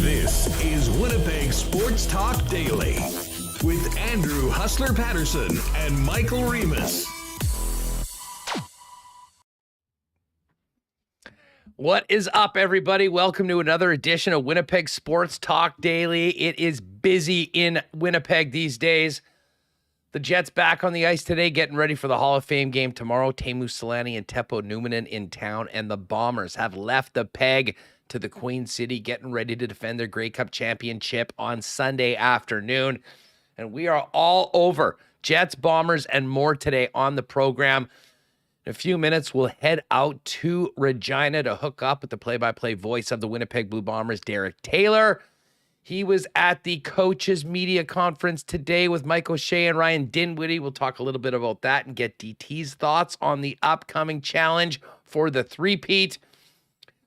This is Winnipeg Sports Talk Daily with Andrew Hustler Paterson and Michael Remis. What is up, everybody? Welcome to another edition of Winnipeg Sports Talk Daily. It is busy in Winnipeg these days. The Jets back on the ice today, getting ready for the Hall of Fame game tomorrow. Teemu, Selanne, and Teppo Numminen in town, and the Bombers have left the peg to the Queen City, getting ready to defend their Grey Cup championship on Sunday afternoon. And we are all over Jets, Bombers, and more today on the program. In a few minutes, we'll head out to Regina to hook up with the play-by-play voice of the Winnipeg Blue Bombers, Derek Taylor. He was at the coaches media conference today with Mike O'Shea and Ryan Dinwiddie. We'll talk a little bit about that and get DT's thoughts on the upcoming challenge for the three-peat.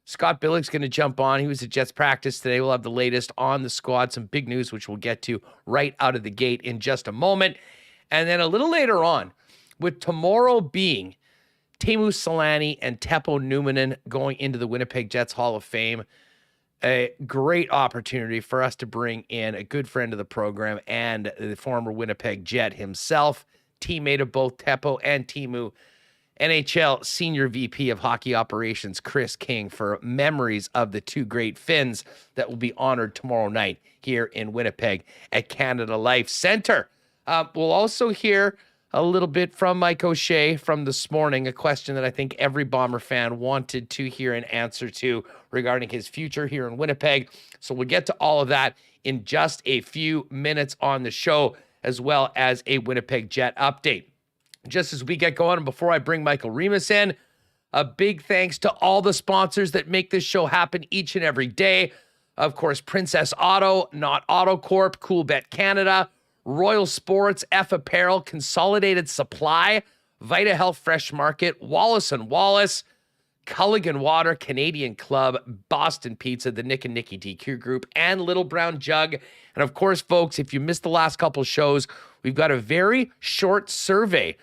Scott Billeck's going to jump on. He was at Jets practice today. We'll have the latest on the squad, some big news, which we'll get to right out of the gate in just a moment. And then a little later on, with tomorrow being Teemu, Selanne, and Teppo Numminen going into the Winnipeg Jets Hall of Fame, a great opportunity for us to bring in a good friend of the program and the former Winnipeg Jet himself, teammate of both Teppo and Teemu, NHL Senior VP of Hockey Operations, Kris King, for memories of the two great Finns that will be honored tomorrow night here in Winnipeg at Canada Life Center. We'll also hear a little bit from Mike O'Shea from this morning, a question that I think every Bomber fan wanted to hear an answer to regarding his future here in Winnipeg. So we'll get to all of that in just a few minutes on the show, as well as a Winnipeg Jet update. Just as we get going, and before I bring Michael Remis in, a big thanks to all the sponsors that make this show happen each and every day. Of course, Princess Auto, Not Auto Corp, Coolbet Canada, Royal Sports, F Apparel, Consolidated Supply, Vita Health Fresh Market, Wallace & Wallace, Culligan Water, Canadian Club, Boston Pizza, the Nick and Nicky DQ Group, and Little Brown Jug. And of course, folks, if you missed the last couple shows, we've got a very short survey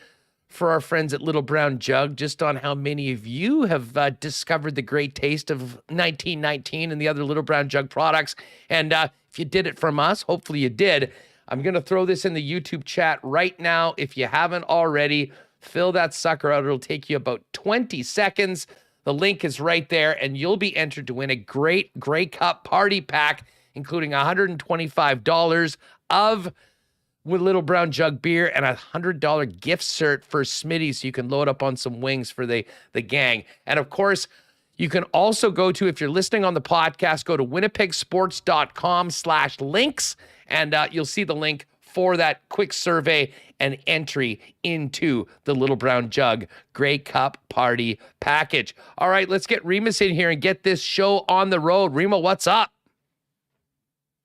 for our friends at Little Brown Jug, just on how many of you have discovered the great taste of 1919 and the other Little Brown Jug products. And if you did it from us, hopefully you did, I'm going to throw this in the YouTube chat right now. If you haven't already, fill that sucker out. It'll take you about 20 seconds. The link is right there, and you'll be entered to win a great Grey Cup party pack, including $125 of with Little Brown Jug beer and a $100 gift cert for Smitty, so you can load up on some wings for the gang. And of course, you can also go to, if you're listening on the podcast, go to winnipegsports.com/links, and you'll see the link for that quick survey and entry into the Little Brown Jug Grey Cup party package. All right, let's get Remis in here and get this show on the road. Remo, what's up?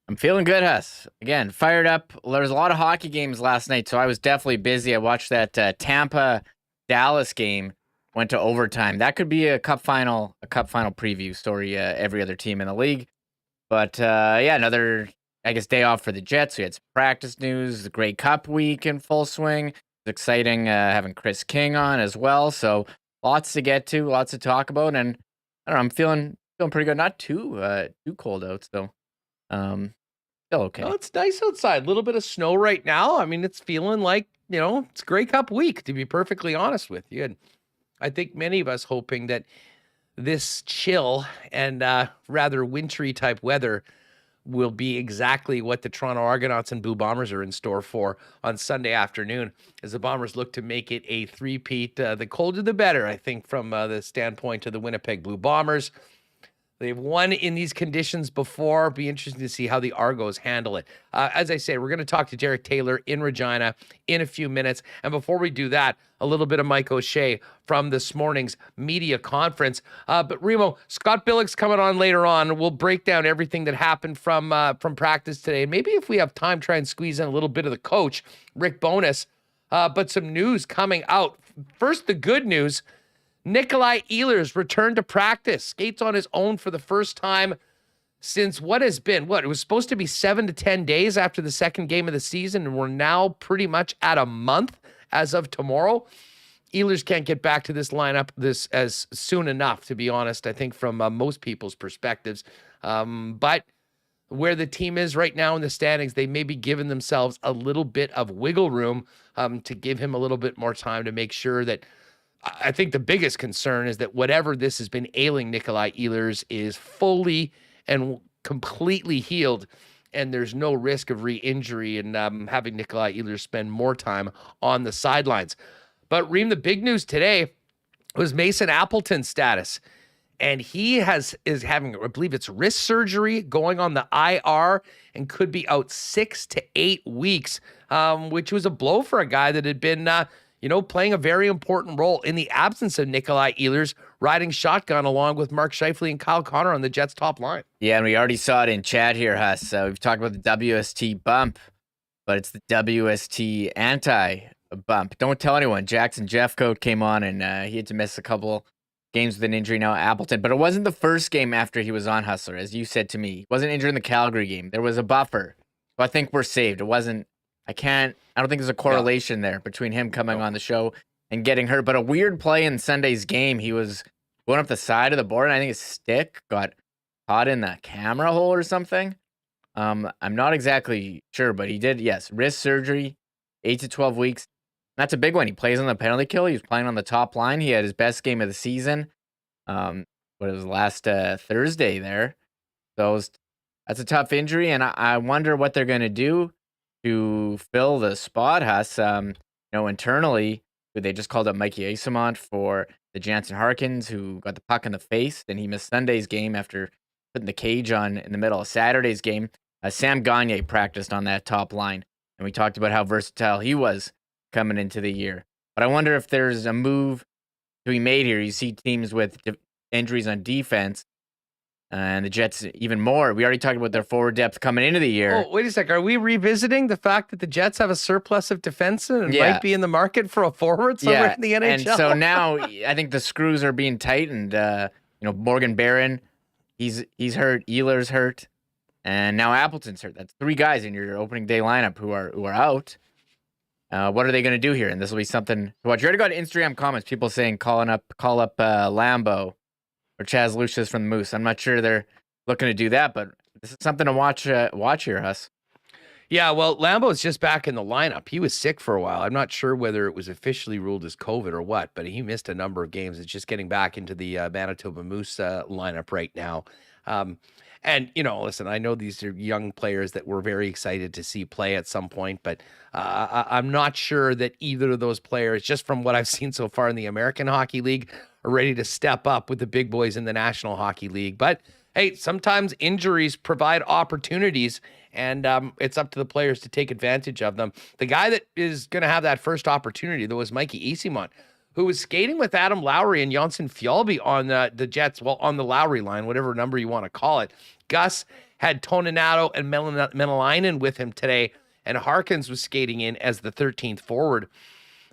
I'm feeling good, Huss. Again, fired up. There was a lot of hockey games last night, so I was definitely busy. I watched that Tampa-Dallas game, went to overtime. That could be a cup final preview story, every other team in the league. But yeah, another, I guess, day off for the Jets. We had some practice news, the Grey Cup week in full swing. It's exciting having Kris King on as well. So lots to get to, lots to talk about, and I don't know, I'm feeling pretty good. Not too cold out, so still okay. Oh, it's nice outside. A little bit of snow right now. I mean, it's feeling like, it's Grey Cup week, to be perfectly honest with you. And I think many of us hoping that this chill and rather wintry type weather will be exactly what the Toronto Argonauts and Blue Bombers are in store for on Sunday afternoon, as the Bombers look to make it a three-peat. The colder the better, I think, from the standpoint of the Winnipeg Blue Bombers. They've won in these conditions before. Be interesting to see how the Argos handle it. As I say, we're going to talk to Derek Taylor in Regina in a few minutes. And before we do that, a little bit of Mike O'Shea from this morning's media conference. But Remo, Scott Billeck's coming on later on. We'll break down everything that happened from practice today. Maybe if we have time, try and squeeze in a little bit of the coach, Rick Bowness. But some news coming out. First, the good news. Nikolaj Ehlers returned to practice, skates on his own for the first time since it was supposed to be 7 to 10 days after the second game of the season, and we're now pretty much at a month as of tomorrow. Ehlers can't get back to this lineup as soon enough, to be honest, I think from most people's perspectives. But where the team is right now in the standings, they may be giving themselves a little bit of wiggle room to give him a little bit more time to make sure that I think the biggest concern is that whatever this has been ailing Nikolaj Ehlers is fully and completely healed, and there's no risk of re-injury and having Nikolaj Ehlers spend more time on the sidelines. But Reem, the big news today was Mason Appleton's status, and he is having, I believe it's wrist surgery, going on the IR, and could be out 6 to 8 weeks, which was a blow for a guy that had been playing a very important role in the absence of Nikolaj Ehlers, riding shotgun along with Mark Scheifele and Kyle Connor on the Jets' top line. Yeah, and we already saw it in chat here, Huss. We've talked about the WST bump, but it's the WST anti-bump. Don't tell anyone. Jackson Jeffcoat came on, and he had to miss a couple games with an injury now, Appleton. But it wasn't the first game after he was on Hustler, as you said to me. He wasn't injured in the Calgary game. There was a buffer. So I think we're saved. It wasn't... I don't think there's a correlation there between him coming on the show and getting hurt. But a weird play in Sunday's game, he was going up the side of the board, and I think his stick got caught in the camera hole or something. I'm not exactly sure, but he did, yes, wrist surgery, 8 to 12 weeks. That's a big one. He plays on the penalty kill. He was playing on the top line. He had his best game of the season. It was last Thursday there. So that's a tough injury, and I wonder what they're going to do to fill the spot, Huss. Internally, they just called up Mikey Eyssimont for the Jansen Harkins, who got the puck in the face. Then he missed Sunday's game after putting the cage on in the middle of Saturday's game. Sam Gagner practiced on that top line, and we talked about how versatile he was coming into the year. But I wonder if there's a move to be made here. You see teams with injuries on defense, and the Jets even more. We already talked about their forward depth coming into the year. Oh, wait a second. Are we revisiting the fact that the Jets have a surplus of defensemen and might be in the market for a forward somewhere in the NHL? And so now I think the screws are being tightened. Morgan Barron, he's hurt. Ehlers hurt. And now Appleton's hurt. That's 3 guys in your opening day lineup who are out. What are they going to do here? And this will be something to watch. You already got Instagram comments, people saying call up Lambo or Chaz Lucius from the Moose. I'm not sure they're looking to do that, but this is something to watch here, Huss. Yeah, well, Lambo's just back in the lineup. He was sick for a while. I'm not sure whether it was officially ruled as COVID or what, but he missed a number of games. It's just getting back into the Manitoba Moose lineup right now. And, listen, I know these are young players that we're very excited to see play at some point, but I'm not sure that either of those players, just from what I've seen so far in the American Hockey League, are ready to step up with the big boys in the National Hockey League. But, hey, sometimes injuries provide opportunities, and it's up to the players to take advantage of them. The guy that is going to have that first opportunity, though, is Mikey Eyssimont, who was skating with Adam Lowry and Janssen Fjällby on the Jets, on the Lowry line, whatever number you want to call it. Gus had Toninato and Menelainen with him today, and Harkins was skating in as the 13th forward.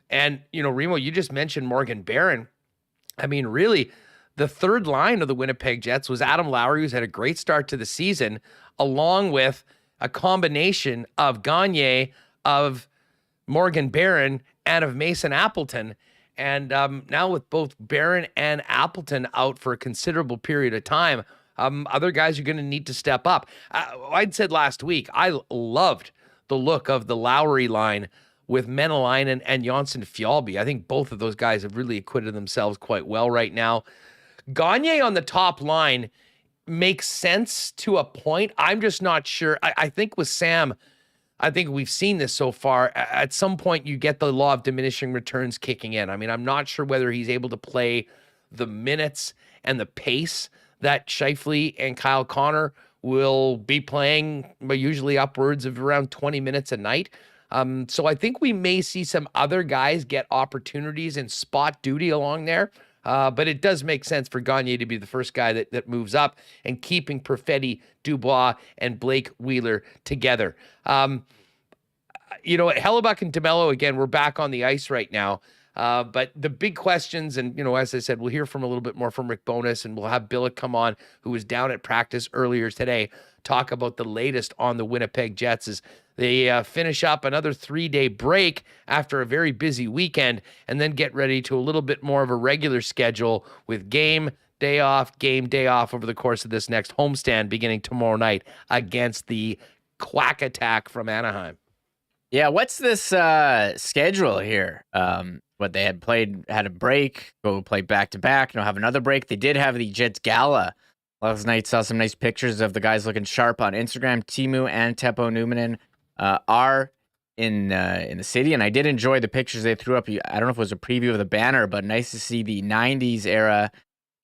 And, Remo, you just mentioned Morgan Barron. I mean, really, the third line of the Winnipeg Jets was Adam Lowry, who's had a great start to the season, along with a combination of Gagner, of Morgan Barron, and of Mason Appleton. And now with both Barron and Appleton out for a considerable period of time, other guys are going to need to step up. I'd said last week, I loved the look of the Lowry line with Menelainen and Janssen Fjällby. I think both of those guys have really acquitted themselves quite well right now. Gagner on the top line makes sense to a point. I'm just not sure. I think with Sam, I think we've seen this so far. At some point, you get the law of diminishing returns kicking in. I mean, I'm not sure whether he's able to play the minutes and the pace that Scheifele and Kyle Connor will be playing usually upwards of around 20 minutes a night. So I think we may see some other guys get opportunities in spot duty along there. But it does make sense for Gagne to be the first guy that moves up, and keeping Perfetti, Dubois, and Blake Wheeler together. Hellebuck and DeMello, again, we're back on the ice right now. But the big questions, and, as I said, we'll hear from a little bit more from Rick Bowness, and we'll have Billeck come on, who was down at practice earlier today, talk about the latest on the Winnipeg Jets as they finish up another 3-day break after a very busy weekend, and then get ready to a little bit more of a regular schedule with game day off over the course of this next homestand beginning tomorrow night against the Quack Attack from Anaheim. Yeah, what's this schedule here? What they had a break, go play back-to-back, have another break. They did have the Jets Gala last night. Saw some nice pictures of the guys looking sharp on Instagram. Teemu and Teppo Numminen are in the city, and I did enjoy the pictures they threw up. I don't know if it was a preview of the banner, but nice to see the 90s era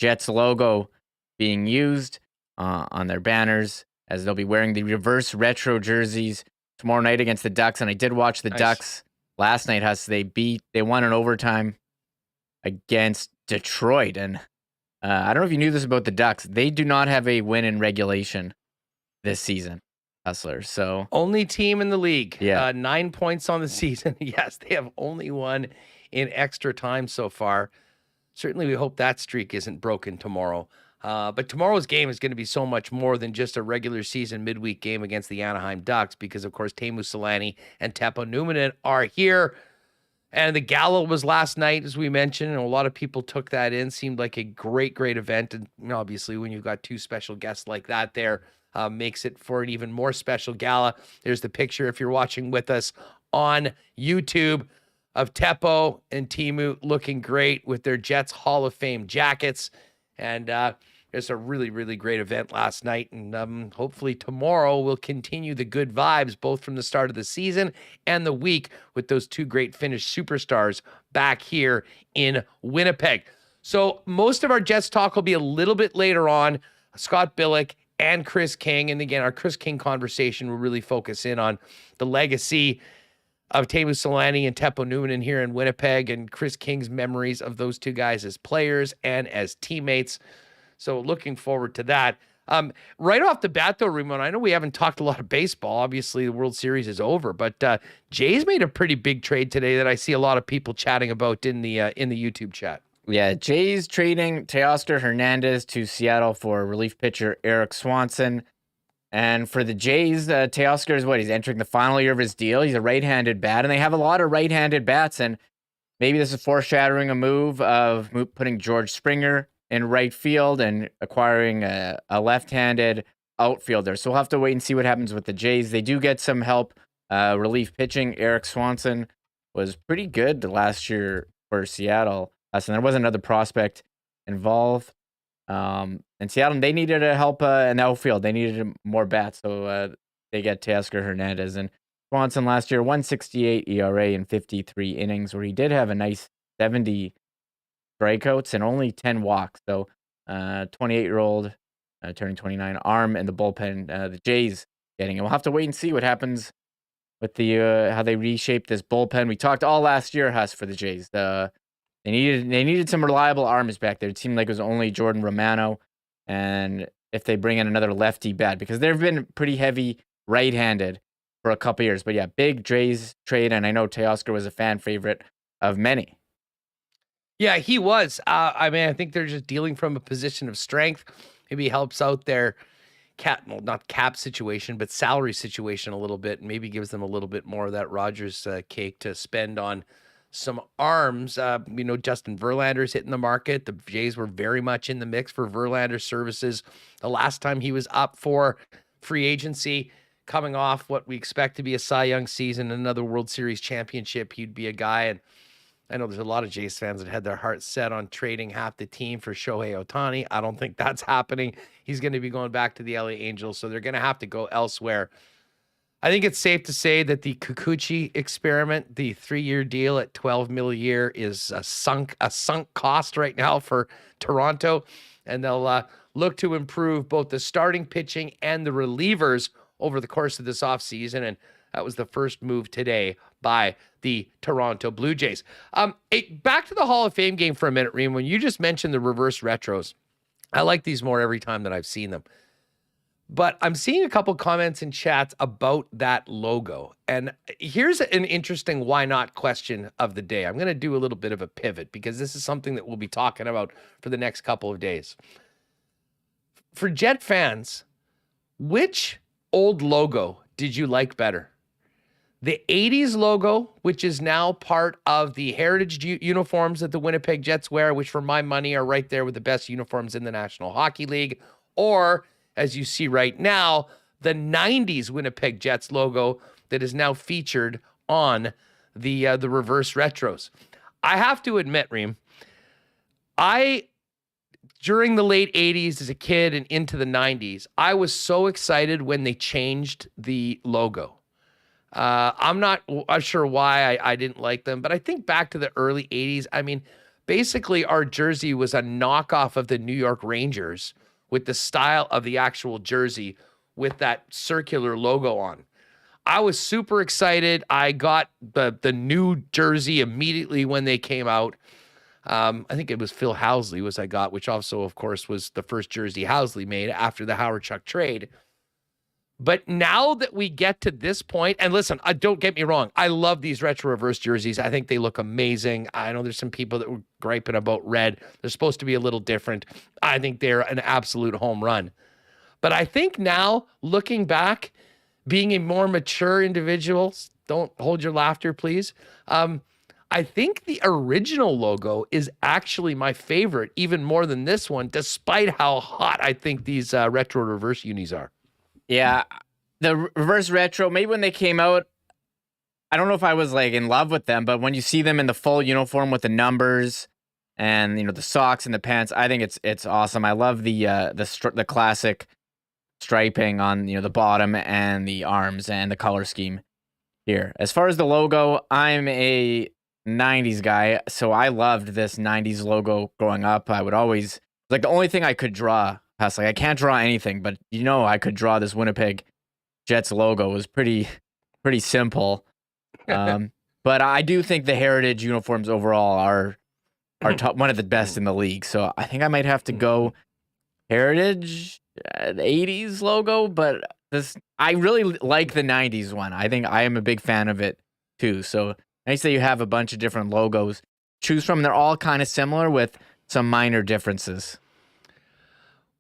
Jets logo being used on their banners, as they'll be wearing the reverse retro jerseys tomorrow night against the Ducks. And I did watch the Ducks last night. They won in overtime against Detroit. And I don't know if you knew this about the Ducks. They do not have a win in regulation this season, Hustlers. So only team in the league. Yeah. 9 points on the season. Yes, they have only won in extra time so far. Certainly we hope that streak isn't broken tomorrow. But tomorrow's game is going to be so much more than just a regular season midweek game against the Anaheim Ducks, because, of course, Teemu, Selanne, and Teppo Numminen are here. And the gala was last night, as we mentioned, and a lot of people took that in. Seemed like a great, great event. And obviously, when you've got two special guests like that there, makes it for an even more special gala. There's the picture, if you're watching with us on YouTube, of Teppo and Teemu looking great with their Jets Hall of Fame jackets. And it's a really, really great event last night. And hopefully tomorrow we'll continue the good vibes, both from the start of the season and the week, with those two great Finnish superstars back here in Winnipeg. So most of our Jets talk will be a little bit later on. Scott Billeck and Kris King. And again, our Kris King conversation will really focus in on the legacy of Teemu Selanne and Teppo Numminen here in Winnipeg, and Kris King's memories of those two guys as players and as teammates. So looking forward to that. Right off the bat, though, Ramon, I know we haven't talked a lot of baseball. Obviously, the World Series is over, but Jays made a pretty big trade today that I see a lot of people chatting about in the YouTube chat. Yeah, Jays trading Teoscar Hernandez to Seattle for relief pitcher Eric Swanson. And for the Jays, Teoscar is he's entering the final year of his deal. He's a right-handed bat, and they have a lot of right-handed bats. And maybe this is foreshadowing a move of putting George Springer in right field and acquiring a left-handed outfielder. So we'll have to wait and see what happens with the Jays. They do get some help relief pitching. Eric Swanson was pretty good last year for Seattle. So there was another prospect involved. And Seattle, they needed help in the outfield. They needed more bats, so they get Teoscar Hernandez. And Swanson last year, 1.68 ERA in 53 innings, where he did have a nice 70 strikeouts and only 10 walks. So 28-year-old, turning 29, arm in the bullpen. The Jays getting it. We'll have to wait and see what happens with the how they reshape this bullpen. We talked all last year, Huss, for the Jays. They needed some reliable arms back there. It seemed like it was only Jordan Romano, and if they bring in another lefty bat, because they've been pretty heavy right-handed for a couple years. But yeah, big Jays trade, and I know Teoscar was a fan favorite of many. Yeah, he was. I think they're just dealing from a position of strength. Maybe helps out their not cap situation, but salary situation a little bit, and maybe gives them a little bit more of that Rogers cake to spend on some arms. Justin Verlander's hitting the market. The Jays were very much in the mix for Verlander's services the last time he was up for free agency, coming off what we expect to be a Cy Young season, another World Series championship. He'd be a guy, and I know there's a lot of Jays fans that had their hearts set on trading half the team for Shohei Ohtani. I don't think that's happening. He's going to be going back to the LA Angels, so they're going to have to go elsewhere. I think it's safe to say that the Kikuchi experiment, the 3-year deal at $12 million a year, is a sunk cost right now for Toronto, and they'll look to improve both the starting pitching and the relievers over the course of this offseason. And that was the first move today by the Toronto Blue Jays. Back to the Hall of Fame game for a minute, Reem. When you just mentioned the reverse retros, I like these more every time that I've seen them. But I'm seeing a couple comments in chats about that logo. And here's an interesting why not question of the day. I'm going to do a little bit of a pivot because this is something that we'll be talking about for the next couple of days. For Jet fans, which old logo did you like better? The 80s logo, which is now part of the heritage uniforms that the Winnipeg Jets wear, which for my money are right there with the best uniforms in the National Hockey League, or as you see right now, the 90s Winnipeg Jets logo that is now featured on the reverse retros. I have to admit, Reem, during the late 80s as a kid and into the 90s, I was so excited when they changed the logo. I'm not sure why I didn't like them, but I think back to the early 80s. I mean, basically our jersey was a knockoff of the New York Rangers with the style of the actual jersey with that circular logo on. I was super excited. I got the new jersey immediately when they came out. I think it was Phil Housley I got, which also, of course, was the first jersey Housley made after the Howard Chuck trade. But now that we get to this point, and listen, don't get me wrong, I love these retro reverse jerseys. I think they look amazing. I know there's some people that were griping about red. They're supposed to be a little different. I think they're an absolute home run. But I think now, looking back, being a more mature individual, don't hold your laughter, please. I think the original logo is actually my favorite, even more than this one, despite how hot I think these retro reverse unis are. Yeah, the reverse retro, maybe when they came out, I don't know if I was like in love with them, but when you see them in the full uniform with the numbers and, you know, the socks and the pants, I think it's awesome. I love the classic striping on, you know, the bottom and the arms and the color scheme here. As far as the logo, I'm a 90s guy, so I loved this 90s logo growing up. I would always, like, the only thing I could draw, like, I can't draw anything, but you know, I could draw this Winnipeg Jets logo. It was pretty simple. But I do think the heritage uniforms overall are top, one of the best in the league. So I think I might have to go heritage, the 80s logo, but I really like the 90s one. I think I am a big fan of it too. So nice that you have a bunch of different logos choose from. They're all kind of similar with some minor differences.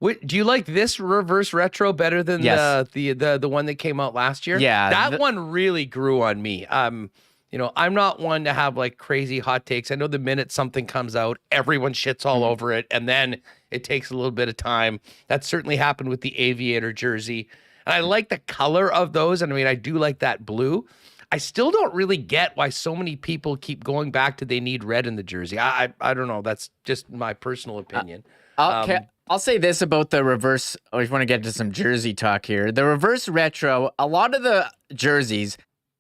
Do you like this reverse retro better than the one that came out last year? Yeah, that one really grew on me. You know, I'm not one to have like crazy hot takes. I know the minute something comes out, everyone shits all over it, and then it takes a little bit of time. That certainly happened with the Aviator jersey, and I like the color of those. And I mean, I do like that blue. I still don't really get why so many people keep going back to they need red in the jersey. I don't know. That's just my personal opinion. I'll say this about the reverse. I just want to get to some jersey talk here. The reverse retro, a lot of the jerseys,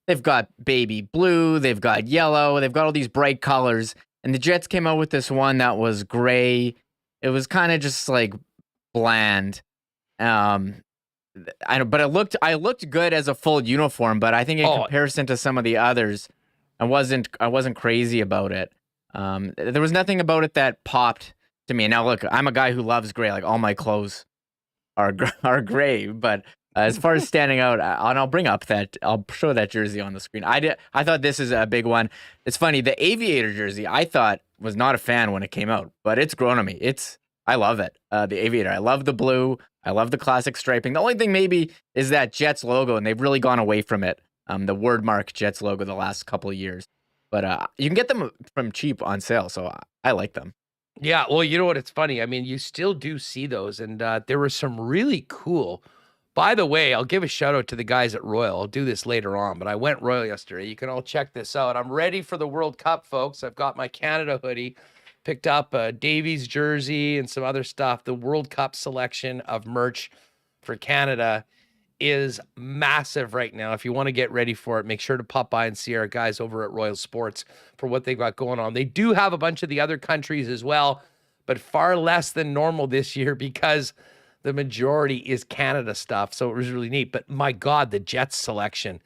they've got baby blue, they've got yellow, they've got all these bright colors. And the Jets came out with this one that was gray. It was kind of just like bland. But I looked good as a full uniform, but I think in comparison to some of the others, I wasn't crazy about it. There was nothing about it that popped to me. Now look, I'm a guy who loves gray. Like all my clothes are gray, but as far as standing out, and I'll show that jersey on the screen. I thought this is a big one. It's funny, the Aviator jersey I thought was not a fan when it came out, but it's grown on me. I love it. The Aviator. I love the blue. I love the classic striping. The only thing maybe is that Jets logo, and they've really gone away from it. The wordmark Jets logo the last couple of years. But you can get them from cheap on sale, so I like them. Yeah, well, you know what? It's funny. I mean, you still do see those, and there were some really cool. By the way, I'll give a shout out to the guys at Royal. I'll do this later on, but I went Royal yesterday. You can all check this out. I'm ready for the World Cup, folks. I've got my Canada hoodie, picked up a Davies jersey and some other stuff. The World Cup selection of merch for Canada is massive right now. If you want to get ready for it, make sure to pop by and see our guys over at Royal Sports for what they got going on. They do have a bunch of the other countries as well, but far less than normal this year because the majority is Canada stuff. So it was really neat. But my God, the Jets selection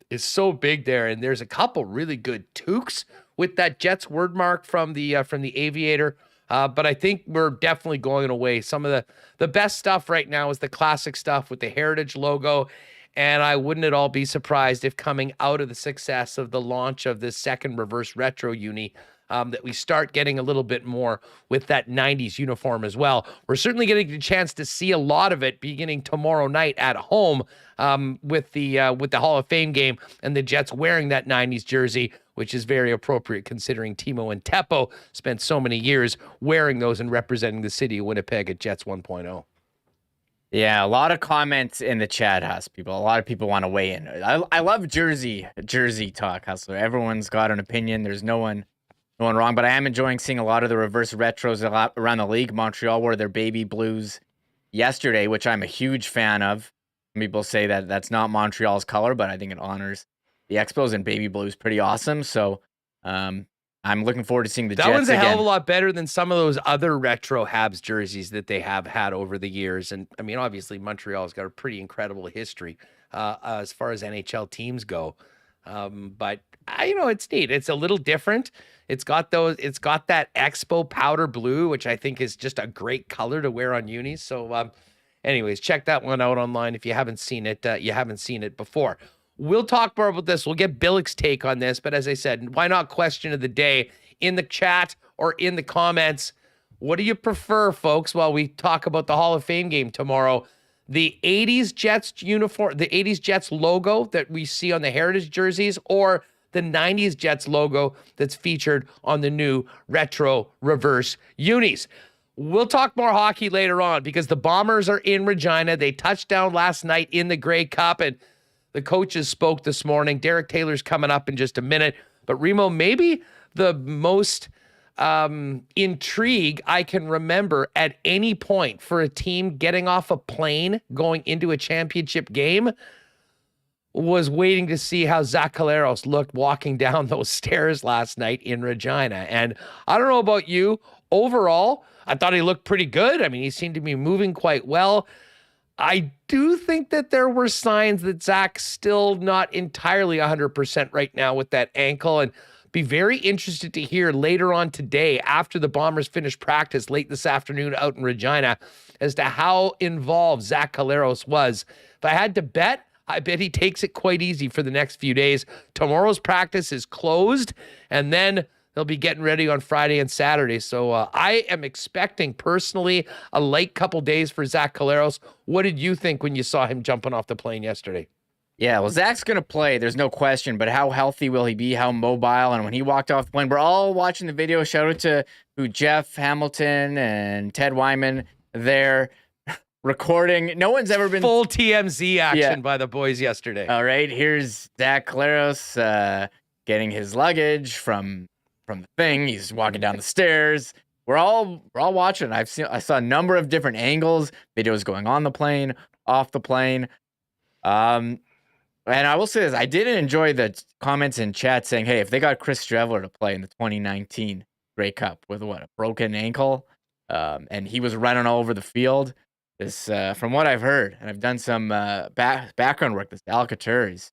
is so big there, and there's a couple really good toques with that Jets word mark from the Aviator. But I think we're definitely going away. Some of the best stuff right now is the classic stuff with the Heritage logo. And I wouldn't at all be surprised if coming out of the success of the launch of this second reverse retro uni, that we start getting a little bit more with that 90s uniform as well. We're certainly getting a chance to see a lot of it beginning tomorrow night at home, with the Hall of Fame game and the Jets wearing that 90s jersey, which is very appropriate considering Teemu and Teppo spent so many years wearing those and representing the city of Winnipeg at Jets 1.0. Yeah, a lot of comments in the chat, Huss. A lot of people want to weigh in. I love jersey talk, Hustler. Everyone's got an opinion. There's no one wrong, but I am enjoying seeing a lot of the reverse retros a lot around the league. Montreal wore their baby blues yesterday, which I'm a huge fan of. People say that that's not Montreal's color, but I think it honors the Expos, and baby blue is pretty awesome. So I'm looking forward to seeing the Jets That one's a again. hell of a lot better than some of those other retro Habs jerseys that they have had over the years. And I mean, obviously Montreal's got a pretty incredible history as far as NHL teams go. But it's neat. It's a little different. It's got that Expo powder blue, which I think is just a great color to wear on unis. So anyways, check that one out online. If you haven't seen it, you haven't seen it before. We'll talk more about this. We'll get Billeck's take on this. But as I said, why not question of the day in the chat or in the comments? What do you prefer, folks, while we talk about the Hall of Fame game tomorrow? The 80s Jets uniform, the 80s Jets logo that we see on the Heritage jerseys, or the 90s Jets logo that's featured on the new retro reverse unis? We'll talk more hockey later on because the Bombers are in Regina. They touched down last night in the Grey Cup, and the coaches spoke this morning. Derek Taylor's coming up in just a minute. But Remo, maybe the most intrigue I can remember at any point for a team getting off a plane going into a championship game was waiting to see how Zach Collaros looked walking down those stairs last night in Regina. And I don't know about you. Overall, I thought he looked pretty good. I mean, he seemed to be moving quite well. I do think that there were signs that Zach's still not entirely 100% right now with that ankle, and be very interested to hear later on today after the Bombers finish practice late this afternoon out in Regina as to how involved Zach Collaros was. If I had to bet, I bet he takes it quite easy for the next few days. Tomorrow's practice is closed, and then they'll be getting ready on Friday and Saturday. So I am expecting personally a late couple days for Zach Collaros. What did you think when you saw him jumping off the plane yesterday? Yeah, well, Zach's going to play. There's no question. But how healthy will he be? How mobile? And when he walked off the plane, we're all watching the video. Shout out to Jeff Hamilton and Ted Wyman there recording. No one's ever been full TMZ action by the boys yesterday. All right, here's Zach Collaros getting his luggage from the thing. He's walking down the stairs. We're all watching. I saw a number of different angles, videos going on the plane, off the plane. And I will say this, I didn't enjoy the comments in chat saying, hey, if they got Chris Streveler to play in the 2019 Grey Cup with a broken ankle, and he was running all over the field, this from what I've heard, and I've done some background work, this Al Couture, he's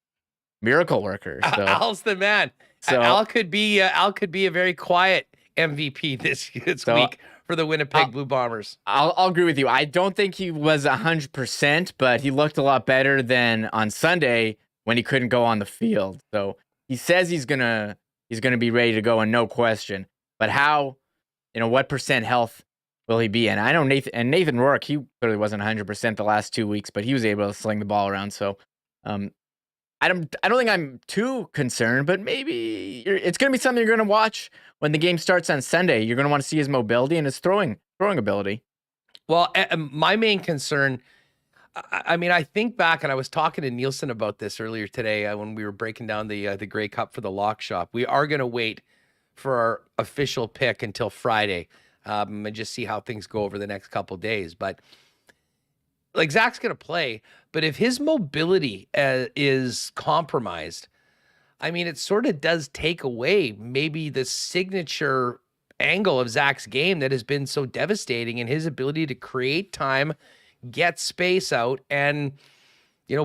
miracle worker. So, Al's the man. So, Al could be a very quiet MVP this week for the Winnipeg Blue Bombers. I'll agree with you. I don't think he was 100%, but he looked a lot better than on Sunday when he couldn't go on the field. So he says he's gonna be ready to go, and no question. But how, what percent health will he be? And I know Nathan Rourke, he clearly wasn't 100% the last 2 weeks, but he was able to sling the ball around. So I don't think I'm too concerned, but maybe it's going to be something you're going to watch when the game starts on Sunday. You're going to want to see his mobility and his throwing ability. Well, my main concern, I mean, I think back, and I was talking to Nielsen about this earlier today when we were breaking down the Grey Cup for the lock shop. We are going to wait for our official pick until Friday and just see how things go over the next couple days. But like, Zach's going to play, but if his mobility is compromised, I mean, it sort of does take away maybe the signature angle of Zach's game that has been so devastating, and his ability to create time, get space out, and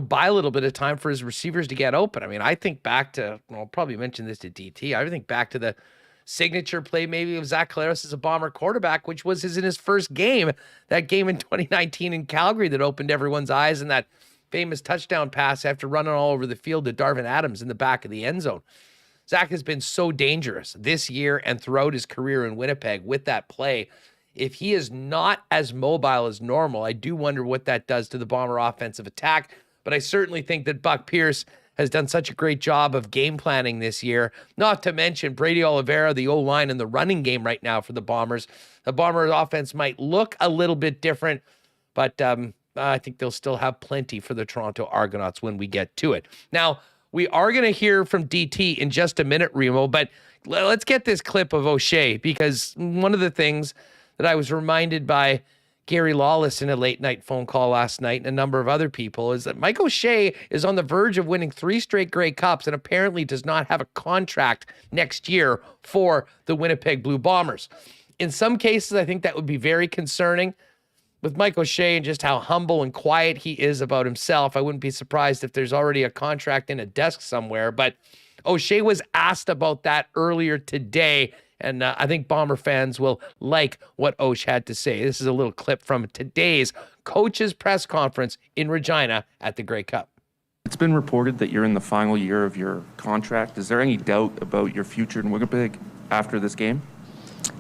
buy a little bit of time for his receivers to get open. I mean, I think back to, I'll probably mention this to DT. I think back to the signature play maybe of Zach Collaros as a Bomber quarterback, which was in his first game, that game in 2019 in Calgary that opened everyone's eyes, and that famous touchdown pass after running all over the field to Darvin Adams in the back of the end zone. Zach has been so dangerous this year and throughout his career in Winnipeg with that play. If he is not as mobile as normal, I do wonder what that does to the Bomber offensive attack. But I certainly think that Buck Pearce has done such a great job of game planning this year, not to mention Brady Oliveira, the O-line, and the running game right now for the Bombers. The Bombers offense might look a little bit different, but I think they'll still have plenty for the Toronto Argonauts when we get to it. Now, we are going to hear from DT in just a minute, Remo, but let's get this clip of O'Shea, because one of the things that I was reminded by Gary Lawless in a late night phone call last night and a number of other people is that Mike O'Shea is on the verge of winning 3 straight Grey Cups and apparently does not have a contract next year for the Winnipeg Blue Bombers. In some cases, I think that would be very concerning. With Mike O'Shea and just how humble and quiet he is about himself, I wouldn't be surprised if there's already a contract in a desk somewhere. But O'Shea was asked about that earlier today, and I think Bomber fans will like what Osh had to say. This is a little clip from today's coach's press conference in Regina at the Grey Cup. It's been reported that you're in the final year of your contract. Is there any doubt about your future in Winnipeg after this game?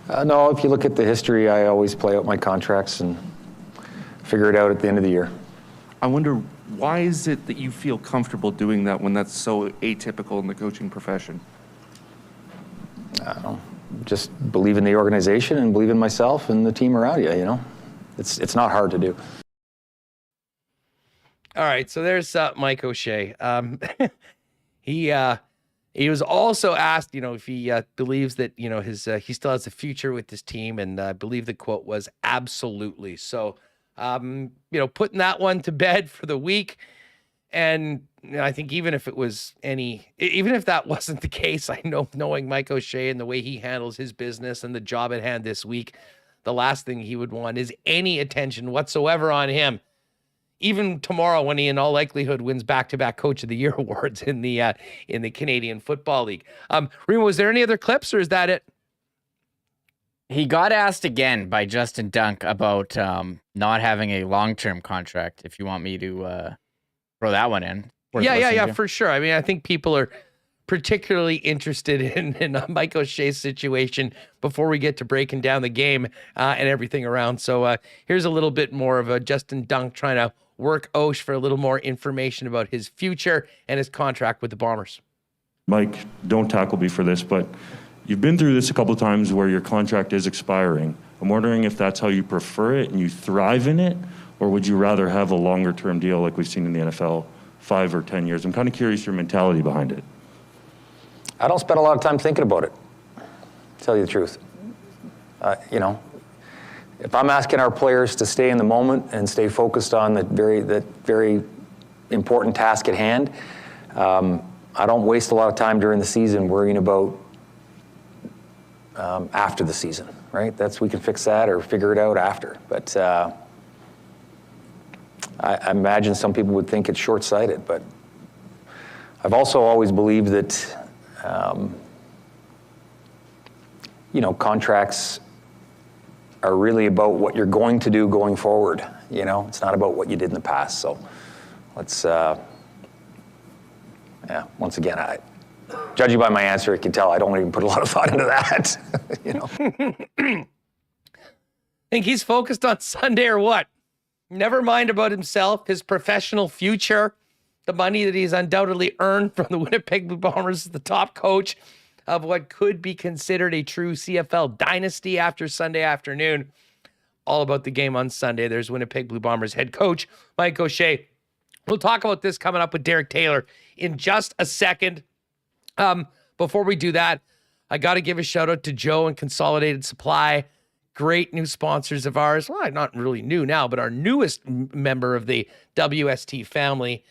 No, if you look at the history, I always play out my contracts and figure it out at the end of the year. I wonder, why is it that you feel comfortable doing that when that's so atypical in the coaching profession? I don't know. Just believe in the organization and believe in myself and the team around you, It's not hard to do. All right, so there's Mike O'Shea. He was also asked, if he believes that, he still has a future with this team, and I believe the quote was absolutely. So, putting that one to bed for the week. And I think even if that wasn't the case, I know, knowing Mike O'Shea and the way he handles his business and the job at hand this week, the last thing he would want is any attention whatsoever on him. Even tomorrow, when he in all likelihood wins back-to-back Coach of the Year awards in the Canadian Football League. Remo, was there any other clips, or is that it? He got asked again by Justin Dunk about not having a long-term contract. If you want me to throw that one in. Yeah, for sure. I mean, I think people are particularly interested in Mike O'Shea's situation before we get to breaking down the game and everything around. So here's a little bit more of a Justin Dunk trying to work Osh for a little more information about his future and his contract with the Bombers. Mike, don't tackle me for this, but you've been through this a couple of times where your contract is expiring. I'm wondering if that's how you prefer it and you thrive in it, or would you rather have a longer-term deal like we've seen in the NFL, 5 or 10 years? I'm kind of curious your mentality behind it. I don't spend a lot of time thinking about it, to tell you the truth. If I'm asking our players to stay in the moment and stay focused on that very important task at hand, I don't waste a lot of time during the season worrying about after the season, right? We can fix that or figure it out after. But I imagine some people would think it's short-sighted, but I've also always believed that contracts are really about what you're going to do going forward. It's not about what you did in the past. So let's, once again, judging by my answer, you can tell I don't even put a lot of thought into that. Think he's focused on Sunday or what? Never mind about himself, his professional future, the money that he's undoubtedly earned from the Winnipeg Blue Bombers as the top coach of what could be considered a true CFL dynasty after Sunday afternoon. All about the game on Sunday. There's Winnipeg Blue Bombers head coach Mike O'Shea. We'll talk about this coming up with Derek Taylor in just a second. Before we do that, I got to give a shout out to Joe and Consolidated Supply. Great new sponsors of ours. Well, not really new now, but our newest member of the WST family.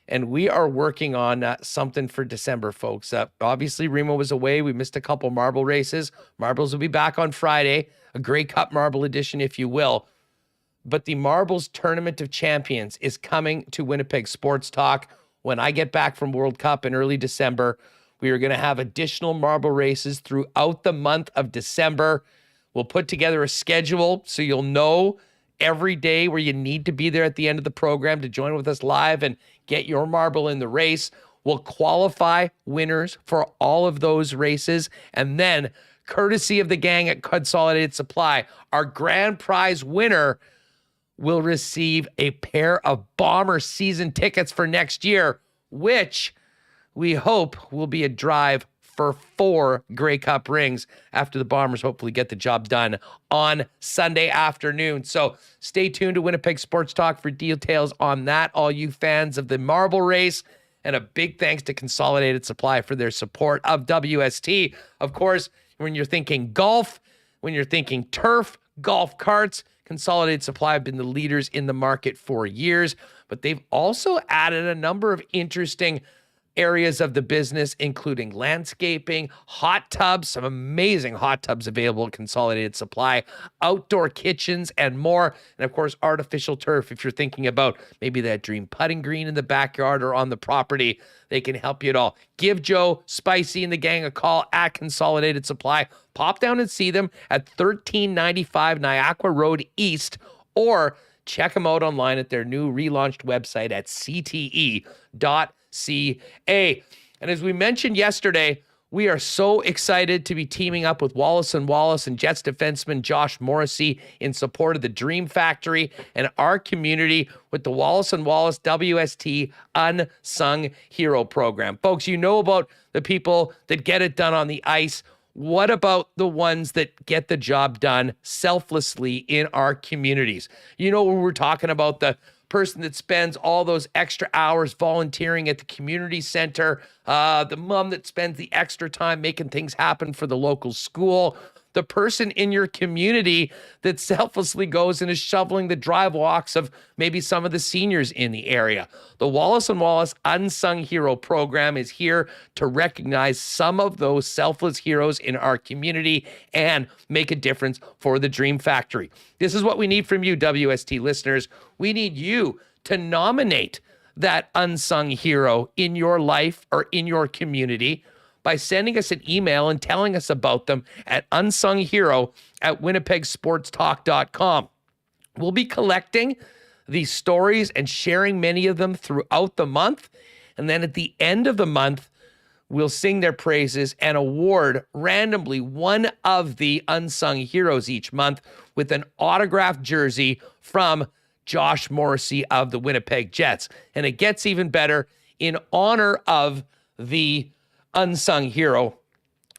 And we are working on something for December, folks. Obviously, Remo was away. We missed a couple marble races. Marbles will be back on Friday, a Grey Cup marble edition, if you will. But the Marbles Tournament of Champions is coming to Winnipeg Sports Talk. When I get back from World Cup in early December, we are going to have additional marble races throughout the month of December. We'll put together a schedule so you'll know every day where you need to be there at the end of the program to join with us live and get your marble in the race. We'll qualify winners for all of those races. And then, courtesy of the gang at Consolidated Supply, our grand prize winner will receive a pair of Bomber season tickets for next year, which we hope will be a drive for 4 Grey Cup rings after the Bombers hopefully get the job done on Sunday afternoon. So stay tuned to Winnipeg Sports Talk for details on that, all you fans of the marble race. And a big thanks to Consolidated Supply for their support of WST. Of course, when you're thinking golf, when you're thinking turf, golf carts, Consolidated Supply have been the leaders in the market for years, but they've also added a number of interesting areas of the business, including landscaping, hot tubs, some amazing hot tubs available at Consolidated Supply, outdoor kitchens, and more. And of course, artificial turf. If you're thinking about maybe that dream putting green in the backyard or on the property, they can help you at all. Give Joe, Spicy, and the gang a call at Consolidated Supply. Pop down and see them at 1395 Niagara Road East, or check them out online at their new relaunched website at cte.ca. And as we mentioned yesterday, we are so excited to be teaming up with Wallace & Wallace and Jets defenseman Josh Morrissey in support of the Dream Factory and our community with the Wallace & Wallace WST Unsung Hero program. Folks, you know about the people that get it done on the ice. What about the ones that get the job done selflessly in our communities? You know, when we're talking about the person that spends all those extra hours volunteering at the community center, the mom that spends the extra time making things happen for the local school, the person in your community that selflessly goes and is shoveling the drive walks of maybe some of the seniors in the area. The Wallace & Wallace Unsung Hero program is here to recognize some of those selfless heroes in our community and make a difference for the Dream Factory. This is what we need from you, WST listeners. We need you to nominate that unsung hero in your life or in your community by sending us an email and telling us about them at unsunghero@winnipegsportstalk.com. We'll be collecting these stories and sharing many of them throughout the month. And then at the end of the month, we'll sing their praises and award randomly one of the unsung heroes each month with an autographed jersey from Josh Morrissey of the Winnipeg Jets. And it gets even better. In honor of the unsung hero,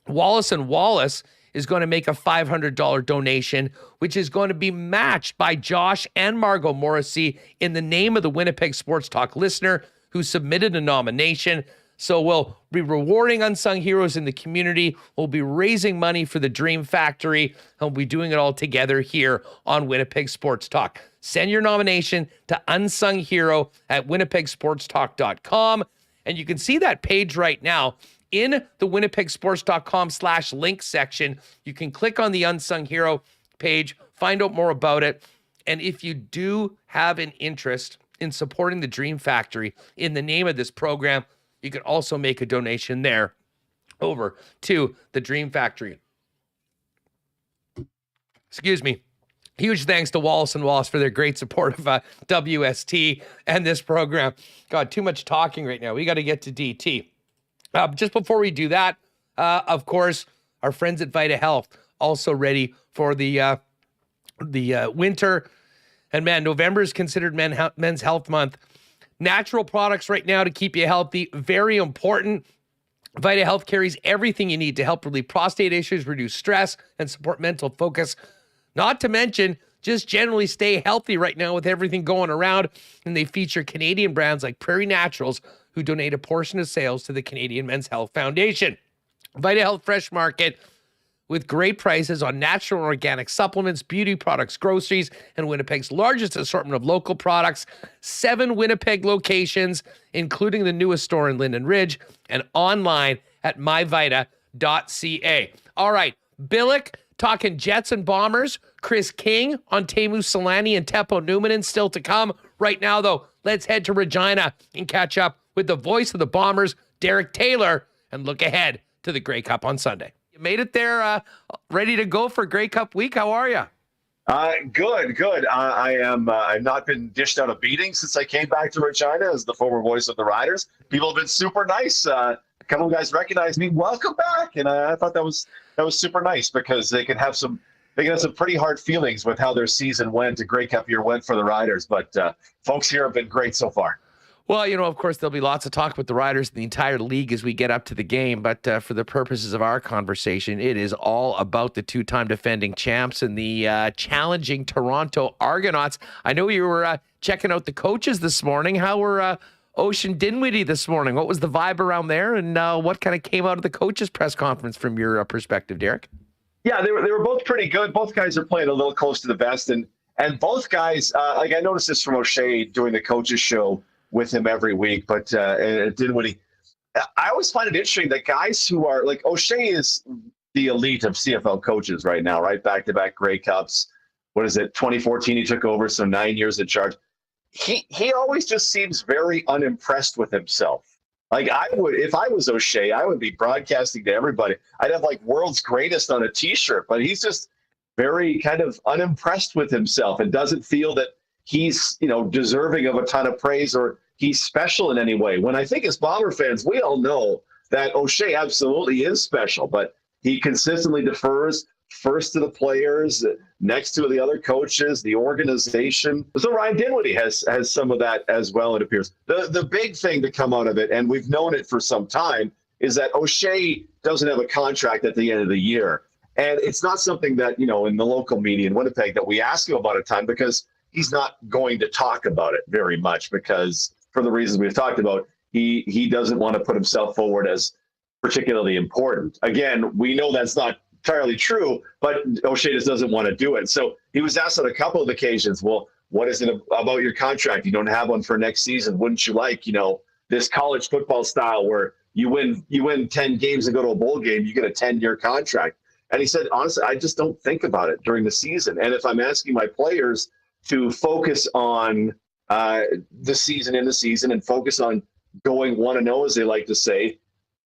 Wallace & Wallace is going to make a $500 donation, which is going to be matched by Josh and Margot Morrissey in the name of the Winnipeg Sports Talk listener who submitted a nomination. So we'll be rewarding unsung heroes in the community. We'll be raising money for the Dream Factory, and we'll be doing it all together here on Winnipeg Sports Talk. Send your nomination to unsungHero@winnipegsportstalk.com, and you can see that page right now in the winnipegsports.com/link section. You can click on the Unsung Hero page, find out more about it. And if you do have an interest in supporting the Dream Factory in the name of this program, you can also make a donation there over to the Dream Factory. Excuse me. Huge thanks to Wallace & Wallace for their great support of WST and this program. God, too much talking right now. We got to get to DT. Just before we do that, of course, our friends at Vita Health also ready for the winter. And man, November is considered Men's Health Month. Natural products right now to keep you healthy, very important. Vita Health carries everything you need to help relieve prostate issues, reduce stress, and support mental focus. Not to mention, just generally stay healthy right now with everything going around. And they feature Canadian brands like Prairie Naturals, who donate a portion of sales to the Canadian Men's Health Foundation. Vita Health Fresh Market, with great prices on natural and organic supplements, beauty products, groceries, and Winnipeg's largest assortment of local products. 7 Winnipeg locations, including the newest store in Linden Ridge, and online at myvita.ca. All right, Billeck talking Jets and Bombers. Kris King on Teemu, Selanne, and Teppo Numminen still to come. Right now, though, let's head to Regina and catch up with the voice of the Bombers, Derek Taylor, and look ahead to the Grey Cup on Sunday. You made it there, ready to go for Grey Cup week. How are you? Good. I've not been dished out a beating since I came back to Regina as the former voice of the Riders. People have been super nice. A couple of guys recognized me. Welcome back, and I thought that was super nice because they can have some pretty hard feelings with how their season went, a Grey Cup year went for the Riders. But folks here have been great so far. Well, of course, there'll be lots of talk with the Riders and the entire league as we get up to the game. But for the purposes of our conversation, it is all about the 2-time defending champs and the challenging Toronto Argonauts. I know you were checking out the coaches this morning. How were Ocean Dinwiddie this morning? What was the vibe around there? And what kind of came out of the coaches' press conference from your perspective, Derek? Yeah, they were both pretty good. Both guys are playing a little close to the vest. And both guys, I noticed this from O'Shea doing the coaches' show with him every week, but Dinwiddie, I always find it interesting that guys who are like O'Shea is the elite of CFL coaches right now, right? Back-to-back Grey Cups. What is it? 2014 he took over, so 9 years in charge. He always just seems very unimpressed with himself. Like if I was O'Shea, I would be broadcasting to everybody. I'd have like world's greatest on a t-shirt, but he's just very kind of unimpressed with himself and doesn't feel that he's, deserving of a ton of praise or he's special in any way. When I think as Bomber fans, we all know that O'Shea absolutely is special, but he consistently defers first to the players, next to the other coaches, the organization. So Ryan Dinwiddie has some of that as well, it appears. The big thing to come out of it, and we've known it for some time, is that O'Shea doesn't have a contract at the end of the year. And it's not something that, in the local media in Winnipeg that we ask him about a ton because he's not going to talk about it very much because for the reasons we've talked about, he doesn't want to put himself forward as particularly important. Again, we know that's not entirely true, but O'Shea just doesn't want to do it. So he was asked on a couple of occasions, well, what is it about your contract? You don't have one for next season. Wouldn't you like, this college football style where you win 10 games and go to a bowl game, you get a 10-year contract. And he said, honestly, I just don't think about it during the season. And if I'm asking my players to focus on the season and focus on going 1-0, as they like to say,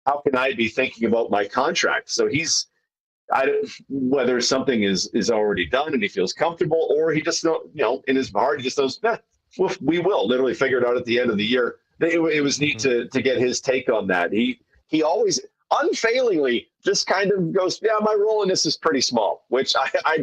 how can I be thinking about my contract? So whether something is already done and he feels comfortable, or he just in his heart he just knows, we will literally figure it out at the end of the year. It was neat to get his take on that. He always unfailingly just kind of goes, yeah, my role in this is pretty small, which I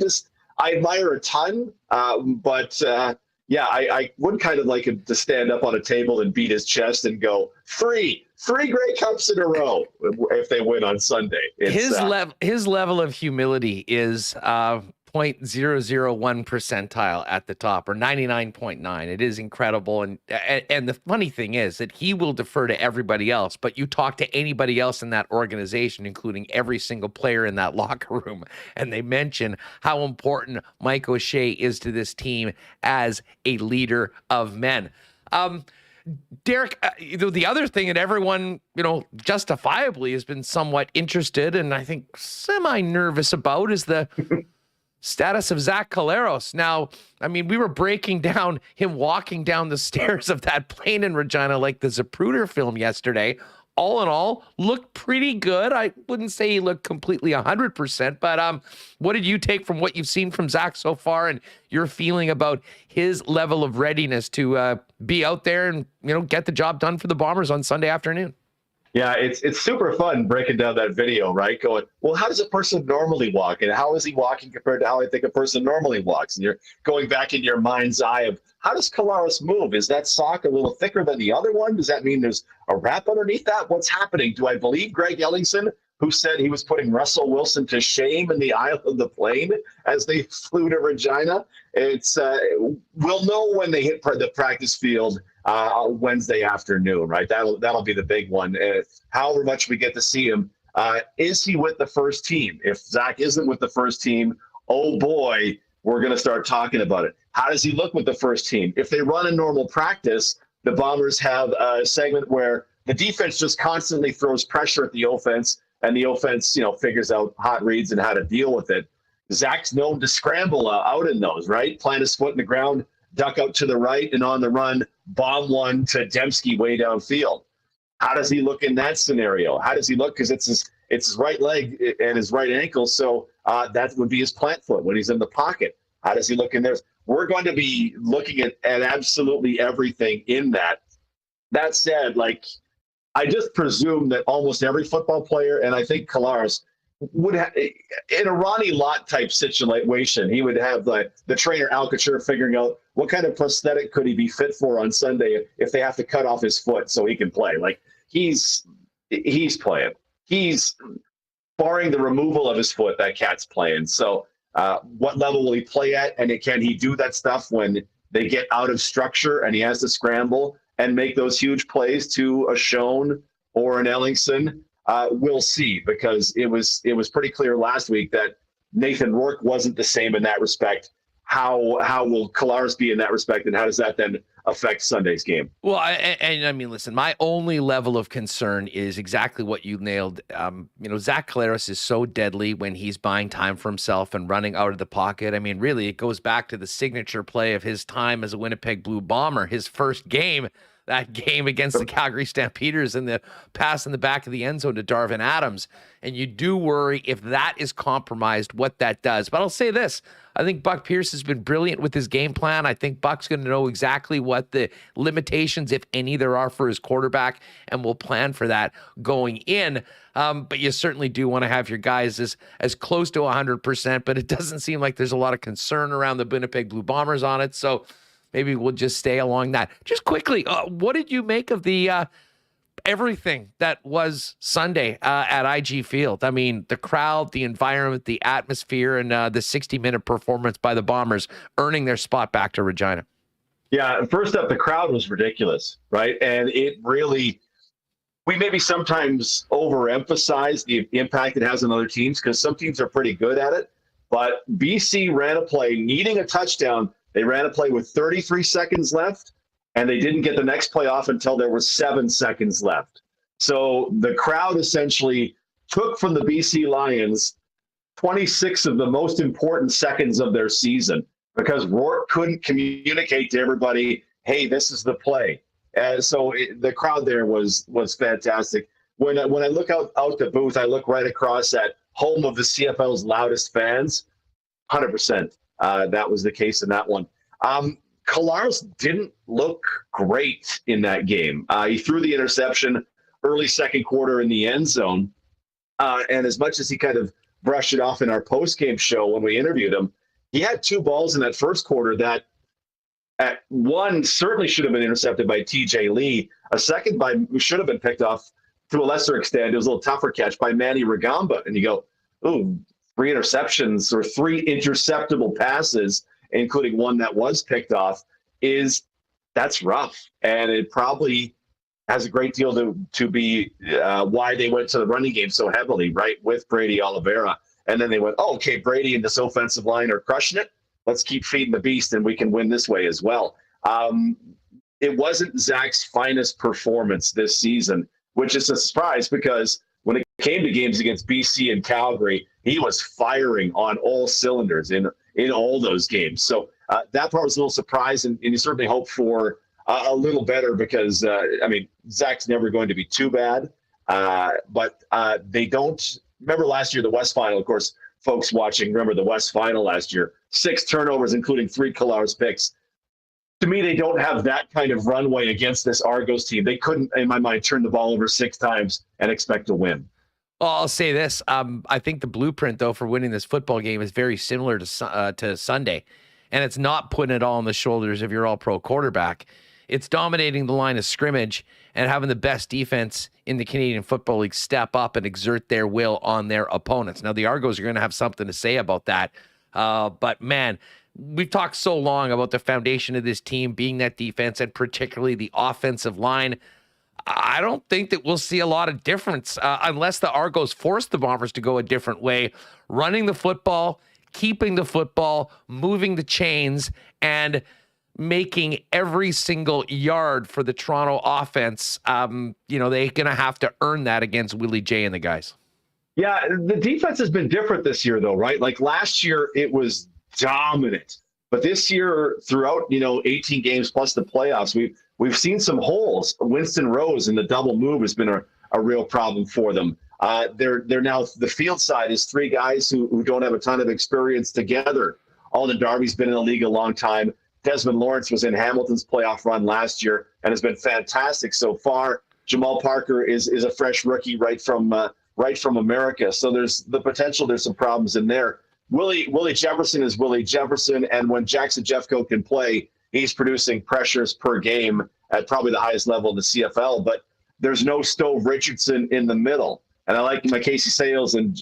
admire a ton, but I would kind of like him to stand up on a table and beat his chest and go, three Grey Cups in a row if they win on Sunday. His level of humility is 0.001 percentile at the top, or 99.9. It is incredible. And the funny thing is that he will defer to everybody else, but you talk to anybody else in that organization, including every single player in that locker room, and they mention how important Mike O'Shea is to this team as a leader of men. Derek, the other thing that everyone, justifiably has been somewhat interested and I think semi-nervous about is the status of Zach Collaros. Now, we were breaking down him walking down the stairs of that plane in Regina like the Zapruder film yesterday. All in all, looked pretty good. I wouldn't say he looked completely 100%, but what did you take from what you've seen from Zach so far and your feeling about his level of readiness to be out there and, get the job done for the Bombers on Sunday afternoon? Yeah, it's super fun breaking down that video, right? Going, well, how does a person normally walk? And how is he walking compared to how I think a person normally walks? And you're going back in your mind's eye of how does Collaros move? Is that sock a little thicker than the other one? Does that mean there's a wrap underneath that? What's happening? Do I believe Greg Ellingson, who said he was putting Russell Wilson to shame in the aisle of the plane as they flew to Regina? It's we'll know when they hit the practice field Wednesday afternoon, right? That'll be the big one. However much we get to see him, Is he with the first team? If Zach isn't with the first team, oh boy, we're going to start talking about it. How does he look with the first team? If they run a normal practice, the Bombers have a segment where the defense just constantly throws pressure at the offense, and the offense, figures out hot reads and how to deal with it. Zach's known to scramble out in those, right? Plant his foot in the ground, duck out to the right, and on the run, bomb one to Dembski way downfield. How does he look in that scenario? How does he look? Because it's his right leg and his right ankle, so that would be his plant foot when he's in the pocket. How does he look in there? We're going to be looking at absolutely everything in that. That said, I just presume that almost every football player, and I think Ehlers, would have, in a Ronnie Lott type situation, he would have the trainer Alcantara figuring out what kind of prosthetic could he be fit for on Sunday if they have to cut off his foot so he can play. He's playing. He's barring the removal of his foot, that cat's playing. So what level will he play at? And can he do that stuff when they get out of structure and he has to scramble and make those huge plays to a Schoen or an Ellingson? We'll see, because it was pretty clear last week that Nathan Rourke wasn't the same in that respect. How will Ehlers be in that respect, and how does that then affect Sunday's game? Well, I mean, listen, my only level of concern is exactly what you nailed. Zach Ehlers is so deadly when he's buying time for himself and running out of the pocket. I mean, really, it goes back to the signature play of his time as a Winnipeg Blue Bomber, his first game. That game against the Calgary Stampeders and the pass in the back of the end zone to Darvin Adams. And you do worry if that is compromised, what that does. But I'll say this. I think Buck Pearce has been brilliant with his game plan. I think Buck's going to know exactly what the limitations, if any, there are for his quarterback, and will plan for that going in. But you certainly do want to have your guys as close to 100%, but it doesn't seem like there's a lot of concern around the Winnipeg Blue Bombers on it. So maybe we'll just stay along that. Just quickly, what did you make of the everything that was Sunday at IG Field? I mean, the crowd, the environment, the atmosphere, and the 60-minute performance by the Bombers earning their spot back to Regina. Yeah, first up, the crowd was ridiculous, right? And it really, we maybe sometimes overemphasize the impact it has on other teams, because some teams are pretty good at it. But BC ran a play needing a touchdown. They ran a play with 33 seconds left, and they didn't get the next play off until there was 7 seconds left. So the crowd essentially took from the BC Lions 26 of the most important seconds of their season, because Rourke couldn't communicate to everybody, hey, this is the play. And so the crowd there was fantastic. When I look out the booth, I look right across at home of the CFL's loudest fans, 100%. That was the case in that one. Ehlers didn't look great in that game. He threw the interception early second quarter in the end zone. And as much as he kind of brushed it off in our post-game show when we interviewed him, he had 2 balls in that first quarter that at one certainly should have been intercepted by TJ Lee. A second should have been picked off to a lesser extent. It was a little tougher catch by Manny Ragamba. And you go, ooh, 3 interceptions or 3 interceptable passes, including one that was picked off, that's rough. And it probably has a great deal to be why they went to the running game so heavily, right, with Brady Oliveira. And then they went, oh, okay, Brady and this offensive line are crushing it. Let's keep feeding the beast, and we can win this way as well. It wasn't Zach's finest performance this season, which is a surprise, because when it came to games against BC and Calgary, he was firing on all cylinders in all those games. So that part was a little surprise, and you certainly hope for a little better, because, Zach's never going to be too bad. But they don't – remember last year, the West Final, of course, folks watching, remember the West Final last year, 6 turnovers, including 3 Ehlers picks. To me, they don't have that kind of runway against this Argos team. They couldn't, in my mind, turn the ball over 6 times and expect to win. Well, I'll say this. I think the blueprint, though, for winning this football game is very similar to Sunday. And it's not putting it all on the shoulders of your all-pro quarterback. It's dominating the line of scrimmage and having the best defense in the Canadian Football League step up and exert their will on their opponents. Now, the Argos are going to have something to say about that. But, man, we've talked so long about the foundation of this team being that defense, and particularly the offensive line. I don't think that we'll see a lot of difference unless the Argos force the Bombers to go a different way, running the football, keeping the football, moving the chains, and making every single yard for the Toronto offense. They're going to have to earn that against Willie J and the guys. Yeah, the defense has been different this year, though, right? Like last year, it was dominant. But this year, throughout, 18 games plus the playoffs, we've seen some holes. Winston Rose in the double move has been a real problem for them. They're now, the field side is three guys who don't have a ton of experience together. Alden Darby's been in the league a long time. Desmond Lawrence was in Hamilton's playoff run last year and has been fantastic so far. Jamal Parker is a fresh rookie right from America. So there's the potential. There's some problems in there. Willie Jefferson is Willie Jefferson, and when Jackson Jeffcoat can play, he's producing pressures per game at probably the highest level in the CFL. But there's no Stove Richardson in the middle, and I like my Casey Sales and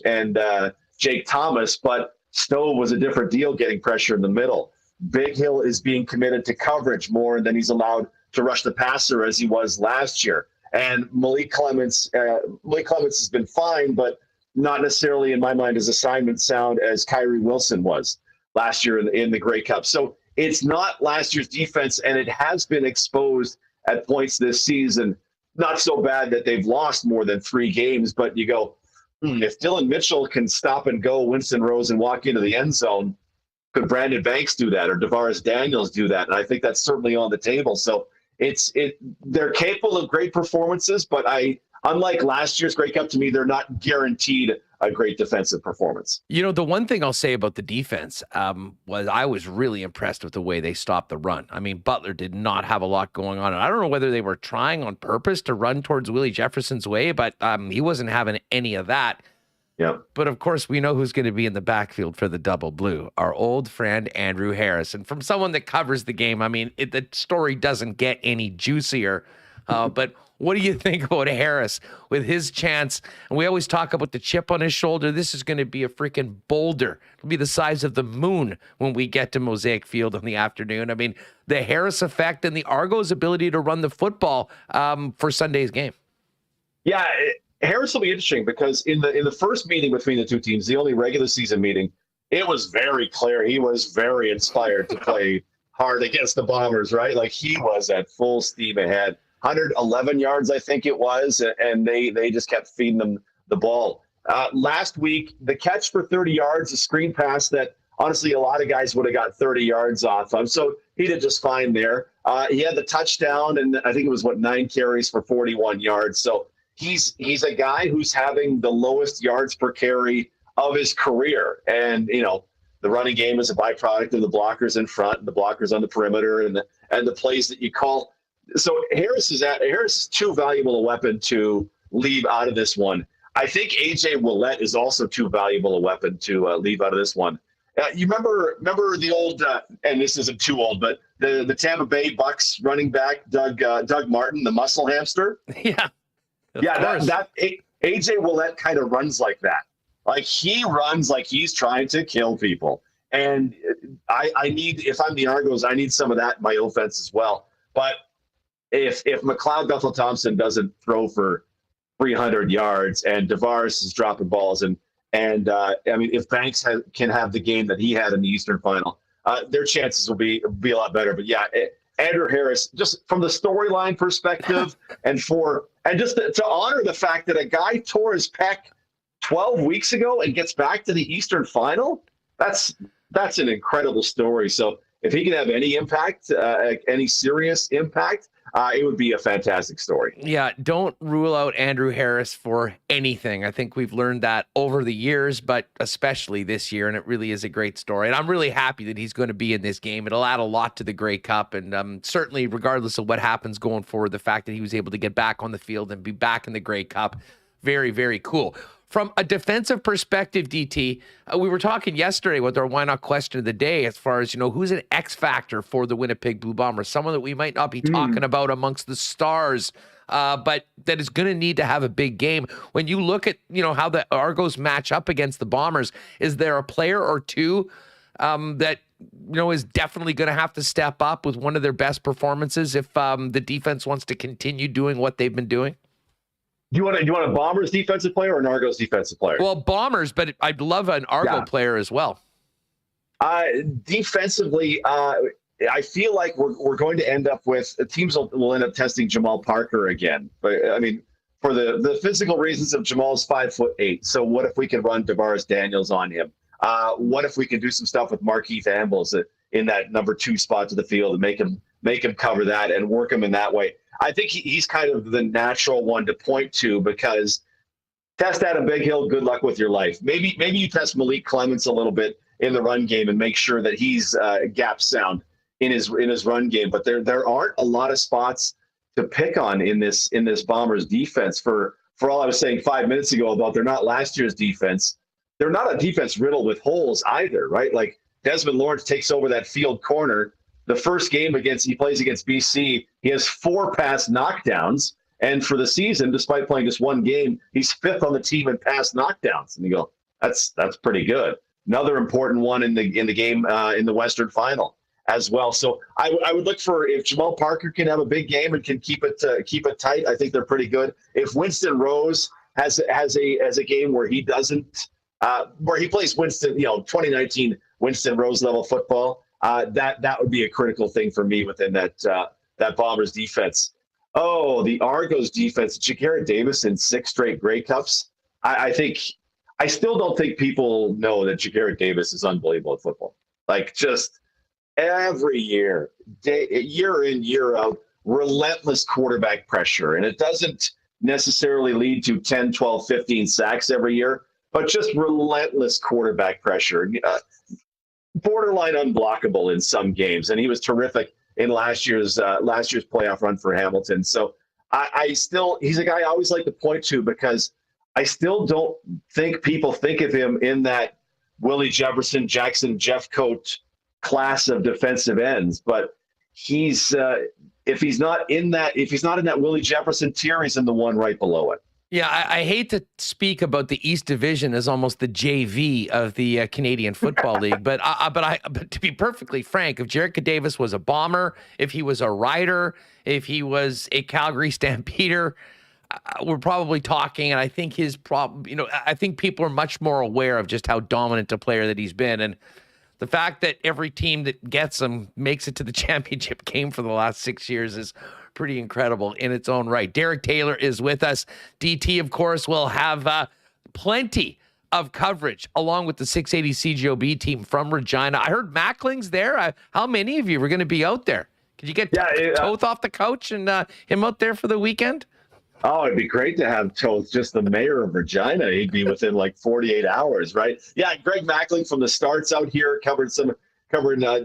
Jake Thomas, but Stove was a different deal getting pressure in the middle. Big Hill is being committed to coverage more than he's allowed to rush the passer as he was last year. And Malik Clements has been fine, but not necessarily in my mind as assignment sound as Kyrie Wilson was last year in the Grey Cup. So it's not last year's defense, and it has been exposed at points this season. Not so bad that they've lost more than 3 games, but you go, if Dylan Mitchell can stop and go Winston Rose and walk into the end zone, could Brandon Banks do that, or Davaris Daniels do that? And I think that's certainly on the table. So they're capable of great performances, but unlike last year's Grey Cup, to me, they're not guaranteed a great defensive performance. The one thing I'll say about the defense was I was really impressed with the way they stopped the run. I mean, Butler did not have a lot going on. And I don't know whether they were trying on purpose to run towards Willie Jefferson's way, but he wasn't having any of that. Yeah. But of course, we know who's going to be in the backfield for the double blue, our old friend Andrew Harris. And from someone that covers the game, I mean, the story doesn't get any juicier. But what do you think about Harris with his chance? And we always talk about the chip on his shoulder. This is going to be a freaking boulder. It'll be the size of the moon when we get to Mosaic Field in the afternoon. I mean, the Harris effect and the Argos' ability to run the football for Sunday's game. Yeah, Harris will be interesting because in the first meeting between the two teams, the only regular season meeting, it was very clear he was very inspired to play hard against the Bombers, right? Like he was at full steam ahead. 111 yards, I think it was, and they just kept feeding them the ball. Last week, the catch for 30 yards, a screen pass that honestly a lot of guys would have got 30 yards off of. So he did just fine there. He had the touchdown, and I think it was 9 carries for 41 yards. So he's a guy who's having the lowest yards per carry of his career. And, the running game is a byproduct of the blockers in front, and the blockers on the perimeter, and the plays that you call. So Harris is too valuable a weapon to leave out of this one. I think AJ Ouellette is also too valuable a weapon to leave out of this one. You remember the old, and this isn't too old, but the Tampa Bay Bucks running back Doug Martin, the muscle hamster. Yeah. That AJ Ouellette kind of runs like that. Like he runs like he's trying to kill people. And I need, if I'm the Argos, I need some of that in my offense as well. But if McLeod Bethel-Thompson doesn't throw for 300 yards and Davaris is dropping balls and if Banks can have the game that he had in the Eastern Final, their chances will be a lot better. But yeah, Andrew Harris, just from the storyline perspective and just to honor the fact that a guy tore his pec 12 weeks ago and gets back to the Eastern Final, that's an incredible story. So if he can have any impact, any serious impact, it would be a fantastic story. Yeah, don't rule out Andrew Harris for anything. I think we've learned that over the years, but especially this year, and it really is a great story. And I'm really happy that he's going to be in this game. It'll add a lot to the Grey Cup, and certainly regardless of what happens going forward, the fact that he was able to get back on the field and be back in the Grey Cup, very, very cool. From a defensive perspective, DT, we were talking yesterday with our Why Not question of the day as far as, who's an X factor for the Winnipeg Blue Bombers, someone that we might not be talking about amongst the stars, but that is going to need to have a big game. When you look at, how the Argos match up against the Bombers, is there a player or two that is definitely going to have to step up with one of their best performances if the defense wants to continue doing what they've been doing? Do you want a Bombers defensive player or an Argos defensive player? Well, Bombers, but I'd love an Argo player as well. Defensively, I feel like we're going to end up with teams will end up testing Jamal Parker again. But I mean, for the physical reasons of Jamal's 5'8". So what if we can run Tavares Daniels on him? What if we can do some stuff with Markeith Ambles in that number 2 spot to the field and make him cover that and work him in that way? I think he's kind of the natural one to point to, because test Adam Bighill, good luck with your life. Maybe you test Malik Clements a little bit in the run game and make sure that he's gap sound in his run game. But there aren't a lot of spots to pick on in this Bombers defense. For all I was saying 5 minutes ago about they're not last year's defense, they're not a defense riddled with holes either, right? Like Desmond Lawrence takes over that field corner. The first game he plays against BC, he has 4 pass knockdowns. And for the season, despite playing just one game, he's 5th on the team in pass knockdowns. And you go, that's pretty good. Another important one in the game in the Western Final as well. So I would look for, if Jamal Parker can have a big game and can keep it tight, I think they're pretty good. If Winston Rose has a game where he doesn't where he plays Winston, 2019 Winston Rose level football, that would be a critical thing for me within that Bombers defense. Oh, the Argos defense, Ja'Garrett Davis in 6 straight Grey Cups. I still don't think people know that Ja'Garrett Davis is unbelievable at football. Like, just every year, year in, year out, relentless quarterback pressure. And it doesn't necessarily lead to 10, 12, 15 sacks every year, but just relentless quarterback pressure. Borderline unblockable in some games. And he was terrific in last year's playoff run for Hamilton. So he's a guy I always like to point to, because I still don't think people think of him in that Willie Jefferson, Jackson, Jeffcoat class of defensive ends. But he's if he's not in that Willie Jefferson tier, he's in the one right below it. Yeah, I hate to speak about the East Division as almost the JV of the Canadian Football League, but to be perfectly frank, if Ja'Garrett Davis was a Bomber, if he was a Rider, if he was a Calgary Stampeder, we're probably talking, and I think I think people are much more aware of just how dominant a player that he's been, and the fact that every team that gets him makes it to the championship game for the last 6 years is pretty incredible in its own right. Derek Taylor is with us. DT, of course, will have plenty of coverage along with the 680 CGOB team from Regina. I heard Mackling's there. How many of you were going to be out there? Could you get Toth off the couch and him out there for the weekend? Oh, it'd be great to have Toth, just the mayor of Regina. He'd be within like 48 hours, right? Yeah, Greg Mackling from the starts out here covering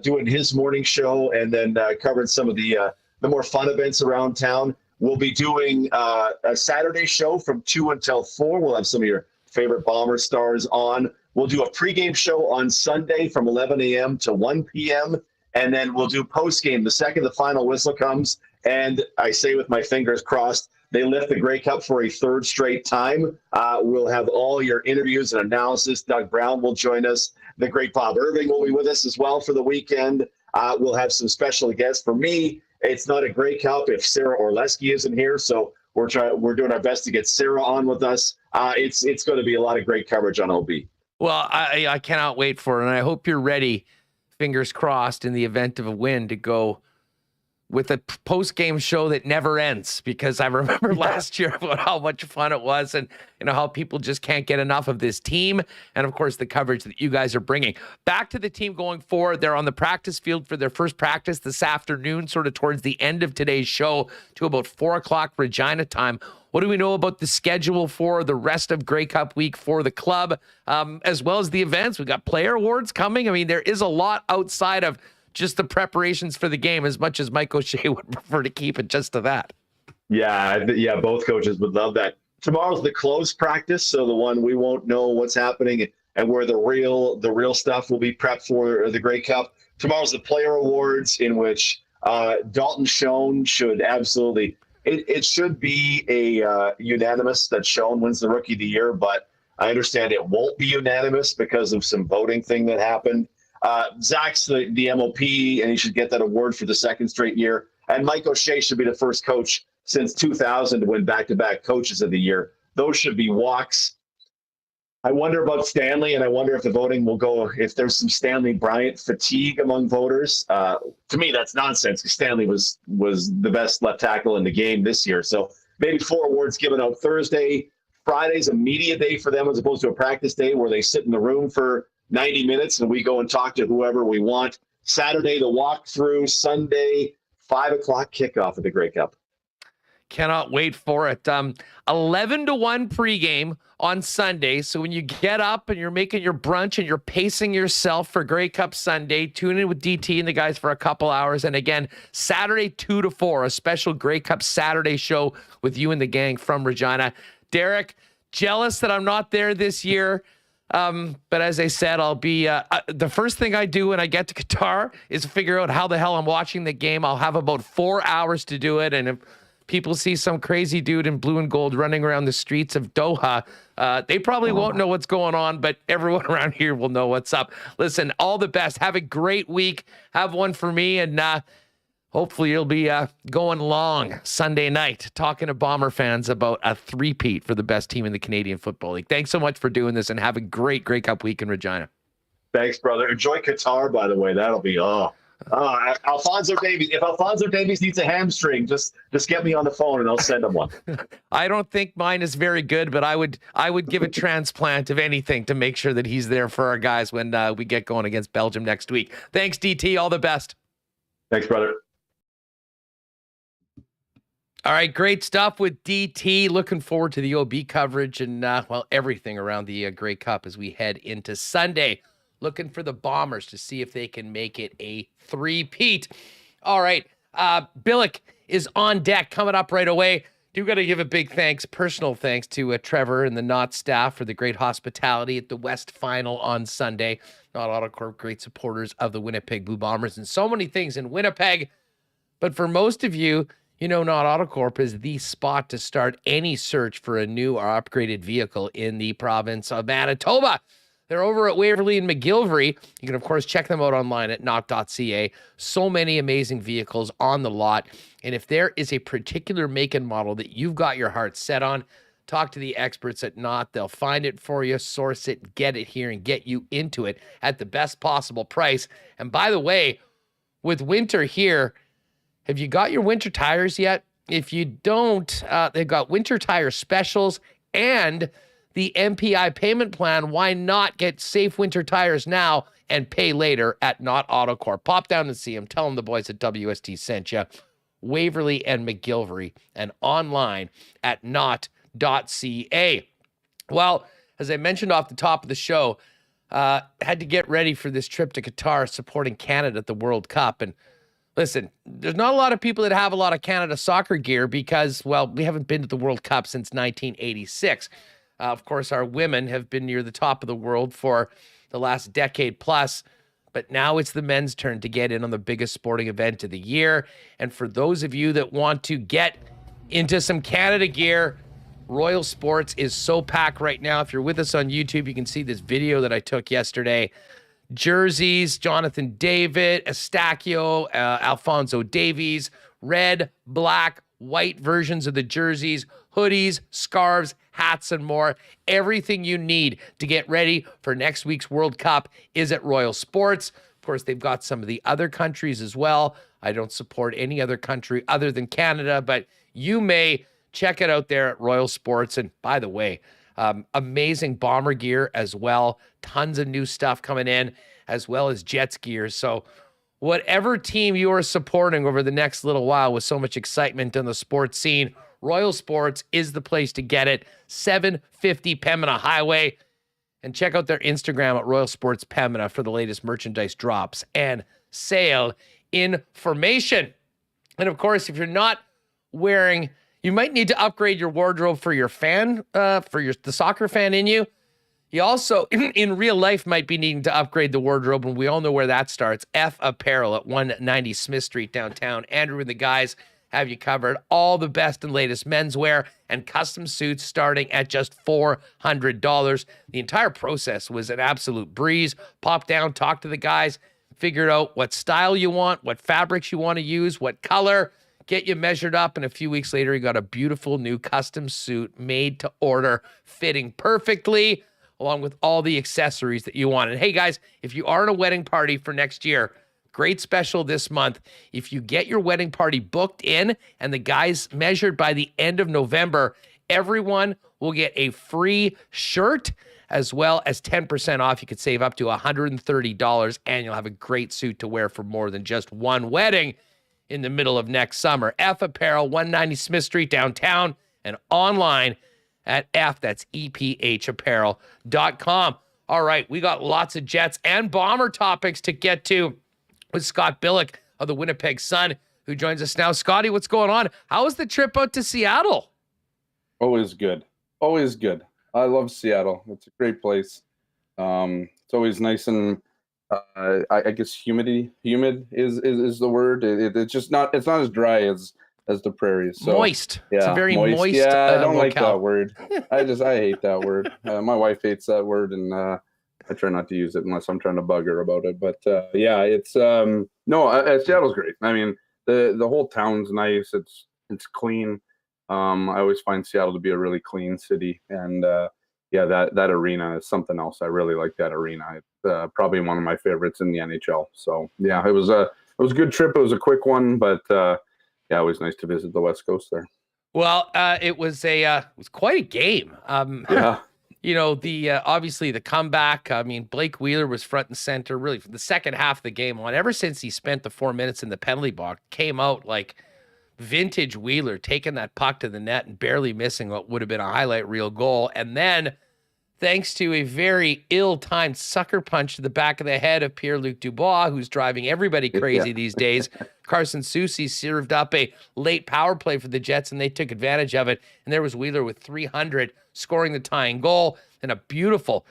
doing his morning show, and then covering some of the more fun events around town. We'll be doing a Saturday show from 2 until 4. We'll have some of your favorite Bomber stars on. We'll do a pregame show on Sunday from 11 a.m. to 1 p.m. And then we'll do postgame the second the final whistle comes. And I say with my fingers crossed, they lift the Grey Cup for a 3rd straight time. We'll have all your interviews and analysis. Doug Brown will join us. The great Bob Irving will be with us as well for the weekend. We'll have some special guests. For me, it's not a Grey Cup if Sarah Orleski isn't here, so we're doing our best to get Sarah on with us. It's going to be a lot of great coverage on OB. Well, I cannot wait for it, and I hope you're ready, fingers crossed, in the event of a win, to go with a post-game show that never ends, because I remember last year about how much fun it was, and how people just can't get enough of this team, and of course the coverage that you guys are bringing. Back to the team going forward, they're on the practice field for their first practice this afternoon, sort of towards the end of today's show to about 4 o'clock Regina time. What do we know about the schedule for the rest of Grey Cup week for the club, as well as the events? We've got player awards coming. I mean, there is a lot outside of just the preparations for the game, as much as Mike O'Shea would prefer to keep it just to that. Yeah, both coaches would love that. Tomorrow's the closed practice, so the one we won't know what's happening and where the real stuff will be prepped for the Grey Cup. Tomorrow's the player awards, in which Dalton Schoen should absolutely it should be a unanimous that Schoen wins the Rookie of the Year, but I understand it won't be unanimous because of some voting thing that happened. Zach's the MOP, and he should get that award for the second straight year. And Mike O'Shea should be the first coach since 2000 to win back-to-back Coaches of the Year. Those should be walks. I wonder about Stanley, and I wonder if the voting will go, if there's some Stanley Bryant fatigue among voters. To me, that's nonsense, because Stanley was the best left tackle in the game this year. So maybe 4 awards given out Thursday. Friday's a media day for them as opposed to a practice day where they sit in the room for 90 minutes and we go and talk to whoever we want. Saturday, the walkthrough. Sunday, 5 o'clock kickoff of the Grey Cup. Cannot wait for it. 11-1 pregame on Sunday. So when you get up and you're making your brunch and you're pacing yourself for Grey Cup Sunday, tune in with DT and the guys for a couple hours. And again, Saturday 2-4, a special Grey Cup Saturday show with you and the gang from Regina. Derek, jealous that I'm not there this year. But as I said, I'll be the first thing I do when I get to Qatar is figure out how the hell I'm watching the game. I'll have about 4 hours to do it. And if people see some crazy dude in blue and gold running around the streets of Doha, they probably won't know what's going on, but everyone around here will know what's up. Listen, all the best. Have a great week. Have one for me, and hopefully you'll be going long Sunday night talking to Bomber fans about a three-peat for the best team in the Canadian Football League. Thanks so much for doing this, and have a great Grey Cup week in Regina. Thanks, brother. Enjoy Qatar, by the way. That'll be, Alfonso Davies. If Alfonso Davies needs a hamstring, just get me on the phone and I'll send him one. I don't think mine is very good, but I would give a transplant of anything to make sure that he's there for our guys when we get going against Belgium next week. Thanks, DT. All the best. Thanks, brother. All right, great stuff with DT. Looking forward to the OB coverage and, everything around the Grey Cup as we head into Sunday. Looking for the Bombers to see if they can make it a three-peat. All right, Billeck is on deck coming up right away. Do got to give a big personal thanks to Trevor and the Knott staff for the great hospitality at the West Final on Sunday. Knott Autocorp, great supporters of the Winnipeg Blue Bombers and so many things in Winnipeg. But for most of you, you know, Knott Autocorp is the spot to start any search for a new or upgraded vehicle in the province of Manitoba. They're over at Waverly and McGillivray. You can, of course, check them out online at knott.ca. So many amazing vehicles on the lot. And if there is a particular make and model that you've got your heart set on, talk to the experts at Knott. They'll find it for you, source it, get it here, and get you into it at the best possible price. And by the way, with winter here, have you got your winter tires yet? If you don't, they've got winter tire specials and the MPI payment plan. Why not get safe winter tires now and pay later at Knott Autocorp? Pop down and see them. Tell them the boys at WST sent you. Waverly and McGillivray, and online at knott.ca. Well, as I mentioned off the top of the show, had to get ready for this trip to Qatar supporting Canada at the World Cup. And listen, there's not a lot of people that have a lot of Canada soccer gear because, well, we haven't been to the World Cup since 1986. Of course, our women have been near the top of the world for the last decade plus, but now it's the men's turn to get in on the biggest sporting event of the year. And for those of you that want to get into some Canada gear, Royal Sports is so packed right now. If you're with us on YouTube, you can see this video that I took yesterday. Jerseys, Jonathan David, Estacio, Alfonso Davies, red, black, white versions of the jerseys, hoodies, scarves, hats, and more. Everything you need to get ready for next week's World Cup is at Royal Sports. Of course, they've got some of the other countries as well. I don't support any other country other than Canada, but you may check it out there at Royal Sports. And by the way, amazing Bomber gear as well. Tons of new stuff coming in, as well as Jets gear. So whatever team you are supporting over the next little while with so much excitement on the sports scene, Royal Sports is the place to get it. 750 Pembina Highway. And check out their Instagram at Royal Sports Pembina for the latest merchandise drops and sale information. And of course, if you're not wearing, you might need to upgrade your wardrobe for your fan, the soccer fan in you. You also, in real life, might be needing to upgrade the wardrobe, and we all know where that starts. F Apparel at 190 Smith Street downtown. Andrew and the guys have you covered. All the best and latest menswear and custom suits starting at just $400. The entire process was an absolute breeze. Pop down, talk to the guys, figure out what style you want, what fabrics you want to use, what color, get you measured up, and a few weeks later, you got a beautiful new custom suit made to order, fitting perfectly, along with all the accessories that you want. And hey, guys, if you are in a wedding party for next year, great special this month. If you get your wedding party booked in and the guys measured by the end of November, everyone will get a free shirt as well as 10% off. You could save up to $130 and you'll have a great suit to wear for more than just one wedding in the middle of next summer. F Apparel, 190 Smith Street downtown, and online at that's EPHapparel.com. All right, we got lots of Jets and Bomber topics to get to with Scott Billeck of the Winnipeg Sun, who joins us now. Scotty, what's going on? How was the trip out to Seattle? Always good. Always good. I love Seattle. It's a great place. It's always nice and I guess humid is the word. It's just not. It's not as dry as the prairies. So, moist. Yeah, it's a very moist. Yeah, I don't like locale. that word. I hate that word. My wife hates that word, and I try not to use it unless I'm trying to bug her about it. But yeah, it's Seattle's great. I mean, the whole town's nice. It's clean. I always find Seattle to be a really clean city, and yeah, that arena is something else. I really like that arena. It's probably one of my favorites in the NHL. So yeah, it was a good trip. It was a quick one, but yeah, it was nice to visit the West Coast there. Well, it was quite a game. Yeah. You know, obviously the comeback. I mean, Blake Wheeler was front and center really for the second half of the game on. Ever since he spent the 4 minutes in the penalty box, came out like vintage Wheeler, taking that puck to the net and barely missing what would have been a highlight reel goal. And then, thanks to a very ill-timed sucker punch to the back of the head of Pierre-Luc Dubois, who's driving everybody crazy these days, Carson Soucy served up a late power play for the Jets, and they took advantage of it. And there was Wheeler with 300, scoring the tying goal, and a beautiful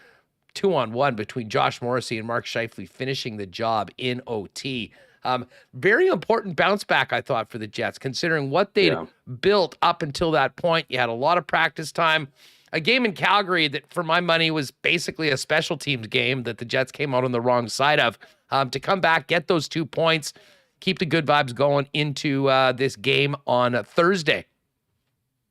2-on-1 between Josh Morrissey and Mark Scheifele, finishing the job in OT. Very important bounce back, I thought, for the Jets, considering what they'd built up until that point. You had a lot of practice time. A game in Calgary that, for my money, was basically a special teams game that the Jets came out on the wrong side of. To come back, get those 2 points, keep the good vibes going into this game on Thursday.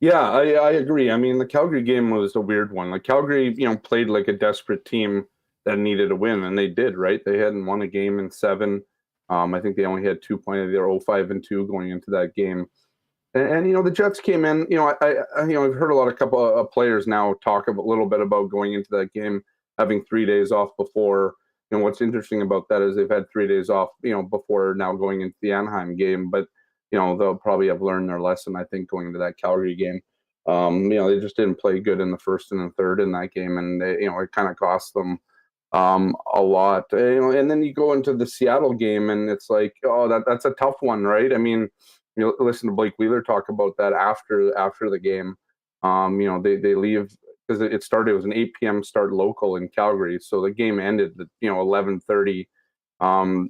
Yeah, I agree. I mean, the Calgary game was a weird one. Like Calgary, played like a desperate team that needed a win, and they did, right? They hadn't won a game in 7. I think they only had 2 points. They were 0-5-2 going into that game. And the Jets came in. I've heard a couple of players now talk a little bit about going into that game having 3 days off before. What's interesting about that is they've had 3 days off, before now going into the Anaheim game. But they'll probably have learned their lesson, I think, going into that Calgary game. They just didn't play good in the first and the third in that game, and they, it kind of cost them a lot. And then you go into the Seattle game, and it's like, that's a tough one, right? I mean. Listen to Blake Wheeler talk about that after the game. They leave because it was an 8 p.m. start local in Calgary, so the game ended at 11:30.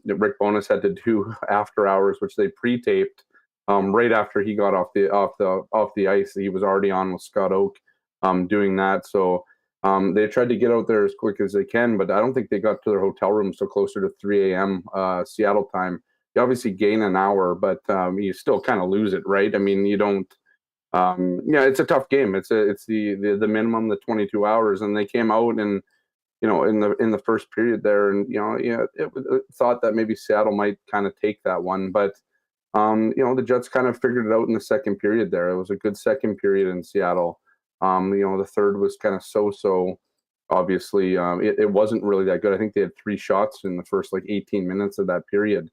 Rick Bowness had to do after hours, which they pre-taped right after he got off the ice. He was already on with Scott Oak doing that, so they tried to get out there as quick as they can, but I don't think they got to their hotel room so closer to 3 a.m. Seattle time. You obviously gain an hour, but you still kind of lose it, right? I mean, you don't. It's a tough game. It's the minimum, the 22 hours, and they came out and in the first period there, and it thought that maybe Seattle might kind of take that one, but the Jets kind of figured it out in the second period there. It was a good second period in Seattle. The third was kind of so. Obviously, it wasn't really that good. I think they had 3 shots in the first 18 minutes of that period.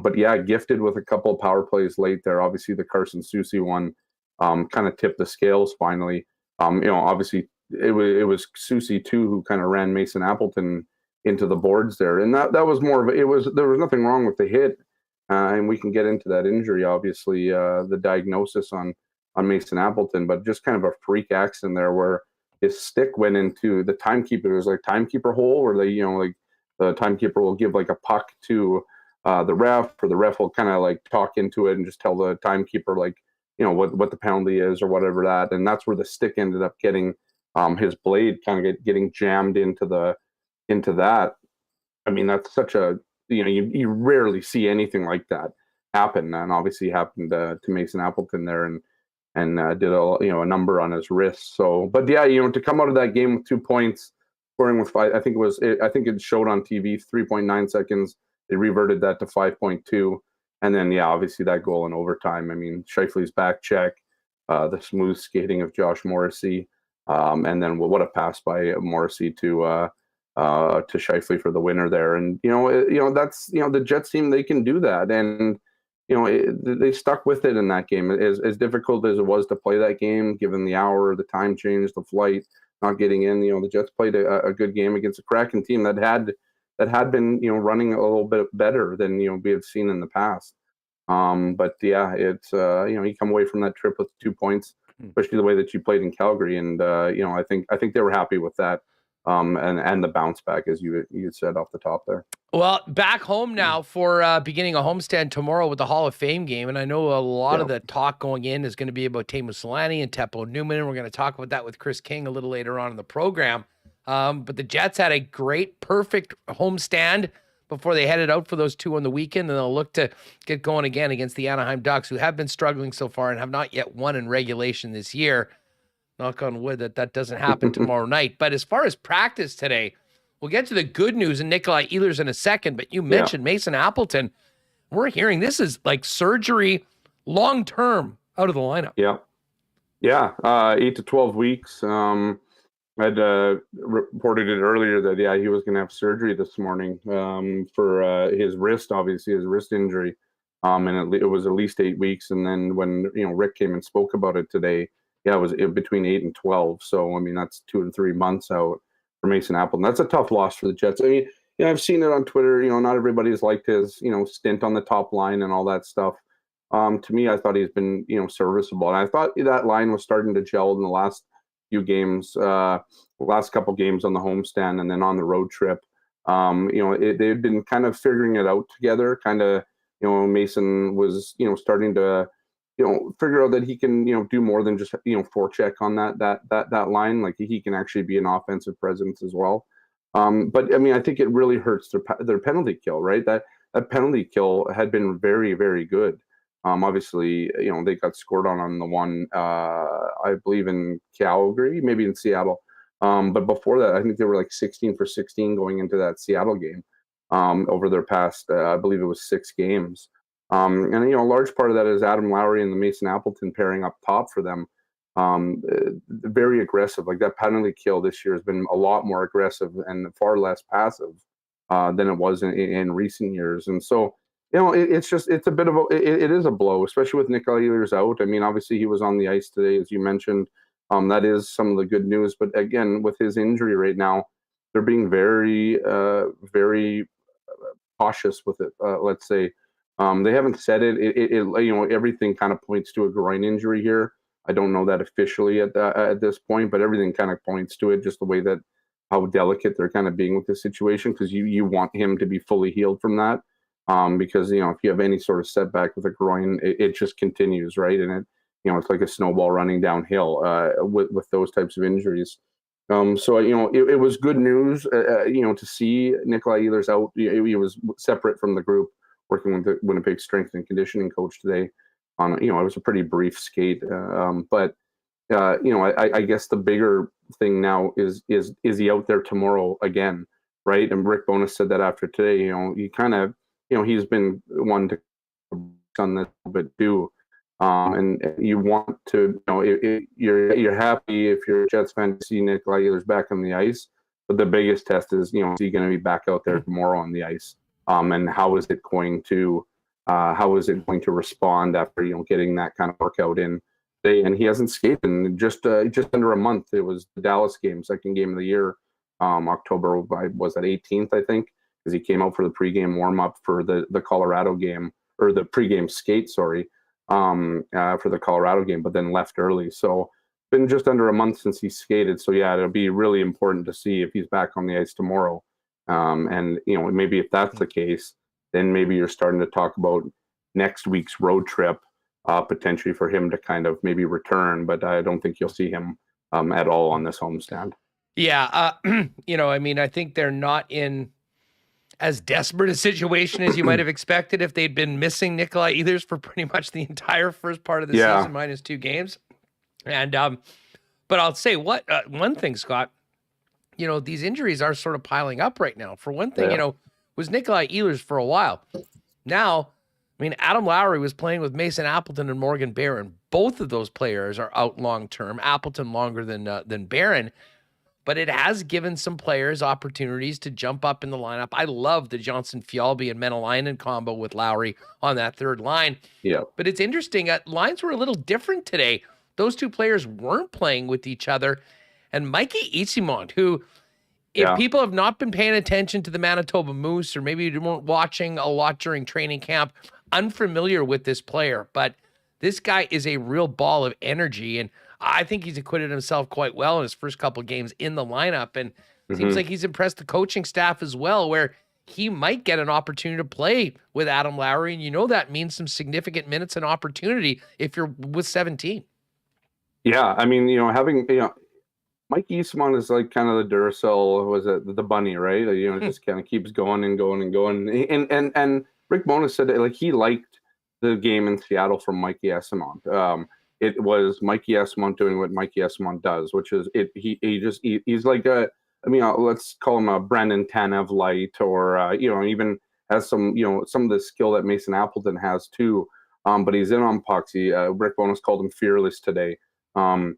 But yeah, gifted with a couple of power plays late there. Obviously, the Carson Soucy one kind of tipped the scales finally. Obviously, it was Soucy too who kind of ran Mason Appleton into the boards there, and that was more of there was nothing wrong with the hit, and we can get into that injury. Obviously, the diagnosis on Mason Appleton, but just kind of a freak accident there where his stick went into the timekeeper. It was like timekeeper hole where they the timekeeper will give a puck to the ref, or the ref will kind of like talk into it and just tell the timekeeper like, what the penalty is or whatever that. And that's where the stick ended up getting his blade kind of getting jammed into that. I mean, that's such a, you rarely see anything like that happen. And obviously happened to Mason Appleton there and did a number on his wrist. So, but yeah, to come out of that game with 2 points, scoring with five, I think it showed on TV 3.9 seconds. They reverted that to 5.2. And then, yeah, obviously that goal in overtime. I mean, Scheifele's back check, the smooth skating of Josh Morrissey, and then what a pass by Morrissey to Scheifele for the winner there. And that's the Jets team, they can do that, and they stuck with it in that game. As difficult as it was to play that game, given the hour, the time change, the flight, not getting in, the Jets played a good game against a Kraken team that had been running a little bit better than we had seen in the past. But yeah, it's you come away from that trip with 2 points, especially the way that you played in Calgary, and I think they were happy with that. And the bounce back, as you said off the top there. Well, back home now for beginning a homestand tomorrow with the Hall of Fame game. And I know a lot of the talk going in is going to be about Teemu Selanne and Teppo Numminen. We're going to talk about that with Kris King a little later on in the program. But the Jets had a great, perfect homestand before they headed out for those two on the weekend. And they'll look to get going again against the Anaheim Ducks, who have been struggling so far and have not yet won in regulation this year. Knock on wood that doesn't happen tomorrow night. But as far as practice today, we'll get to the good news and Nikolaj Ehlers in a second, but you mentioned Mason Appleton. We're hearing this is like surgery long-term out of the lineup. Yeah. 8 to 12 weeks. I'd reported it earlier that, he was going to have surgery this morning for his wrist, obviously, his wrist injury. And it was at least 8 weeks. And then when, Rick came and spoke about it today, it was between 8 and 12. So, I mean, that's 2 to 3 months out for Mason Appleton. That's a tough loss for the Jets. I mean, I've seen it on Twitter. Not everybody's liked his, stint on the top line and all that stuff. To me, I thought he's been, serviceable. And I thought that line was starting to gel in the last few games, last couple games on the homestand and then on the road trip. They've been kind of figuring it out together. Kind of, Mason was, starting to, figure out that he can, do more than just, forecheck on that line. Like he can actually be an offensive presence as well. But I mean, I think it really hurts their penalty kill, right? That penalty kill had been very, very good. Obviously, they got scored on the one, I believe in Calgary, maybe in Seattle. But before that, I think they were like 16 for 16 going into that Seattle game over their past, I believe it was 6 games. And, a large part of that is Adam Lowry and the Mason Appleton pairing up top for them. Very aggressive. Like that penalty kill this year has been a lot more aggressive and far less passive than it was in recent years. And so, it's a bit of it is a blow, especially with Nikolaj Ehlers out. I mean, obviously he was on the ice today, as you mentioned. That is some of the good news. But again, with his injury right now, they're being very, very cautious with it. Let's say. They haven't said it. Everything kind of points to a groin injury here. I don't know that officially at this point, but everything kind of points to it, just the way that how delicate they're kind of being with the situation, because you want him to be fully healed from that. Because, if you have any sort of setback with a groin, it just continues, right? And it's like a snowball running downhill with those types of injuries. So, it was good news, to see Nikolaj Ehlers out. He was separate from the group, working with the Winnipeg strength and conditioning coach today on, it was a pretty brief skate. But I guess the bigger thing now is he out there tomorrow again, right? And Rick Bowness said that after today, he kind of, he's been one to done that a bit too. And you want to, you're happy if you're a Jets fan to see Nikolaj Ehlers back on the ice. But the biggest test is, is he going to be back out there tomorrow on the ice? And how is it going to respond after getting that kind of workout in? And he hasn't skated in just under a month. It was the Dallas game, second game of the year, October was that 18th, I think, because he came out for the pregame warm up for the Colorado game, or the pregame skate, sorry, for the Colorado game, but then left early. So been just under a month since he skated. So yeah, it'll be really important to see if he's back on the ice tomorrow. And maybe if that's the case, then maybe you're starting to talk about next week's road trip, potentially for him to kind of maybe return. But I don't think you'll see him at all on this homestand. Yeah. I think they're not in as desperate a situation as you might have expected if they'd been missing Nikolaj Ehlers for pretty much the entire first part of the season, minus 2 games. And, but I'll say one thing, Scott, these injuries are sort of piling up right now. For one thing, was Nikolaj Ehlers for a while. Now, Adam Lowry was playing with Mason Appleton and Morgan Barron. Both of those players are out long-term. Appleton longer than Barron. But it has given some players opportunities to jump up in the lineup. I love the Johnson-Fjallby and Menelainen combo with Lowry on that third line. Yeah. But it's interesting. Lines were a little different today. Those two players weren't playing with each other. And Mikey Eyssimont, who, if people have not been paying attention to the Manitoba Moose, or maybe you weren't watching a lot during training camp, unfamiliar with this player. But this guy is a real ball of energy, and I think he's acquitted himself quite well in his first couple of games in the lineup, and seems like he's impressed the coaching staff as well, where he might get an opportunity to play with Adam Lowry, and that means some significant minutes and opportunity if you're with 17. Yeah, having Mike Eastmont is like kind of the Duracell, was it the bunny, right? Just kind of keeps going and going and going. And Rick Bowness said that, like, he liked the game in Seattle from Mikey Eyssimont. It was Mikey Eyssimont doing what Mikey Eyssimont does, which is he's like let's call him a Brandon Tanev light, or even has some some of the skill that Mason Appleton has too. But he's in on pucks. Rick Bowness called him fearless today. And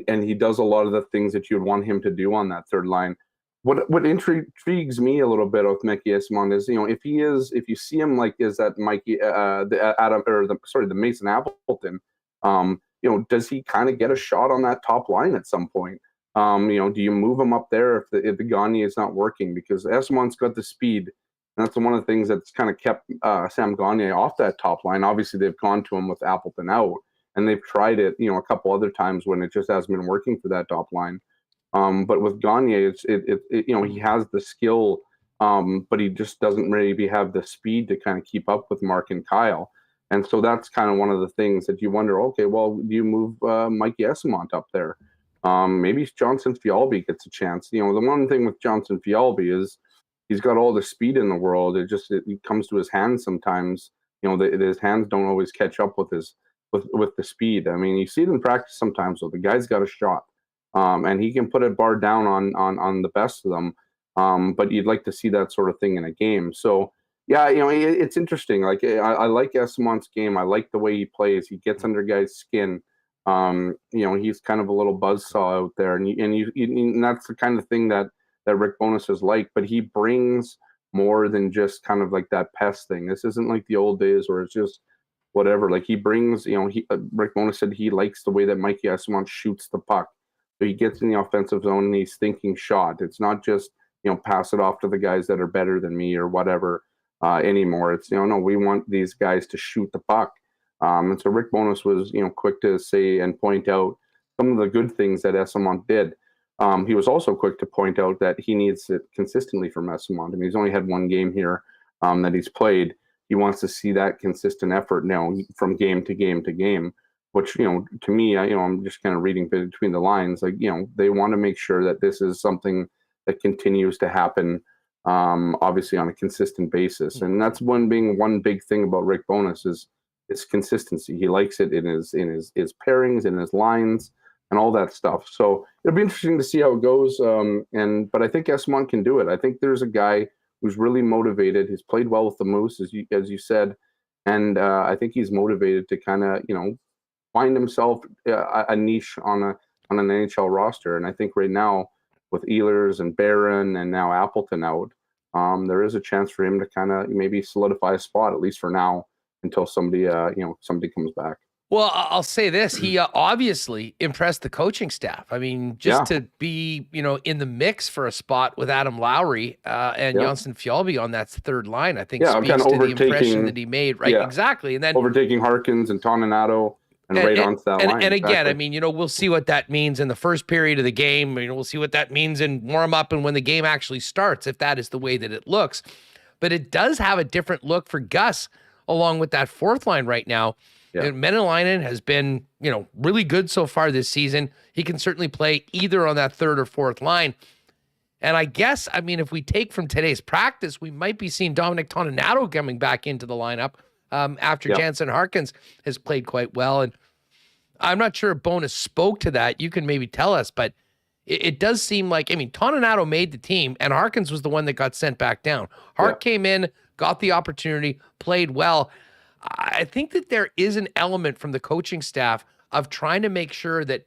he does a lot of the things that you'd want him to do on that third line. What intrigues me a little bit with Mikey Eyssimont is, if you see him like is that Mikey the Mason Appleton, does he kind of get a shot on that top line at some point? Do you move him up there if the Gagne is not working? Because Eysimont's got the speed, and that's one of the things that's kind of kept Sam Gagne off that top line. Obviously, they've gone to him with Appleton out, and they've tried it, a couple other times when it just hasn't been working for that top line. But with Gagne, he has the skill, but he just doesn't really have the speed to kind of keep up with Mark and Kyle. And so that's kind of one of the things that you wonder, okay, well, do you move Mikey Eyssimont up there? Maybe Johnson-Fjallby gets a chance. The one thing with Johnson-Fjallby is he's got all the speed in the world. It comes to his hands sometimes. His hands don't always catch up with the speed. You see it in practice sometimes. So the guy's got a shot, and he can put a bar down on the best of them. But you'd like to see that sort of thing in a game. So yeah, it's interesting. Like I like Eysimont's game. I like the way he plays. He gets under guys' skin. He's kind of a little buzzsaw out there, and that's the kind of thing that Rick Bowness is like. But he brings more than just kind of like that pest thing. This isn't like the old days where it's just whatever. Like he brings, Rick Bowness said he likes the way that Mikey Eyssimont shoots the puck. So he gets in the offensive zone and he's thinking shot. It's not just pass it off to the guys that are better than me or whatever anymore. It's no, we want these guys to shoot the puck. And so Rick Bowness was quick to say and point out some of the good things that Eyssimont did. He was also quick to point out that he needs it consistently from Eyssimont. He's only had one game here that he's played. He wants to see that consistent effort now from game to game to game, which, to me, I'm just kind of reading between the lines. Like, they want to make sure that this is something that continues to happen, obviously on a consistent basis. And that's one big thing about Rick Bowness is consistency. He likes it in his pairings, in his lines, and all that stuff. So it'll be interesting to see how it goes. But I think Eyssimont can do it. I think there's a guy who's really motivated. He's played well with the Moose, as you said, and I think he's motivated to kind of find himself a niche on an NHL roster. And I think right now with Ehlers and Barron and now Appleton out, there is a chance for him to kind of maybe solidify a spot, at least for now, until somebody comes back. Well, I'll say this. He obviously impressed the coaching staff. To be, in the mix for a spot with Adam Lowry and Johnson-Fjallby on that third line, I think speaks to the impression that he made. Right, exactly. And then overtaking Harkins and Toninato and right onto that line. And again, we'll see what that means in the first period of the game. We'll see what that means in warm-up and when the game actually starts, if that is the way that it looks. but it does have a different look for Gus along with that fourth line right now. Yeah. Menelainen has been, really good so far this season. He can certainly play either on that third or fourth line. And I guess, if we take from today's practice, we might be seeing Dominic Toninato coming back into the lineup after Jansen Harkins has played quite well. And I'm not sure if Bowness spoke to that. You can maybe tell us, but it does seem like, Toninato made the team and Harkins was the one that got sent back down. Hart came in, got the opportunity, played well. I think that there is an element from the coaching staff of trying to make sure that,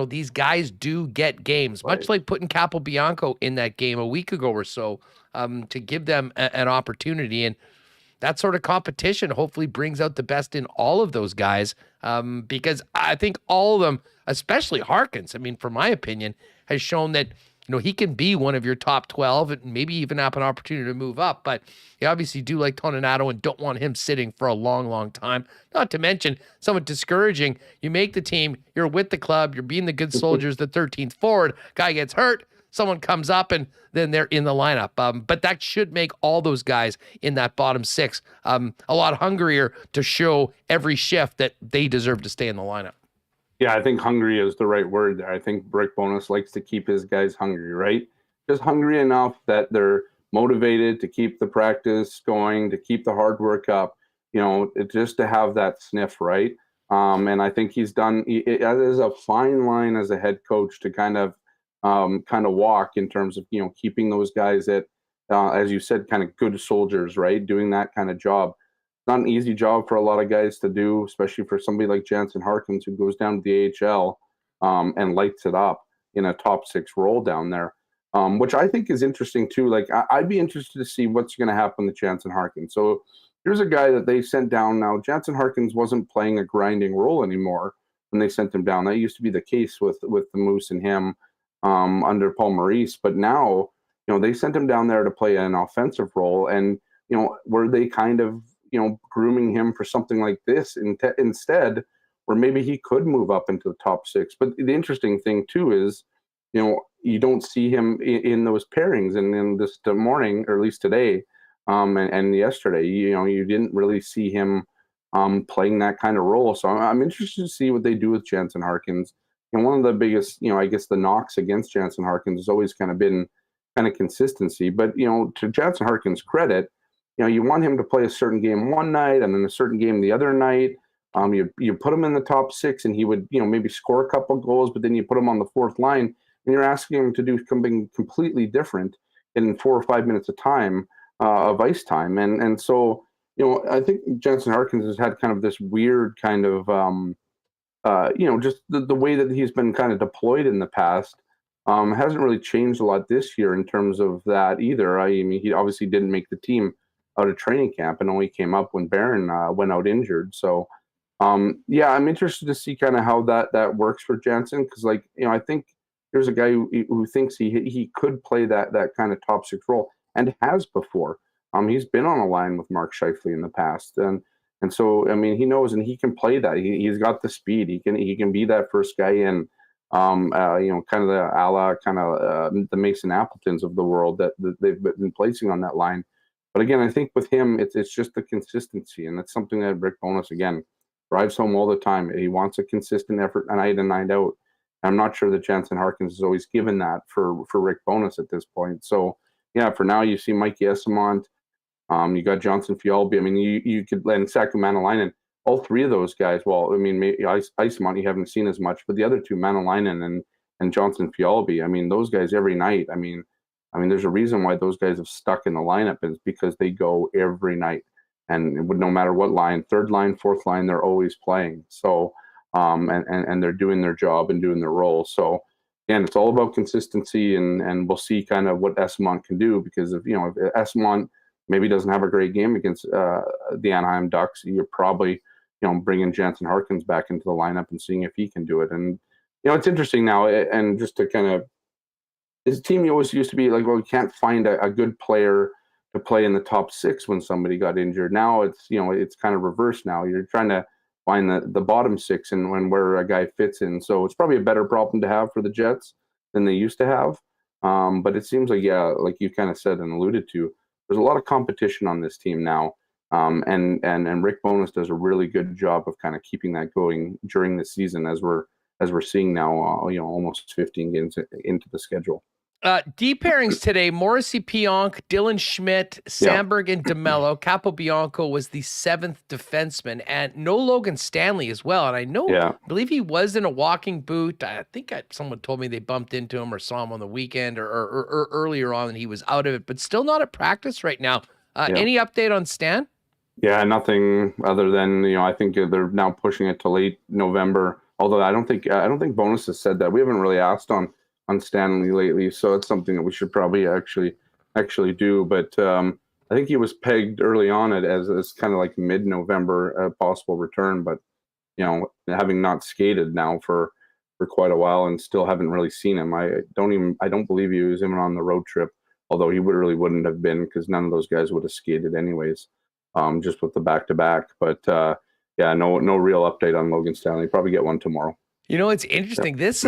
these guys do get games, much like putting Capobianco in that game a week ago or so, to give them an opportunity. And that sort of competition hopefully brings out the best in all of those guys, because I think all of them, especially Harkins, from my opinion, has shown that, he can be one of your top 12 and maybe even have an opportunity to move up. But you obviously do like Toninato and don't want him sitting for a long, long time. Not to mention, somewhat discouraging. You make the team, you're with the club, you're being the good soldiers, the 13th forward, guy gets hurt, someone comes up and then they're in the lineup. But that should make all those guys in that bottom six a lot hungrier to show every shift that they deserve to stay in the lineup. Yeah, I think hungry is the right word there. I think Rick Bowness likes to keep his guys hungry, right? Just hungry enough that they're motivated to keep the practice going, to keep the hard work up, just to have that sniff, right? And I think he's done, it is a fine line as a head coach to kind of walk in terms of, keeping those guys at, as you said, kind of good soldiers, right? Doing that kind of job. Not an easy job for a lot of guys to do, especially for somebody like Jansen Harkins, who goes down to the AHL and lights it up in a top six role down there, which I think is interesting too. Like, I'd be interested to see what's going to happen to Jansen Harkins. So here's a guy that they sent down now. Jansen Harkins wasn't playing a grinding role anymore when they sent him down. That used to be the case with the Moose and him under Paul Maurice. But now, they sent him down there to play an offensive role. And, were they kind of, grooming him for something like this instead, where maybe he could move up into the top six. But the interesting thing too is, you don't see him in those pairings. And in this morning, or at least today, and yesterday, you didn't really see him playing that kind of role. So I'm interested to see what they do with Jansen Harkins. And one of the biggest, I guess the knocks against Jansen Harkins has always kind of been kind of consistency. But, to Jansen Harkins' credit, you want him to play a certain game one night and then a certain game the other night. You put him in the top six and he would, maybe score a couple goals, but then you put him on the fourth line and you're asking him to do something completely different in 4 or 5 minutes of time, of ice time. And so, I think Jansen Harkins has had kind of this weird kind of, just the way that he's been kind of deployed in the past hasn't really changed a lot this year in terms of that either. He obviously didn't make the team out of training camp and only came up when Barron went out injured. So, I'm interested to see kind of how that works for Jansen. Cause I think there's a guy who thinks he could play that kind of top six role and has before. He's been on a line with Mark Scheifele in the past. And so, he knows, and he can play that. He's got the speed. He can be that first guy in, kind of the a la kind of the Mason Appletons of the world that they've been placing on that line. But again, I think with him, it's just the consistency, and that's something that Rick Bowness, again, drives home all the time. He wants a consistent effort night in, night out. I'm not sure that Jansen Harkins has always given that for Rick Bowness at this point. So, for now, you see Mikey Esamont, you got Johnson Fialbi. You could land Saku Manalainen. All three of those guys, maybe Esamont you haven't seen as much, but the other two, Manalainen and Johnson Fialbi, those guys every night, there's a reason why those guys have stuck in the lineup is because they go every night, and no matter what line, third line, fourth line, they're always playing. So, and they're doing their job and doing their role. So, again, it's all about consistency, and we'll see kind of what Esamont can do, because if Esamont maybe doesn't have a great game against the Anaheim Ducks, you're probably bringing Jansen Harkins back into the lineup and seeing if he can do it. And it's interesting now, and just to kind of. His team always used to be like, well, we can't find a good player to play in the top six when somebody got injured. Now it's kind of reversed now. You're trying to find the bottom six and where a guy fits in. So it's probably a better problem to have for the Jets than they used to have. But it seems like, like you kind of said and alluded to, there's a lot of competition on this team now. And Rick Bowness does a really good job of kind of keeping that going during the season, as we're seeing now, almost 15 games into the schedule. Deep pairings today: Morrissey, Pionk, Dylan Schmidt, Sandberg, and DeMello. Capobianco was the 7th defenseman, and no Logan Stanley as well. And I believe he was in a walking boot. I think someone told me they bumped into him or saw him on the weekend or earlier on, and he was out of it, but still not at practice right now. Any update on Stan? Yeah, nothing other than, I think they're now pushing it to late November. Although I don't think Bowness has said that. We haven't really asked on Stanley lately, so it's something that we should probably actually do. But I think he was pegged early on as kind of like mid-November possible return. But having not skated now for quite a while and still haven't really seen him, I don't believe he was even on the road trip. Although he wouldn't have been, because none of those guys would have skated anyways, just with the back-to-back. But no real update on Logan Stanley. Probably get one tomorrow. It's interesting. This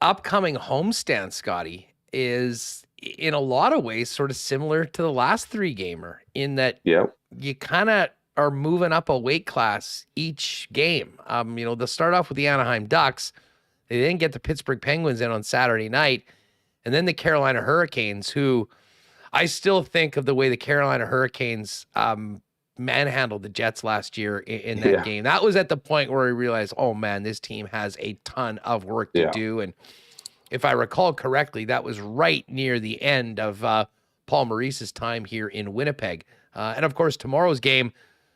upcoming homestand, Scotty, is in a lot of ways sort of similar to the last 3-gamer in that you kind of are moving up a weight class each game. They'll start off with the Anaheim Ducks. They then get the Pittsburgh Penguins in on Saturday night, and then the Carolina Hurricanes, who I still think of the way the Carolina Hurricanes manhandled the Jets last year in that game. That was at the point where we realized, oh man, this team has a ton of work to do. And if I recall correctly, that was right near the end of Paul Maurice's time here in Winnipeg. And of course, tomorrow's game,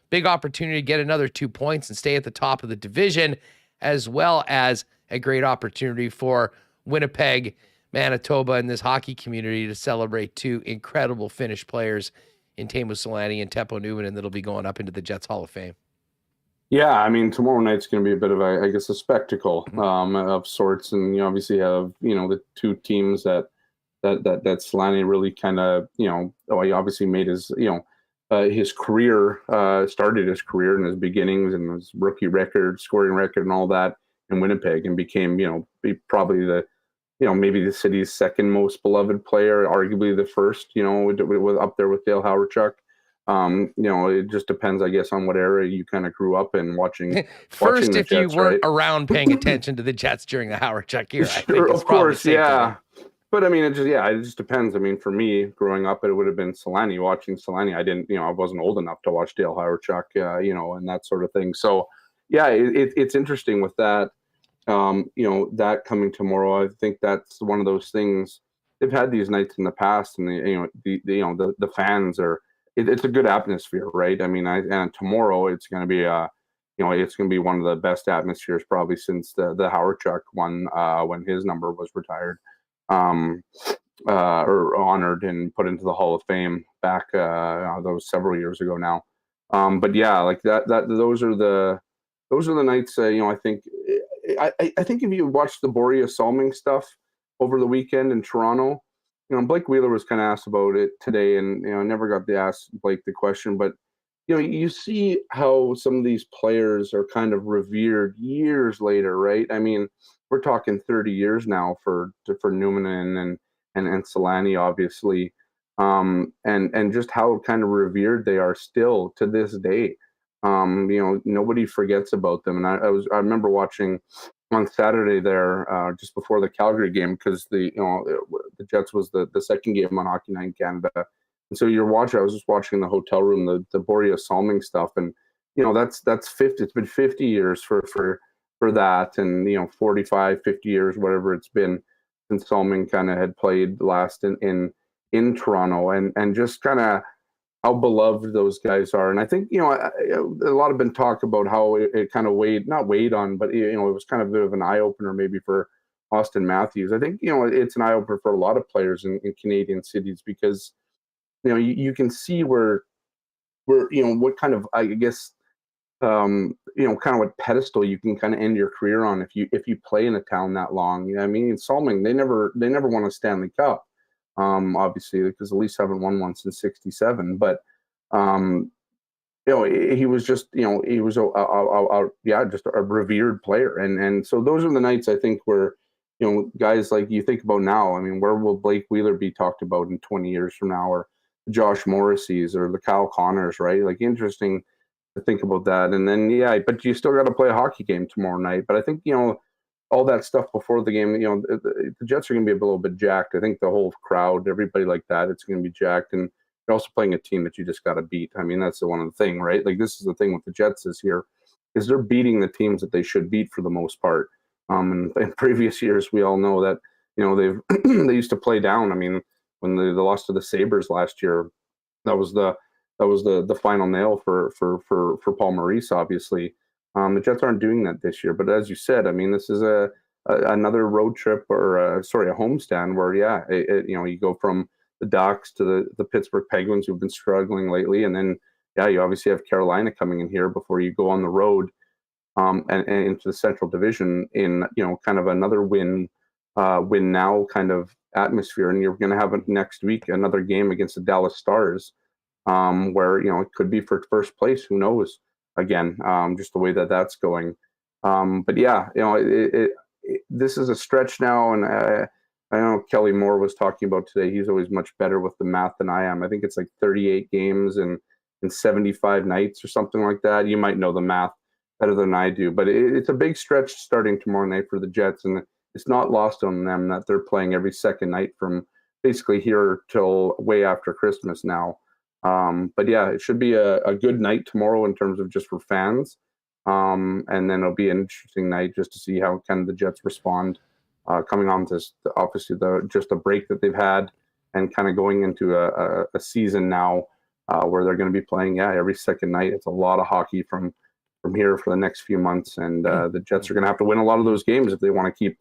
big opportunity to get another 2 points and stay at the top of the division, as well as a great opportunity for Winnipeg, Manitoba, and this hockey community to celebrate 2 incredible Finnish players in Teemu Selanne and Teppo Numminen that'll be going up into the Jets Hall of Fame. Yeah, I mean, tomorrow night's going to be a bit of a spectacle of sorts, and you obviously have the 2 teams that Selanne really kind of he obviously made his his career, started his career in his beginnings and his rookie record, scoring record, and all that in Winnipeg, and became probably the maybe the city's second most beloved player, arguably the first, with up there with Dale Hawerchuk. It just depends, I guess, on what era you kind of grew up in watching. First, if Jets, you weren't around paying attention to the Jets during the Hawerchuk era. I think of course, yeah. But I mean, it just depends. I mean, for me, growing up, it would have been Selanne. Watching Selanne, I wasn't old enough to watch Dale Hawerchuk, and that sort of thing. So, yeah, it's interesting with that. That coming tomorrow, I think that's one of those things. They've had these nights in the past, and the fans are. It's a good atmosphere, right? I mean, and tomorrow it's going to be it's going to be one of the best atmospheres probably since the Hawerchuk one when his number was retired, or honored and put into the Hall of Fame back that was several years ago now. But yeah, like that those are the nights. I think. I think if you watch the Boria Salming stuff over the weekend in Toronto, Blake Wheeler was kind of asked about it today, and I never got to ask Blake the question, but you see how some of these players are kind of revered years later, right? I mean, we're talking 30 years now for Numminen and Selanne, obviously, and just how kind of revered they are still to this day. Nobody forgets about them. And I remember watching on Saturday there, just before the Calgary game, because the Jets was the second game on Hockey Night in Canada. And so I was just watching in the hotel room, the Boria Salming stuff. And, that's 50, it's been 50 years for that. And, 45, 50 years, whatever it's been since Salming kind of had played last in Toronto, and just kind of how beloved those guys are. And I think, a lot have been talk about how it kind of not weighed on, but, it was kind of a bit of an eye-opener maybe for Austin Matthews. I think, it's an eye-opener for a lot of players in Canadian cities, because, you can see where what kind of, I guess, kind of what pedestal you can kind of end your career on if you play in a town that long. I mean, in Salming, they never won a Stanley Cup. Obviously, because the Leafs haven't won one since '67. But he was just he was just a revered player, and so those are the nights I think where guys like you think about now. I mean, where will Blake Wheeler be talked about in 20 years from now, or Josh Morrissey's or the Kyle Connors, right? Like, interesting to think about that. And then, but you still got to play a hockey game tomorrow night. But I think, all that stuff before the game, the Jets are going to be a little bit jacked. I think the whole crowd, everybody like that, it's going to be jacked. And you're also playing a team that you just got to beat. I mean, that's the one of the thing, right? Like, this is the thing with the Jets this year, is they're beating the teams that they should beat for the most part. And in previous years, we all know that, they've they used to play down. I mean, when they lost to the Sabres last year, that was the final nail for Paul Maurice, obviously. The Jets aren't doing that this year, but as you said, I mean, this is another road trip or a homestand where, you go from the Ducks to the Pittsburgh Penguins, who've been struggling lately, and then you obviously have Carolina coming in here before you go on the road and into the Central Division in kind of another win now kind of atmosphere, and you're going to have next week another game against the Dallas Stars, where it could be for first place. Who knows? Again, just the way that's going. But this is a stretch now, and I know Kelly Moore was talking about today. He's always much better with the math than I am. I think it's like 38 games and 75 nights or something like that. You might know the math better than I do, but it's a big stretch starting tomorrow night for the Jets, and it's not lost on them that they're playing every second night from basically here till way after Christmas now. But it should be a good night tomorrow in terms of just for fans. And then it'll be an interesting night just to see how kind of the Jets respond coming on to obviously just a break that they've had and kind of going into a season now where they're going to be playing every second night. It's a lot of hockey from here for the next few months, and the Jets are going to have to win a lot of those games if they want to keep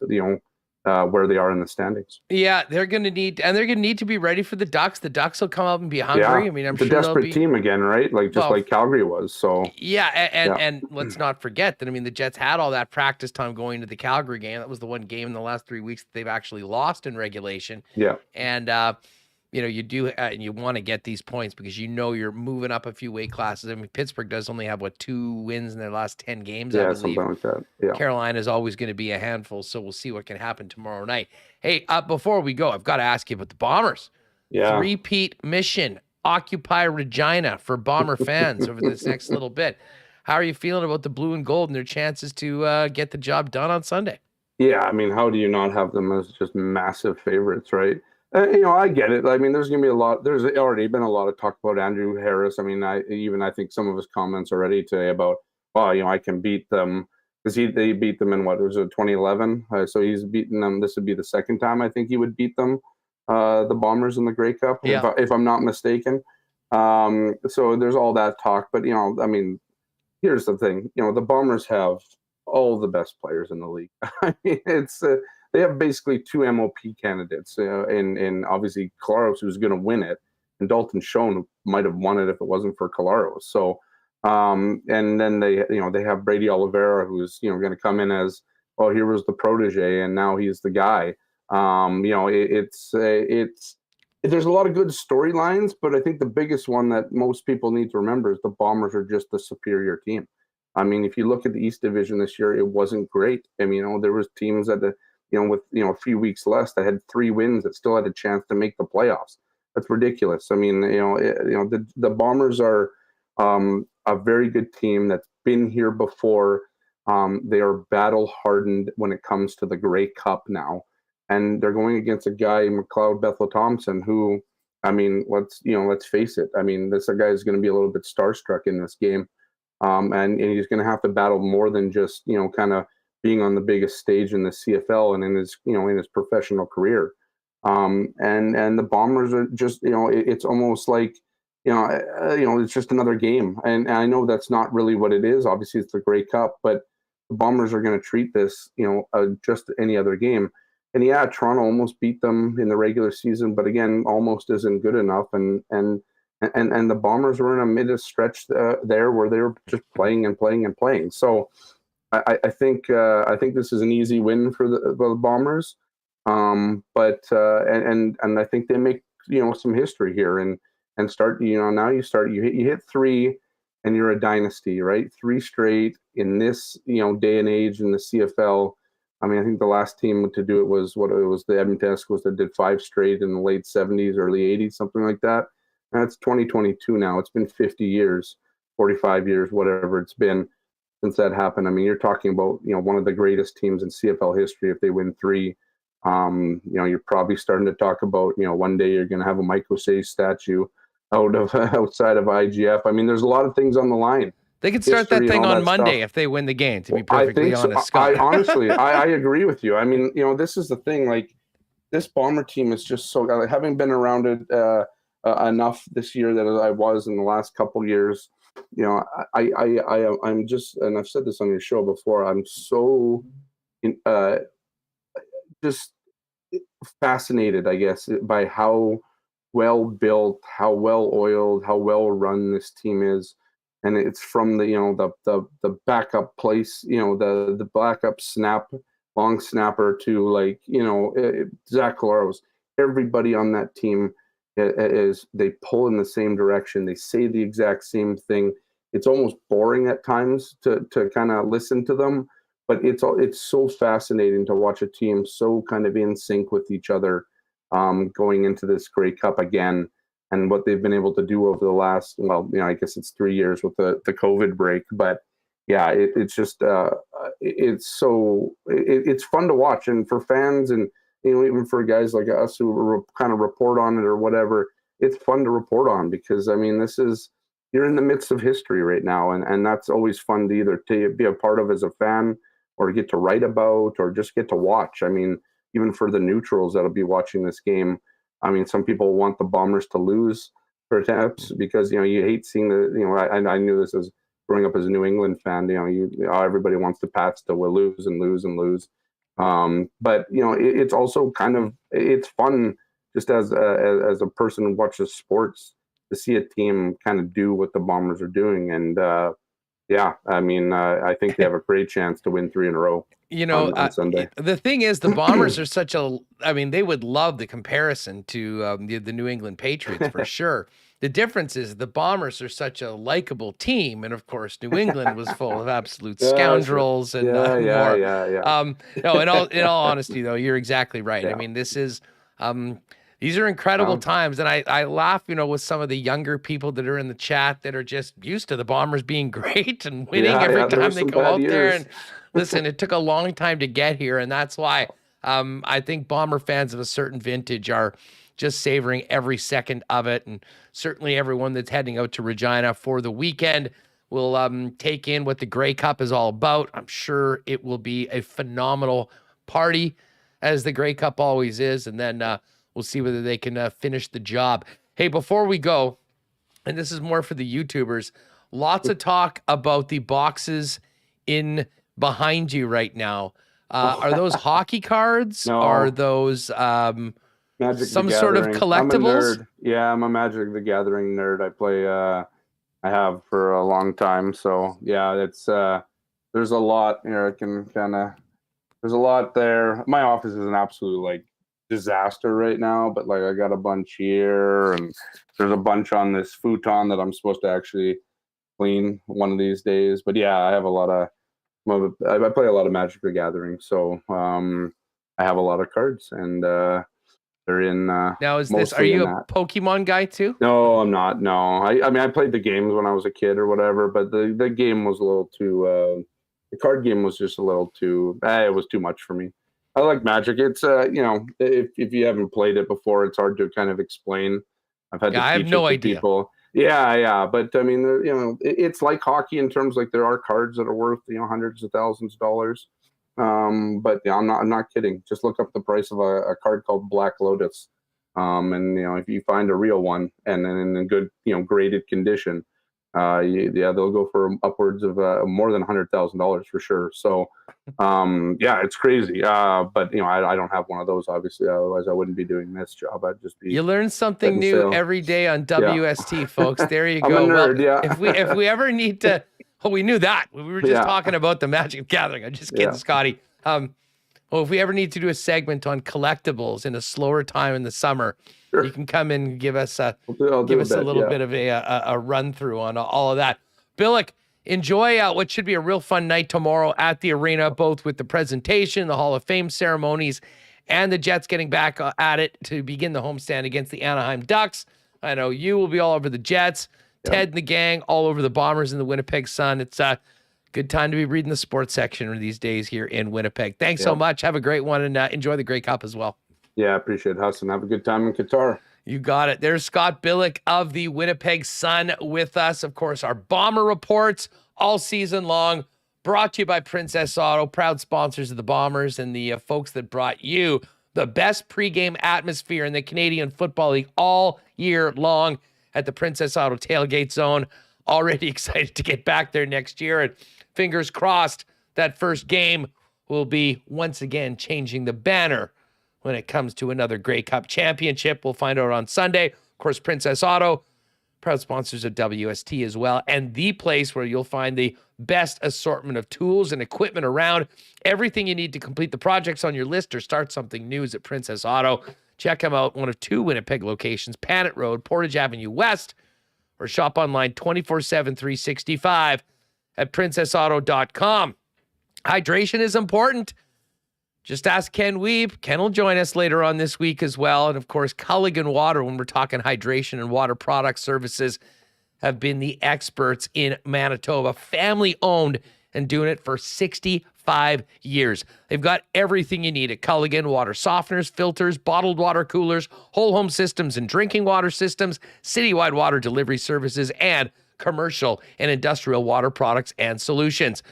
where they are in the standings. Yeah, they're going to need to be ready for the Ducks. The Ducks will come up and be hungry. Yeah, I mean, I'm it's sure a desperate team again, right? Like like Calgary was. So and let's not forget that. I mean, the Jets had all that practice time going to the Calgary game. That was the one game in the last 3 weeks that they've actually lost in regulation. Yeah, and you do, and you want to get these points because you're moving up a few weight classes. I mean, Pittsburgh does only have 2 wins in their last 10 games. I believe. Something like that. Yeah, Carolina is always going to be a handful, so we'll see what can happen tomorrow night. Hey, before we go, I've got to ask you about the Bombers. Yeah, 3-peat mission, occupy Regina for Bomber fans over this next little bit. How are you feeling about the blue and gold and their chances to get the job done on Sunday? Yeah, I mean, how do you not have them as just massive favorites, right? I get it. I mean, there's going to be there's already been a lot of talk about Andrew Harris. I mean, I think some of his comments already today about, I can beat them because they beat them in 2011. So he's beaten them. This would be the second time I think he would beat them, the Bombers in the Grey Cup, if I'm not mistaken. So there's all that talk. But, I mean, here's the thing. The Bombers have all the best players in the league. I mean, it's they have basically 2 MOP candidates, and obviously Collaros, who's going to win it, and Dalton Schoen, who might have won it if it wasn't for Collaros. So, and then they have Brady Oliveira, who's going to come in as, he was the protege, and now he's the guy. It's there's a lot of good storylines, but I think the biggest one that most people need to remember is the Bombers are just the superior team. I mean, if you look at the East Division this year, it wasn't great. I mean, there was teams that with a few weeks less that had 3 wins that still had a chance to make the playoffs. That's ridiculous. I mean, the Bombers are a very good team that's been here before. They are battle hardened when it comes to the Grey Cup now, and they're going against a guy, McLeod Bethel-Thompson, who, I mean, let's face it. I mean, this guy is going to be a little bit starstruck in this game, and he's going to have to battle more than just kind of being on the biggest stage in the CFL and in his professional career. And the Bombers are just, it's almost like, it's just another game. And I know that's not really what it is. Obviously it's the Grey Cup, but the Bombers are going to treat this, just any other game. And Toronto almost beat them in the regular season, but again, almost isn't good enough. And the Bombers were in a mid stretch there where they were just playing and playing and playing. So I think this is an easy win for the Bombers, but I think they make some history here and start now you hit 3 and you're a dynasty, right? 3 straight in this day and age in the CFL. I mean, I think the last team to do it was the Edmonton Eskimos that did 5 straight in the late 70s, early 80s, something like that. That's 2022 now. It's been 50 years, 45 years, whatever it's been since that happened. I mean, you're talking about, one of the greatest teams in CFL history if they win 3. You're probably starting to talk about, one day you're going to have a Mike O'Shea statue outside of IGF. I mean, there's a lot of things on the line. They could start that thing on Monday if they win the game, to be perfectly honest, Scott. Honestly, I agree with you. I mean, this is the thing, like, this Bomber team is just so, like, having been around it enough this year that I was in the last couple years, I'm just, and I've said this on your show before, I'm so just fascinated, I guess, by how well built, how well oiled, how well run this team is. And it's from the backup place, the backup long snapper to, like, Zach Collaros. Everybody on that team they pull in the same direction. They say the exact same thing. It's almost boring at times to kind of listen to them, but it's so fascinating to watch a team so kind of in sync with each other going into this Grey Cup again. And what they've been able to do over the last, I guess it's 3 years with the COVID break. But yeah, it's just, it's fun to watch. And for fans and, even for guys like us who kind of report on it or whatever, it's fun to report on because, I mean, you're in the midst of history right now. And that's always fun to either be a part of as a fan or get to write about or just get to watch. I mean, even for the neutrals that'll be watching this game, I mean, some people want the Bombers to lose perhaps because, you hate seeing I knew this as growing up as a New England fan, everybody wants the Pats to lose and lose and lose. But, it's also it's fun just as a person who watches sports to see a team kind of do what the Bombers are doing. And, I think they have a great chance to win 3 in a row. On Sunday. The thing is, the Bombers are they would love the comparison to the New England Patriots for sure. The difference is the Bombers are such a likable team, and of course, New England was full of absolute scoundrels and more. No, in all honesty, though, you're exactly right. Yeah. I mean, these are incredible times, and I laugh, with some of the younger people that are in the chat that are just used to the Bombers being great and winning every time they go out there. And listen, it took a long time to get here, and that's why I think Bomber fans of a certain vintage are just savoring every second of it, and certainly everyone that's heading out to Regina for the weekend will take in what the Grey Cup is all about. I'm sure it will be a phenomenal party, as the Grey Cup always is, and then we'll see whether they can finish the job. Hey, before we go, and this is more for the YouTubers, lots of talk about the boxes in behind you right now. Are those hockey cards? No. Are those Magic some the sort of Gathering. collectibles? I'm a nerd. Yeah, I'm a Magic the Gathering nerd. I play. I have for a long time. So yeah, it's there's a lot here. I can there's a lot there. My office is an absolute disaster right now, but I got a bunch here, and there's a bunch on this futon that I'm supposed to actually clean one of these days. But yeah, I have a lot of. I play a lot of Magic the Gathering, so I have a lot of cards, and they're in. Now, are you a Pokemon guy too? No, I'm not. No, I mean I played the games when I was a kid or whatever, but the game was a little too. The card game was just a little too. It was too much for me. I like Magic. It's if you haven't played it before, it's hard to kind of explain. I've had to I have no idea. People. Yeah, but I mean, it's like hockey in terms there are cards that are worth hundreds of thousands of dollars. But yeah, I'm not kidding. Just look up the price of a card called Black Lotus, and if you find a real one and in a good graded condition, they'll go for upwards of more than $100,000 for sure. So yeah, it's crazy. But I don't have one of those obviously. Otherwise, I wouldn't be doing this job. I'd just be. You learn something new every day on WST, folks. There you go. I'm a nerd, If we ever need to, we knew that. We were just talking about the Magic Gathering. I'm just kidding, Scotty. If we ever need to do a segment on collectibles in a slower time in the summer, sure. You can come in and give us a little bit of a run through on all of that. Billeck, enjoy what should be a real fun night tomorrow at the arena, both with the presentation, the Hall of Fame ceremonies, and the Jets getting back at it to begin the homestand against the Anaheim Ducks. I know you will be all over the Jets. Yep. Ted and the gang all over the Bombers and the Winnipeg Sun. It's a good time to be reading the sports section these days here in Winnipeg. Thanks so much. Have a great one, and enjoy the Grey Cup as well. Yeah, appreciate it, Huston. Have a good time in Qatar. You got it. There's Scott Billeck of the Winnipeg Sun with us. Of course, our Bomber reports all season long, brought to you by Princess Auto, proud sponsors of the Bombers and the folks that brought you the best pregame atmosphere in the Canadian Football League all year long at the Princess Auto Tailgate Zone. Already excited to get back there next year, and fingers crossed that first game will be once again changing the banner when it comes to another Grey Cup championship. We'll find out on Sunday. Of course, Princess Auto, proud sponsors of WST as well, and the place where you'll find the best assortment of tools and equipment around. Everything you need to complete the projects on your list or start something new is at Princess Auto. Check them out, one of 2 Winnipeg locations, Panet Road, Portage Avenue West, or shop online 24/7, 365 at princessauto.com. Hydration is important. Just ask Ken Weeb. Ken will join us later on this week as well. And of course, Culligan Water, when we're talking hydration and water product services, have been the experts in Manitoba. Family owned and doing it for 65 years. They've got everything you need at Culligan: water softeners, filters, bottled water coolers, whole home systems and drinking water systems, citywide water delivery services, and commercial and industrial water products and solutions.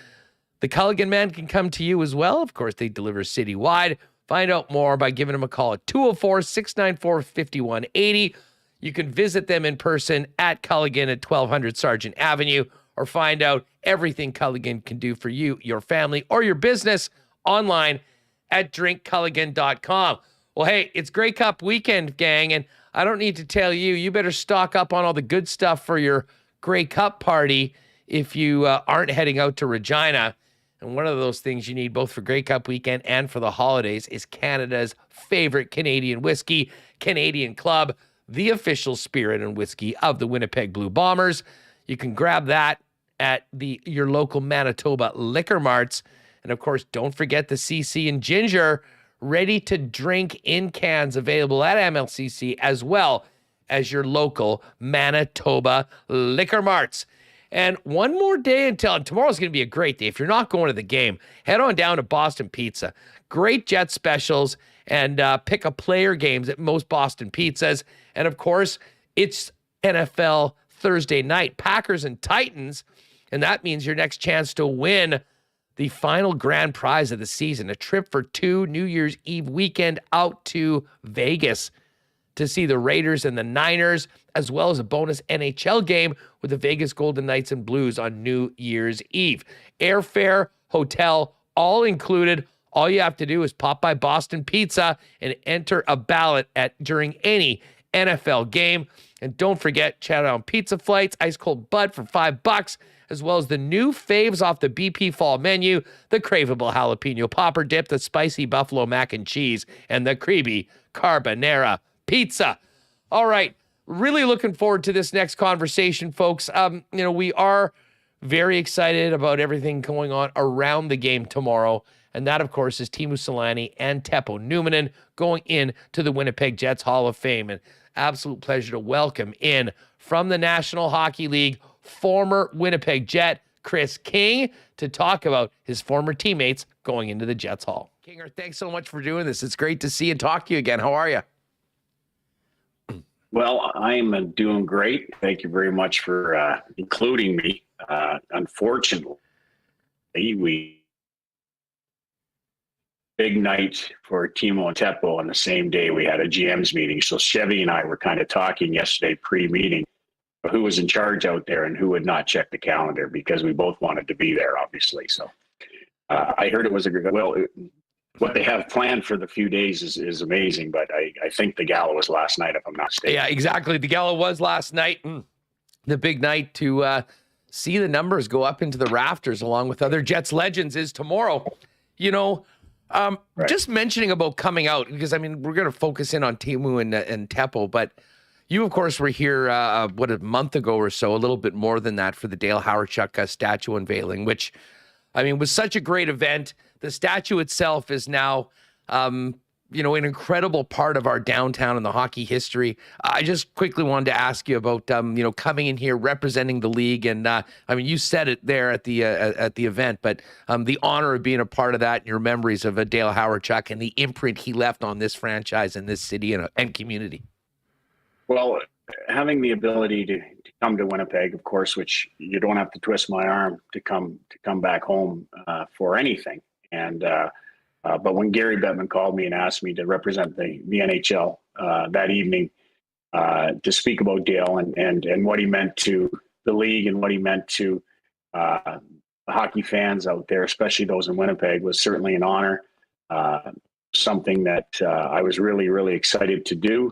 The Culligan man can come to you as well. Of course, they deliver citywide. Find out more by giving them a call at 204-694-5180. You can visit them in person at Culligan at 1200 Sargent Avenue, or find out everything Culligan can do for you, your family, or your business online at drinkculligan.com. Well, hey, it's Grey Cup weekend, gang, and I don't need to tell you, you better stock up on all the good stuff for your Grey Cup party if you aren't heading out to Regina. And one of those things you need both for Grey Cup weekend and for the holidays is Canada's favorite Canadian whiskey, Canadian Club, the official spirit and whiskey of the Winnipeg Blue Bombers. You can grab that at your local Manitoba liquor marts. And of course, don't forget the CC and Ginger, ready to drink in cans, available at MLCC as well as your local Manitoba liquor marts. And one more day until tomorrow's going to be a great day. If you're not going to the game, head on down to Boston Pizza. Great Jet specials, and pick up player games at most Boston Pizzas. And of course, it's NFL Thursday night, Packers and Titans. And that means your next chance to win the final grand prize of the season, a trip for 2 New Year's Eve weekend out to Vegas to see the Raiders and the Niners, as well as a bonus NHL game with the Vegas Golden Knights and Blues on New Year's Eve. Airfare, hotel, all included. All you have to do is pop by Boston Pizza and enter a ballot during any NFL game. And don't forget, chat on pizza flights, ice cold bud for $5, as well as the new faves off the BP fall menu, the craveable jalapeno popper dip, the spicy buffalo mac and cheese, and the creamy carbonara pizza. All right. Really looking forward to this next conversation, folks. We are very excited about everything going on around the game tomorrow. And that, of course, is Teemu Selanne and Teppo Numminen going into the Winnipeg Jets Hall of Fame. And absolute pleasure to welcome in from the National Hockey League, former Winnipeg Jet, Kris King, to talk about his former teammates going into the Jets Hall. Kinger, thanks so much for doing this. It's great to see and talk to you again. How are you? Well, I'm doing great. Thank you very much for including me. Unfortunately, big night for Teemu and Teppo on the same day. We had a GM's meeting. So Chevy and I were kind of talking yesterday pre-meeting who was in charge out there and who would not check the calendar, because we both wanted to be there, obviously. So I heard it was what they have planned for the few days is amazing, but I think the gala was last night, if I'm not mistaken. Yeah, exactly. The gala was last night. The big night to see the numbers go up into the rafters along with other Jets legends is tomorrow. Right. Just mentioning about coming out, because, we're going to focus in on Teemu and Teppo, but you, of course, were here, a month ago or so, a little bit more than that, for the Dale Hawerchuk statue unveiling, which, was such a great event. The statue itself is now an incredible part of our downtown and the hockey history. I just quickly wanted to ask you about, coming in here, representing the league. And you said it there at the event, but the honor of being a part of that and your memories of Dale Hawerchuk and the imprint he left on this franchise and this city and community. Well, having the ability to come to Winnipeg, of course, which you don't have to twist my arm to come back home for anything. And but when Gary Bettman called me and asked me to represent the NHL that evening to speak about Dale and what he meant to the league and what he meant to the hockey fans out there, especially those in Winnipeg, was certainly an honor. Something that I was really, really excited to do.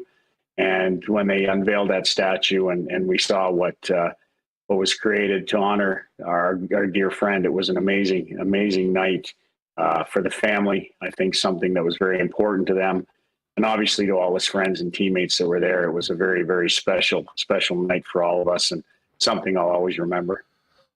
And when they unveiled that statue and we saw what was created to honor our dear friend, it was an amazing, amazing night for the family. I think something that was very important to them. And obviously to all his friends and teammates that were there, it was a very, very special night for all of us and something I'll always remember.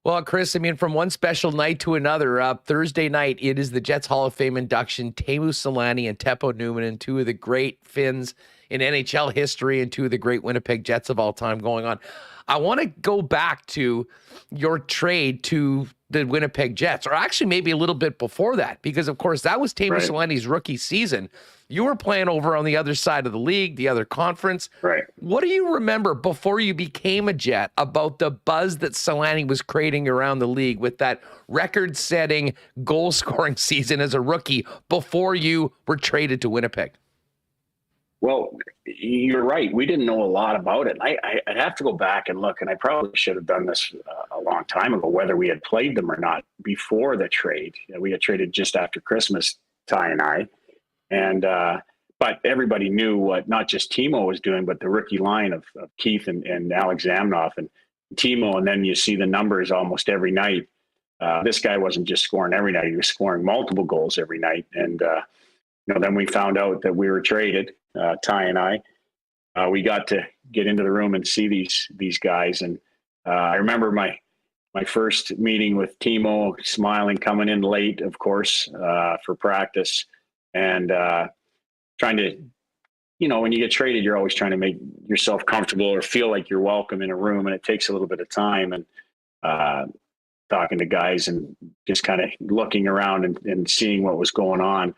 Well, Kris, from one special night to another, Thursday night, it is the Jets Hall of Fame induction. Teemu Selanne and Teppo Numminen, two of the great Finns in NHL history and two of the great Winnipeg Jets of all time going on. I want to go back to your trade to the Winnipeg Jets, or actually maybe a little bit before that, because, of course, that was Teemu Selanne's rookie season. You were playing over on the other side of the league, the other conference. Right. What do you remember before you became a Jet about the buzz that Selanne was creating around the league with that record-setting goal-scoring season as a rookie before you were traded to Winnipeg? Well, you're right. We didn't know a lot about it. I'd have to go back and look, and I probably should have done this a long time ago, whether we had played them or not before the trade. We had traded just after Christmas, Ty and I. And but everybody knew what not just Teemu was doing, but the rookie line of Keith and Alex Zamnoff and Teemu. And then you see the numbers almost every night. This guy wasn't just scoring every night. He was scoring multiple goals every night. And, then we found out that we were traded, Ty and I. We got to get into the room and see these guys. And I remember my first meeting with Teemu, smiling, coming in late, of course, for practice. And trying to, when you get traded, you're always trying to make yourself comfortable or feel like you're welcome in a room. And it takes a little bit of time and talking to guys and just kind of looking around and seeing what was going on.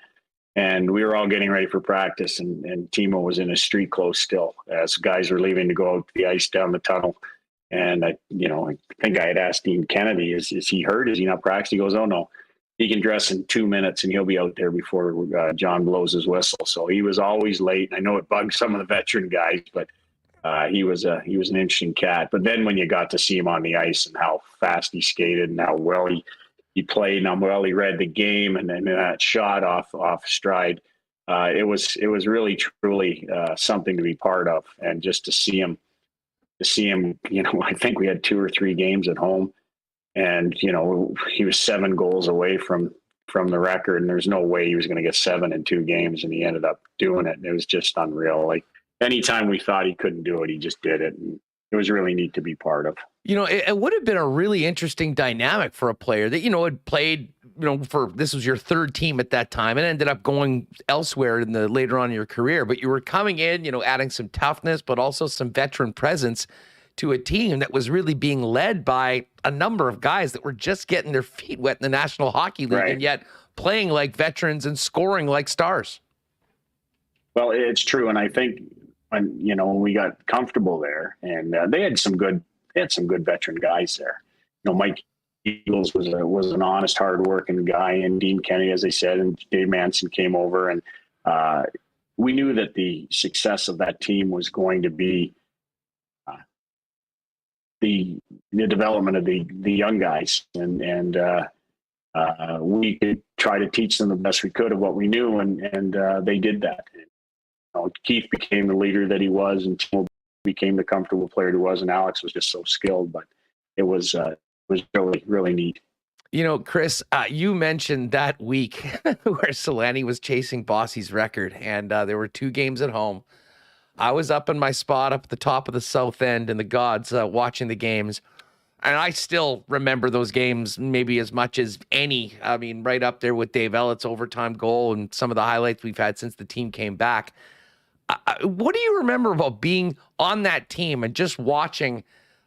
And we were all getting ready for practice, and Teemu was in his street clothes still as guys were leaving to go out to the ice down the tunnel. And I think I had asked Dean Kennedy, is he hurt? Is he not practicing? He goes, oh no, he can dress in 2 minutes and he'll be out there before John blows his whistle. So he was always late. I know it bugged some of the veteran guys, but he was an interesting cat. But then when you got to see him on the ice and how fast he skated and how well he played and how well he read the game and then that shot off stride, it was really truly something to be part of. And just to see him, I think we had 2 or 3 games at home. And, he was 7 goals away from the record, and there's no way he was going to get 7 in 2 games, and he ended up doing it. And it was just unreal. Like, anytime we thought he couldn't do it, he just did it. And it was really neat to be part of. It would have been a really interesting dynamic for a player that, had played, this was your 3rd team at that time and ended up going elsewhere later on in your career. But you were coming in, adding some toughness, but also some veteran presence to a team that was really being led by a number of guys that were just getting their feet wet in the National Hockey League, and yet playing like veterans and scoring like stars. Well, it's true. And I think when we got comfortable there, and they had some good veteran guys there. Mike Eagles was an honest, hardworking guy, and Dean Kennedy, as I said, and Dave Manson came over, and we knew that the success of that team was going to be the development of the young guys, and we could try to teach them the best we could of what we knew, and they did that. Keith became the leader that he was, and Teemu became the comfortable player he was, and Alex was just so skilled. But it was really, really neat. Kris, you mentioned that week where Selanne was chasing Bossy's record, and there were 2 games at home. I was up in my spot up at the top of the south end in the gods watching the games. And I still remember those games maybe as much as any. I mean, right up there with Dave Ellett's overtime goal and some of the highlights we've had since the team came back. What do you remember about being on that team and just watching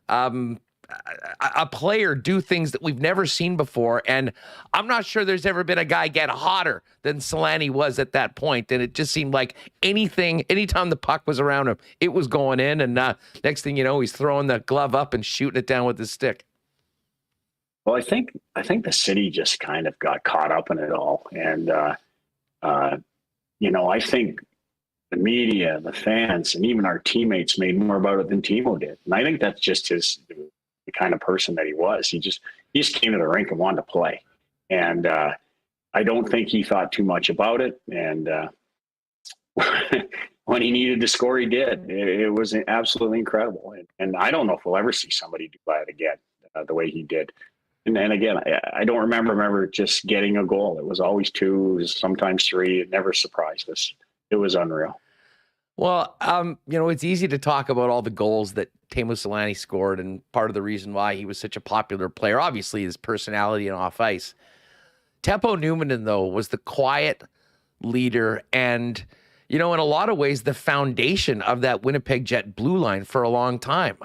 a player do things that we've never seen before? And I'm not sure there's ever been a guy get hotter than Selanne was at that point. And it just seemed like anytime the puck was around him, it was going in. And next thing you know, he's throwing the glove up and shooting it down with his stick. Well, I think the city just kind of got caught up in it all. And, I think the media, the fans, and even our teammates made more about it than Teemu did. And I think that's just the kind of person that he was. He just came to the rink and wanted to play. And I don't think he thought too much about it. And when he needed to score, he did. It was absolutely incredible. And I don't know if we'll ever see somebody do that again, the way he did. And then again, I don't remember just getting a goal. It was always 2, it was sometimes 3. It never surprised us. It was unreal. Well, it's easy to talk about all the goals that Teemu Selanne scored, and part of the reason why he was such a popular player, obviously his personality and off ice. Teppo Numminen, though, was the quiet leader and, in a lot of ways, the foundation of that Winnipeg Jet blue line for a long time.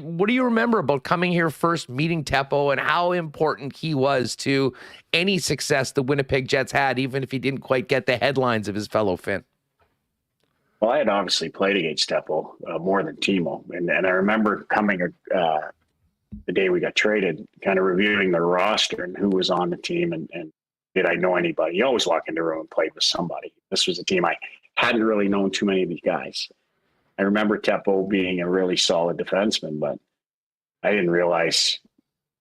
What do you remember about coming here first, meeting Teppo, and how important he was to any success the Winnipeg Jets had, even if he didn't quite get the headlines of his fellow Finn? Well, I had obviously played against Teppo more than Teemu. And I remember coming the day we got traded, kind of reviewing the roster and who was on the team and did I know anybody. You always walk into a room and played with somebody. This was a team I hadn't really known too many of these guys. I remember Teppo being a really solid defenseman, but I didn't realize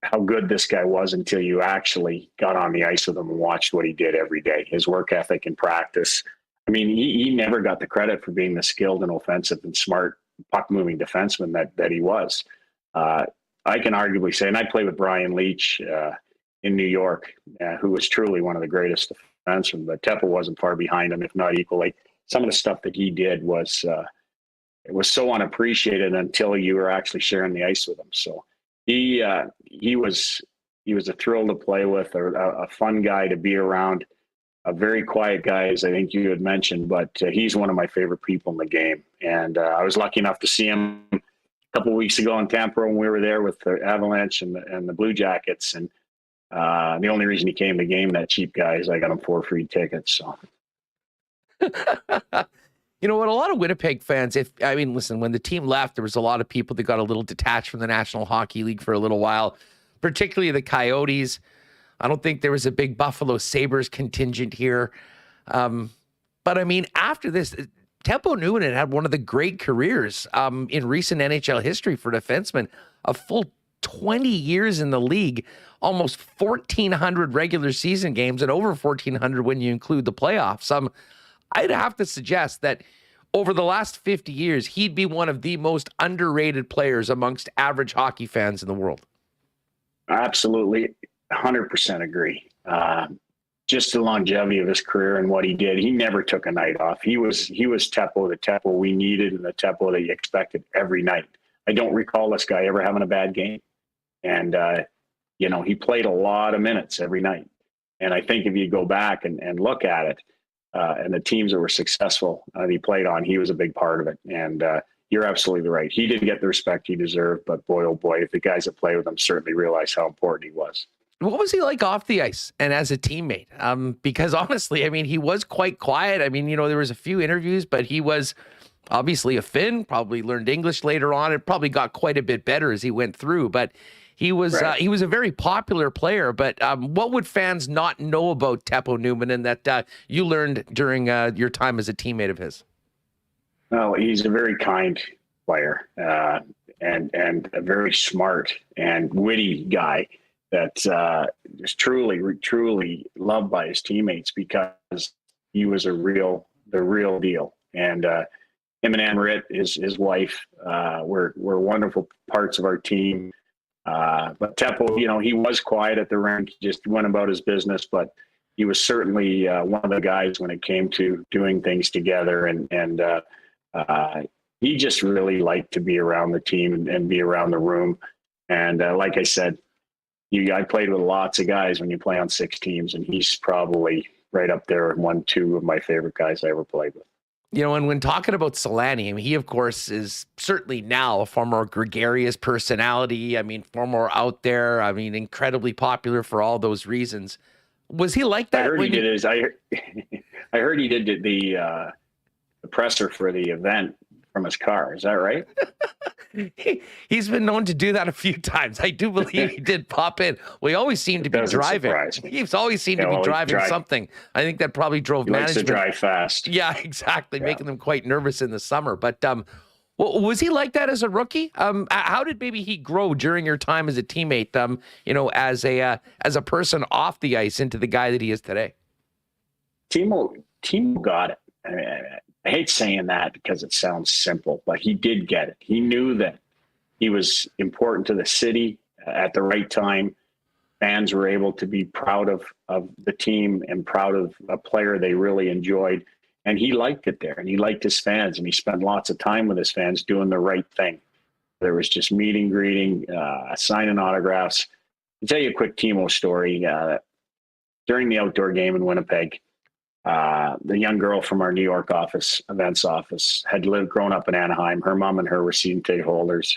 how good this guy was until you actually got on the ice with him and watched what he did every day. His work ethic and practice. I mean, he never got the credit for being the skilled and offensive and smart puck-moving defenseman that he was. I can arguably say, and I played with Brian Leach in New York, who was truly one of the greatest defensemen, but Teppo wasn't far behind him, if not equally. Some of the stuff that he did was it was so unappreciated until you were actually sharing the ice with him. So he was a thrill to play with, a fun guy to be around. A very quiet guy, as I think you had mentioned, but he's one of my favorite people in the game. And I was lucky enough to see him a couple of weeks ago in Tampa when we were there with the Avalanche and the Blue Jackets. And the only reason he came to the game, that cheap guy, is I got him 4 free tickets. So, you know what? A lot of Winnipeg fans, listen, when the team left, there was a lot of people that got a little detached from the National Hockey League for a little while, particularly the Coyotes. I don't think there was a big Buffalo Sabres contingent here. But I mean, after this, Teppo Numminen had one of the great careers in recent NHL history for defensemen. A full 20 years in the league, almost 1,400 regular season games, and over 1,400 when you include the playoffs. I'd have to suggest that over the last 50 years, he'd be one of the most underrated players amongst average hockey fans in the world. Absolutely. 100% agree. Just the longevity of his career and what he did. He never took a night off. He was Teppo, the Teppo we needed, and the Teppo that you expected every night. I don't recall this guy ever having a bad game. And, he played a lot of minutes every night. And I think if you go back and look at it, and the teams that were successful that he played on, he was a big part of it. And you're absolutely right. He didn't get the respect he deserved, but boy, oh boy, the guys that play with him certainly realize how important he was. What was he like off the ice and as a teammate? Because honestly, he was quite quiet. There was a few interviews, but he was obviously a Finn, probably learned English later on. It probably got quite a bit better as he went through, but he was right. He was a very popular player. But what would fans not know about Teppo Numminen that you learned during your time as a teammate of his? Well, he's a very kind player and a very smart and witty guy that is truly loved by his teammates because he was the real deal. And him and Amarit, his wife, were wonderful parts of our team. But Teppo, he was quiet at the rink, just went about his business, but he was certainly one of the guys when it came to doing things together. And he just really liked to be around the team and be around the room. And like I said, I played with lots of guys when you play on 6 teams, and he's probably right up there, 1-2 of my favorite guys I ever played with. You know, and when talking about Selanne, I mean, he, of course, is certainly now a far more gregarious personality. I mean, far more out there. I mean, incredibly popular for all those reasons. Was he like that? I heard I heard he did the presser for the event from his car. Is that right? He's been known to do that a few times. I do believe he did pop in. We always seem to be driving. He's always seemed to be driving something. I think that probably drove management. Likes to drive fast. Yeah, exactly. Yeah. Making them quite nervous in the summer. But was he like that as a rookie? How did maybe he grow during your time as a teammate? You know, as a person off the ice into the guy that he is today. Teemu got it. I hate saying that because it sounds simple, but he did get it. He knew that he was important to the city at the right time. Fans were able to be proud of the team and proud of a player they really enjoyed. And he liked it there, and he liked his fans, and he spent lots of time with his fans doing the right thing. There was just meeting, greeting, signing autographs. I'll tell you a quick Teemu story. During the outdoor game in Winnipeg, the young girl from our New York events office, had grown up in Anaheim. Her mom and her were season ticket holders.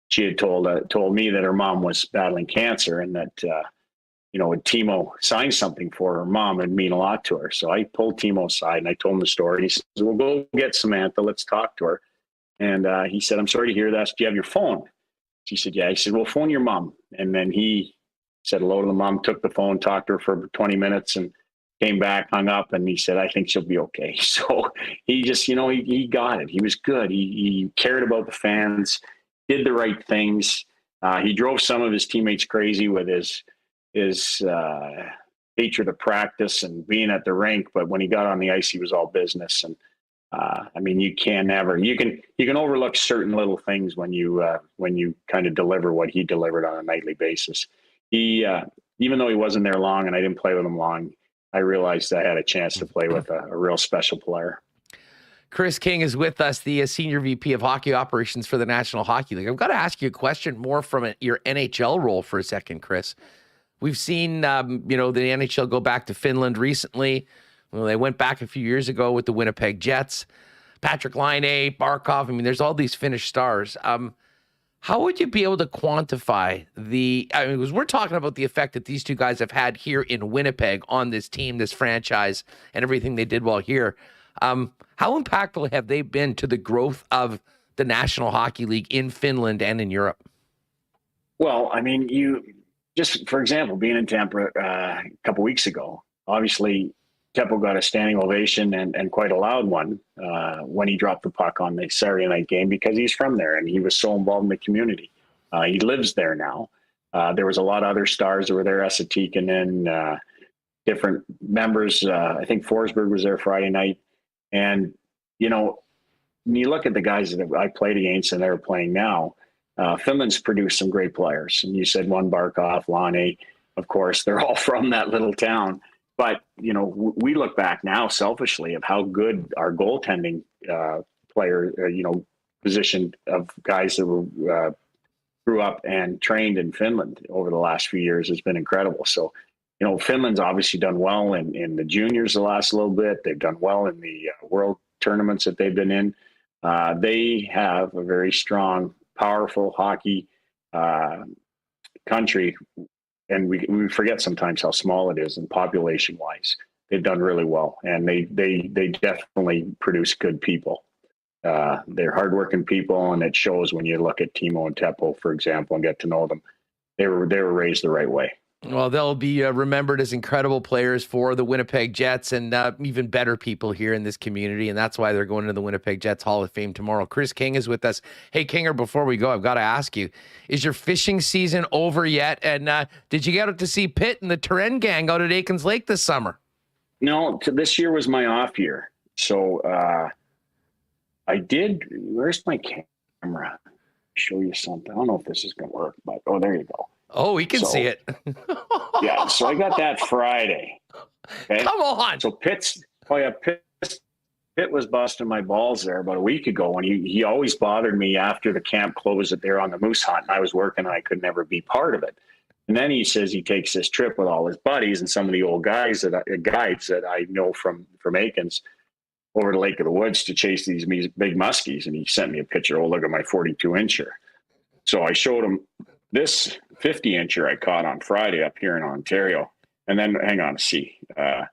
She had told me that her mom was battling cancer, and that when Teemu signed something for her mom, it'd mean a lot to her. So I pulled Teemu aside and I told him the story. He says, "Well, go get Samantha. Let's talk to her." And he said, "I'm sorry to hear that. Do you have your phone?" She said, "Yeah." He said, "Well, phone your mom." And then he said hello to the mom, took the phone, talked to her for 20 minutes, and came back, hung up, and he said, "I think she'll be okay." So he just, he got it. He was good. He cared about the fans, did the right things. He drove some of his teammates crazy with his hatred of practice and being at the rink. But when he got on the ice, he was all business. And you can overlook certain little things when you kind of deliver what he delivered on a nightly basis. He, even though he wasn't there long and I didn't play with him long, I realized I had a chance to play with a real special player. Kris King is with us, the Senior VP of Hockey Operations for the National Hockey League. I've got to ask you a question more from your NHL role for a second, Kris. We've seen, the NHL go back to Finland recently. Well, they went back a few years ago with the Winnipeg Jets. Patrick Laine, Barkov. I mean, there's all these Finnish stars. How would you be able to quantify because we're talking about the effect that these two guys have had here in Winnipeg on this team, this franchise, and everything they did while here. How impactful have they been to the growth of the National Hockey League in Finland and in Europe? Well, I mean, just for example, being in Tampa a couple weeks ago, obviously Teppo got a standing ovation and quite a loud one when he dropped the puck on the Saturday night game, because he's from there and he was so involved in the community. He lives there now. There was a lot of other stars that were there, Esatik, and then different members. I think Forsberg was there Friday night. And, when you look at the guys that I played against and they're playing now, Finland's produced some great players. And you said one, Barkov, Laine, of course, they're all from that little town. But, we look back now selfishly of how good our goaltending player, position of guys that were grew up and trained in Finland over the last few years has been incredible. So, Finland's obviously done well in the juniors the last little bit. They've done well in the world tournaments that they've been in. They have a very strong, powerful hockey country. And we forget sometimes how small it is, and population-wise, they've done really well, and they definitely produce good people. They're hardworking people, and it shows when you look at Teemu and Teppo, for example, and get to know them. They were raised the right way. Well, they'll be remembered as incredible players for the Winnipeg Jets, and even better people here in this community, and that's why they're going to the Winnipeg Jets Hall of Fame tomorrow. Kris King is with us. Hey, Kinger, before we go, I've got to ask you, is your fishing season over yet? And did you get out to see Pitt and the Turenne gang out at Aikens Lake this summer? No, this year was my off year. So I did. Where's my camera? Show you something. I don't know if this is going to work, but there you go. Oh, we can see it. Yeah, so I got that Friday. Okay? Come on. So Pitt's Pitt was busting my balls there about a week ago, and he always bothered me after the camp closed that they were on the moose hunt, and I was working and I could never be part of it. And then he says he takes this trip with all his buddies and some of the old guides that I know from Aikens over to Lake of the Woods to chase these big muskies. And he sent me a picture. Oh, look at my 42-incher. So I showed him this 50-incher I caught on Friday up here in Ontario. And then hang on, see if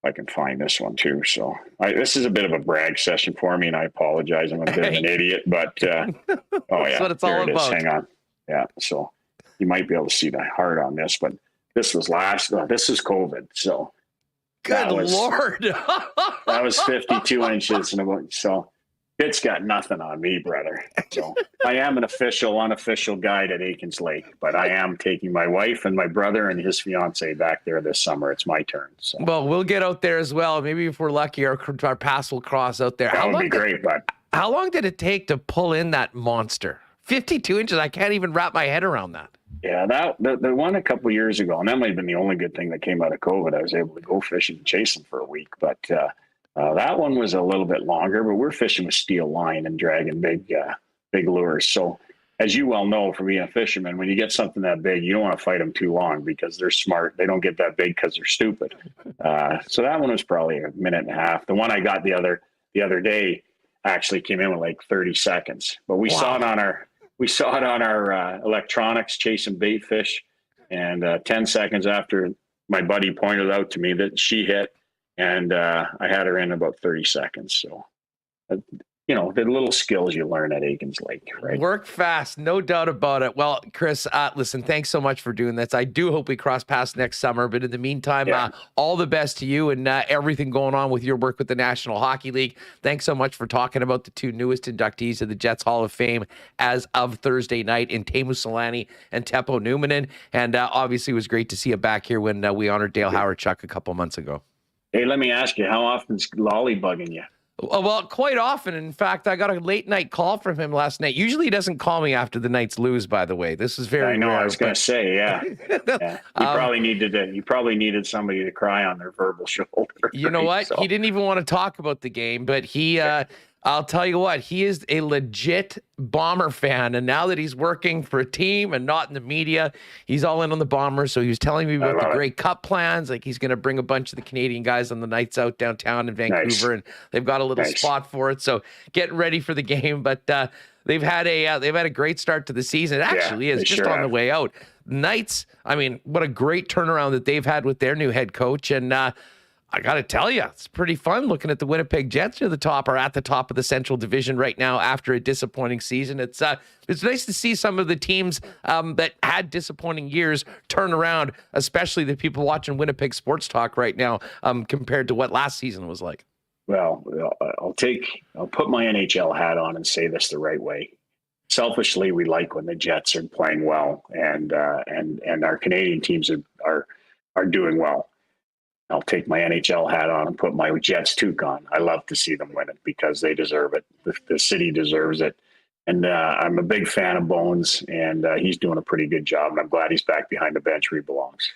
I can find this one too. So this is a bit of a brag session for me, and I apologize. I'm a bit of an idiot, but oh yeah, that's what it's all about. Hang on, yeah. So you might be able to see the heart on this, but this was this is COVID. So good Lord, that was 52 inches, and so it's got nothing on me, brother. So I am an unofficial guide at Aikens Lake, but I am taking my wife and my brother and his fiance back there this summer. It's my turn. So. Well, we'll get out there as well. Maybe if we're lucky, our paths will cross out there. That would be great, bud. How long did it take to pull in that monster? 52 inches. I can't even wrap my head around that. Yeah, the one a couple of years ago, and that might have been the only good thing that came out of COVID. I was able to go fishing and chase them for a week, but that one was a little bit longer. But we're fishing with steel line and dragging big lures. So, as you well know, from being a fisherman, when you get something that big, you don't want to fight them too long because they're smart. They don't get that big because they're stupid. So that one was probably a minute and a half. The one I got the other day actually came in with like 30 seconds, but we saw it on our electronics chasing bait fish, and 10 seconds after my buddy pointed out to me that she hit, and I had her in about 30 seconds. So, the little skills you learn at Aikens Lake, right? Work fast, no doubt about it. Well, Kris, listen, thanks so much for doing this. I do hope we cross paths next summer, but in the meantime, all the best to you and everything going on with your work with the National Hockey League. Thanks so much for talking about the two newest inductees of the Jets Hall of Fame as of Thursday night in Teemu Selanne and Teppo Numminen. And obviously it was great to see you back here when we honored Dale Howard-Chuck a couple months ago. Hey, let me ask you, how often's Lolly bugging you? Well, quite often. In fact, I got a late night call from him last night. Usually he doesn't call me after the Knights lose, by the way. This is very I know, rare, I was going to say, yeah. You probably needed somebody to cry on their verbal shoulder. You know what? So. He didn't even want to talk about the game, but I'll tell you what, he is a legit Bomber fan. And now that he's working for a team and not in the media, he's all in on the Bombers. So he was telling me about the Grey Cup plans. Like he's going to bring a bunch of the Canadian guys on the nights out downtown in Vancouver, and they've got a little spot for it. So getting ready for the game. But they've had a great start to the season. It actually is just on the way out. Knights, I mean, what a great turnaround that they've had with their new head coach. And I got to tell you, it's pretty fun looking at the Winnipeg Jets at the top of the Central Division right now after a disappointing season. It's nice to see some of the teams that had disappointing years turn around, especially the people watching Winnipeg Sports Talk right now compared to what last season was like. Well, I'll put my NHL hat on and say this the right way. Selfishly, we like when the Jets are playing well and our Canadian teams are doing well. I'll take my NHL hat on and put my Jets toque on. I love to see them win it because they deserve it. The city deserves it. And I'm a big fan of Bones, and he's doing a pretty good job. And I'm glad he's back behind the bench where he belongs.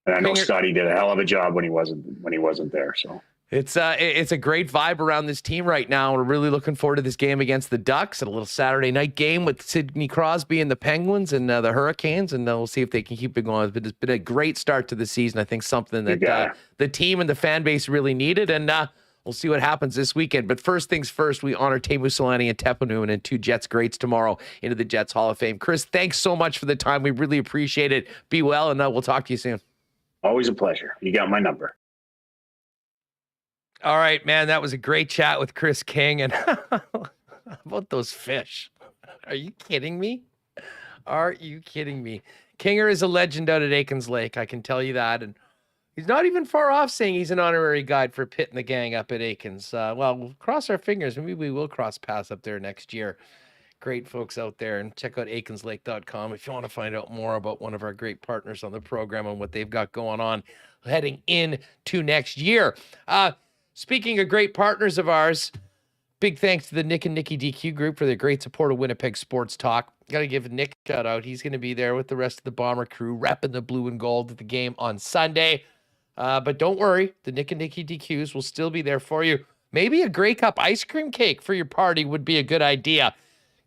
And I know Scotty did a hell of a job when he wasn't there. So it's a great vibe around this team right now. We're really looking forward to this game against the Ducks and a little Saturday night game with Sidney Crosby and the Penguins and the Hurricanes, and we'll see if they can keep it going. But it's been a great start to the season. I think something that the team and the fan base really needed, and we'll see what happens this weekend. But first things first, we honor Teemu Selanne and Teppo Numminen and two Jets greats tomorrow into the Jets Hall of Fame. Kris, thanks so much for the time. We really appreciate it. Be well, and we'll talk to you soon. Always a pleasure. You got my number. All right, man, that was a great chat with Kris King. And how about those fish? Are you kidding me? Are you kidding me? Kinger is a legend out at Aikens Lake, I can tell you that. And he's not even far off saying he's an honorary guide for Pitt and the gang up at Aikens. Well, we'll cross our fingers. Maybe we will cross paths up there next year. Great folks out there. And check out aikenslake.com if you want to find out more about one of our great partners on the program and what they've got going on heading into next year. Speaking of great partners of ours, big thanks to the Nick and Nikki DQ group for their great support of Winnipeg Sports Talk. Got to give Nick a shout out. He's going to be there with the rest of the Bomber crew, repping the blue and gold at the game on Sunday. But don't worry, the Nick and Nikki DQs will still be there for you. maybe a Grey Cup ice cream cake for your party would be a good idea.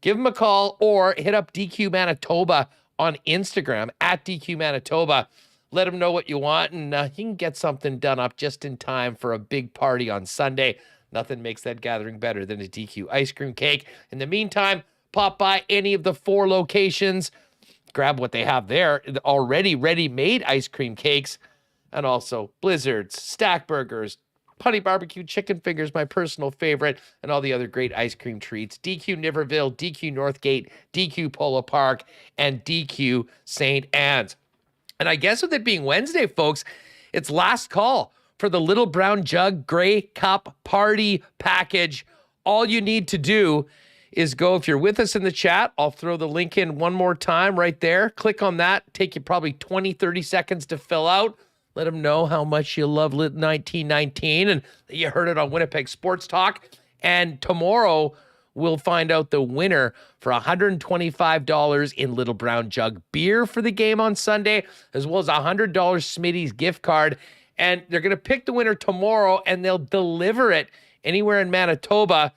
Give them a call or hit up DQ Manitoba on Instagram at DQ Manitoba. Let them know what you want, and you can get something done up just in time for a big party on Sunday. Nothing makes that gathering better than a DQ ice cream cake. In the meantime, pop by any of the 4 locations. Grab what they have there, already ready-made ice cream cakes, and also blizzards, stack burgers, Punny barbecue chicken fingers, my personal favorite, and all the other great ice cream treats. DQ Niverville, DQ Northgate, DQ Polo Park, and DQ St. Anne's. And I guess with it being Wednesday, folks, it's last call for the Little Brown Jug Grey Cup Party Package. All you need to do is go, if you're with us in the chat, I'll throw the link in one more time right there. Click on that. Take you probably 20, 30 seconds to fill out. Let them know how much you love Lit 1919 and that you heard it on Winnipeg Sports Talk. And tomorrow, we'll find out the winner for $125 in Little Brown Jug beer for the game on Sunday, as well as a $100 Smitty's gift card. And they're going to pick the winner tomorrow, and they'll deliver it anywhere in Manitoba.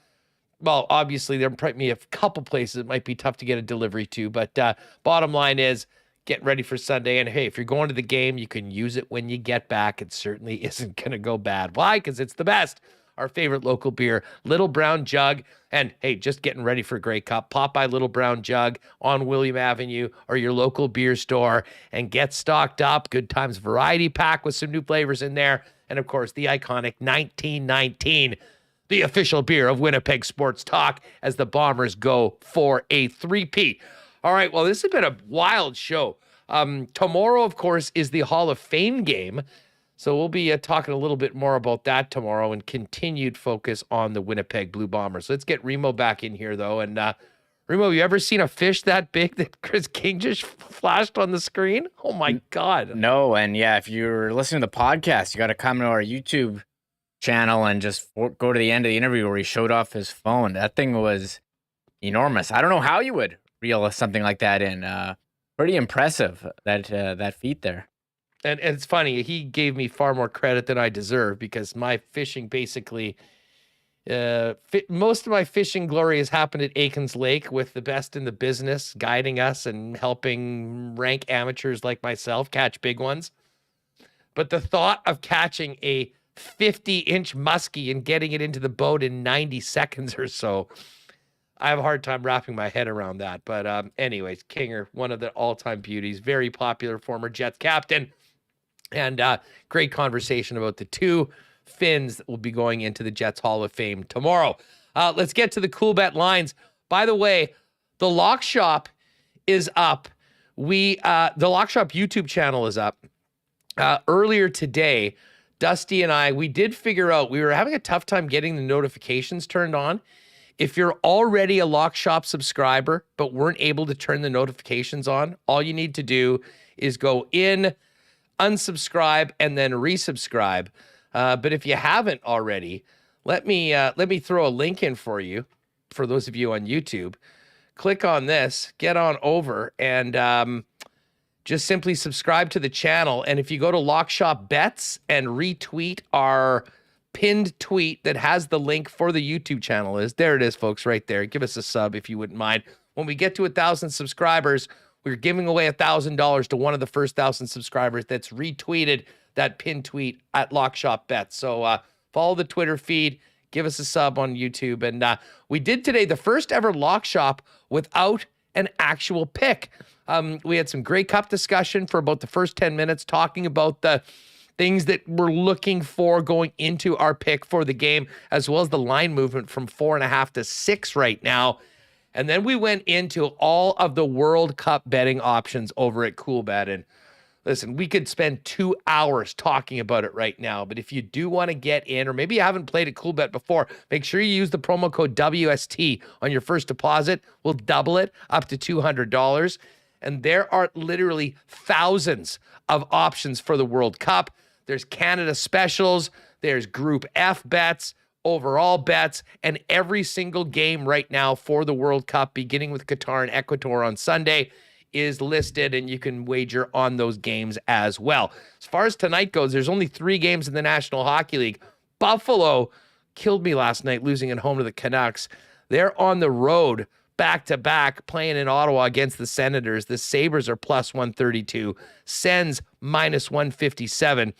Well, obviously, there might be a couple places it might be tough to get a delivery to, but bottom line is, get ready for Sunday. And hey, if you're going to the game, you can use it when you get back. It certainly isn't going to go bad. Why? Because it's the best. Our favorite local beer, Little Brown Jug. And hey, just getting ready for Grey Cup. Pop by Little Brown Jug on William Avenue or your local beer store and get stocked up. Good Times variety pack with some new flavors in there. And of course, the iconic 1919, the official beer of Winnipeg Sports Talk, as the Bombers go for a 3-peat. All right, well, this has been a wild show. Tomorrow, of course, is the Hall of Fame game. So we'll be talking a little bit more about that tomorrow and continued focus on the Winnipeg Blue Bombers. Let's get Remo back in here, though. And Remo, you ever seen a fish that big that Kris King just flashed on the screen? Oh, my God. No, and yeah, if you're listening to the podcast, you got to come to our YouTube channel and just go to the end of the interview where he showed off his phone. That thing was enormous. I don't know how you would reel something like that in. Pretty impressive, that feat there. And it's funny, he gave me far more credit than I deserve because my fishing basically, most of my fishing glory has happened at Aikens Lake with the best in the business, guiding us and helping rank amateurs like myself catch big ones. But the thought of catching a 50-inch muskie and getting it into the boat in 90 seconds or so, I have a hard time wrapping my head around that. But anyways, Kinger, one of the all-time beauties, very popular former Jets captain. And great conversation about the 2 Finns that will be going into the Jets Hall of Fame tomorrow. Let's get to the Coolbet Lines. By the way, the Lock Shop is up. The Lock Shop YouTube channel is up. Earlier today, Dusty and I, we did figure out we were having a tough time getting the notifications turned on. If you're already a Lock Shop subscriber but weren't able to turn the notifications on, all you need to do is go in, unsubscribe, and then resubscribe. But if you haven't already, let me throw a link in for you, for those of you on YouTube. Click on this, get on over, and just simply subscribe to the channel. And if you go to Lock Shop Bets and retweet our pinned tweet that has the link for the YouTube channel, there it is, folks, right there. Give us a sub if you wouldn't mind. When we get to 1,000 subscribers, we're giving away $1,000 to one of the first 1,000 subscribers that's retweeted that pinned tweet at Lock Shop Bets. So follow the Twitter feed, give us a sub on YouTube. And we did today the first ever Lock Shop without an actual pick. We had some Grey Cup discussion for about the first 10 minutes, talking about the things that we're looking for going into our pick for the game, as well as the line movement from 4.5 to 6 right now. And then we went into all of the World Cup betting options over at Coolbet. And listen, we could spend 2 hours talking about it right now. But if you do want to get in, or maybe you haven't played at Coolbet before, make sure you use the promo code WST on your first deposit. We'll double it up to $200. And there are literally thousands of options for the World Cup. There's Canada specials, there's Group F bets, overall bets, and every single game right now for the World Cup, beginning with Qatar and Ecuador on Sunday, is listed, and you can wager on those games as well. As far as tonight goes, there's only 3 games in the National Hockey League. Buffalo killed me last night, losing at home to the Canucks. They're on the road back-to-back playing in Ottawa against the Senators. The Sabres are plus 132. Sens minus 157.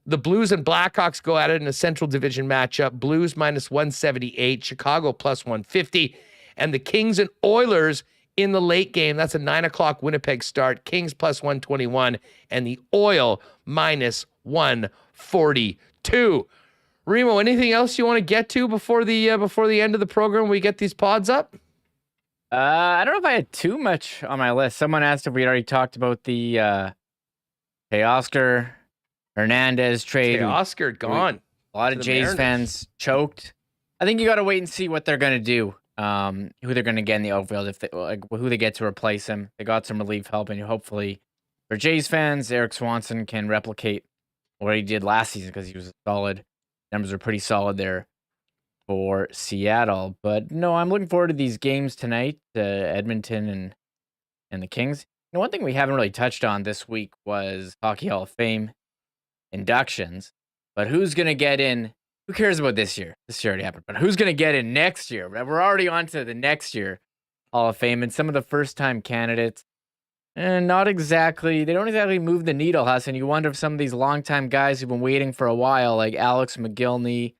The Blues and Blackhawks go at it in a Central Division matchup. Blues minus 178. Chicago plus 150. And the Kings and Oilers in the late game. That's a 9 o'clock Winnipeg start. Kings plus 121. And the Oil minus 142. Remo, anything else you want to get to before the end of the program? We get these pods up. I don't know if I had too much on my list. Someone asked if we already talked about the Oscar Hernandez trade. Oscar gone. A lot of Jays fans choked. I think you got to wait and see what they're going to do. Who they're going to get in the outfield, who they get to replace him. They got some relief help, and hopefully, for Jays fans, Eric Swanson can replicate what he did last season because he was solid. Numbers are pretty solid there for Seattle. But no, I'm looking forward to these games tonight, Edmonton and the Kings. You know, one thing we haven't really touched on this week was Hockey Hall of Fame inductions. But who's going to get in? Who cares about this year? This year already happened. But who's going to get in next year? We're already on to the next year Hall of Fame. And some of the first-time candidates, and they don't exactly move the needle, Hassan. You wonder if some of these longtime guys who've been waiting for a while, like Alex McGillney,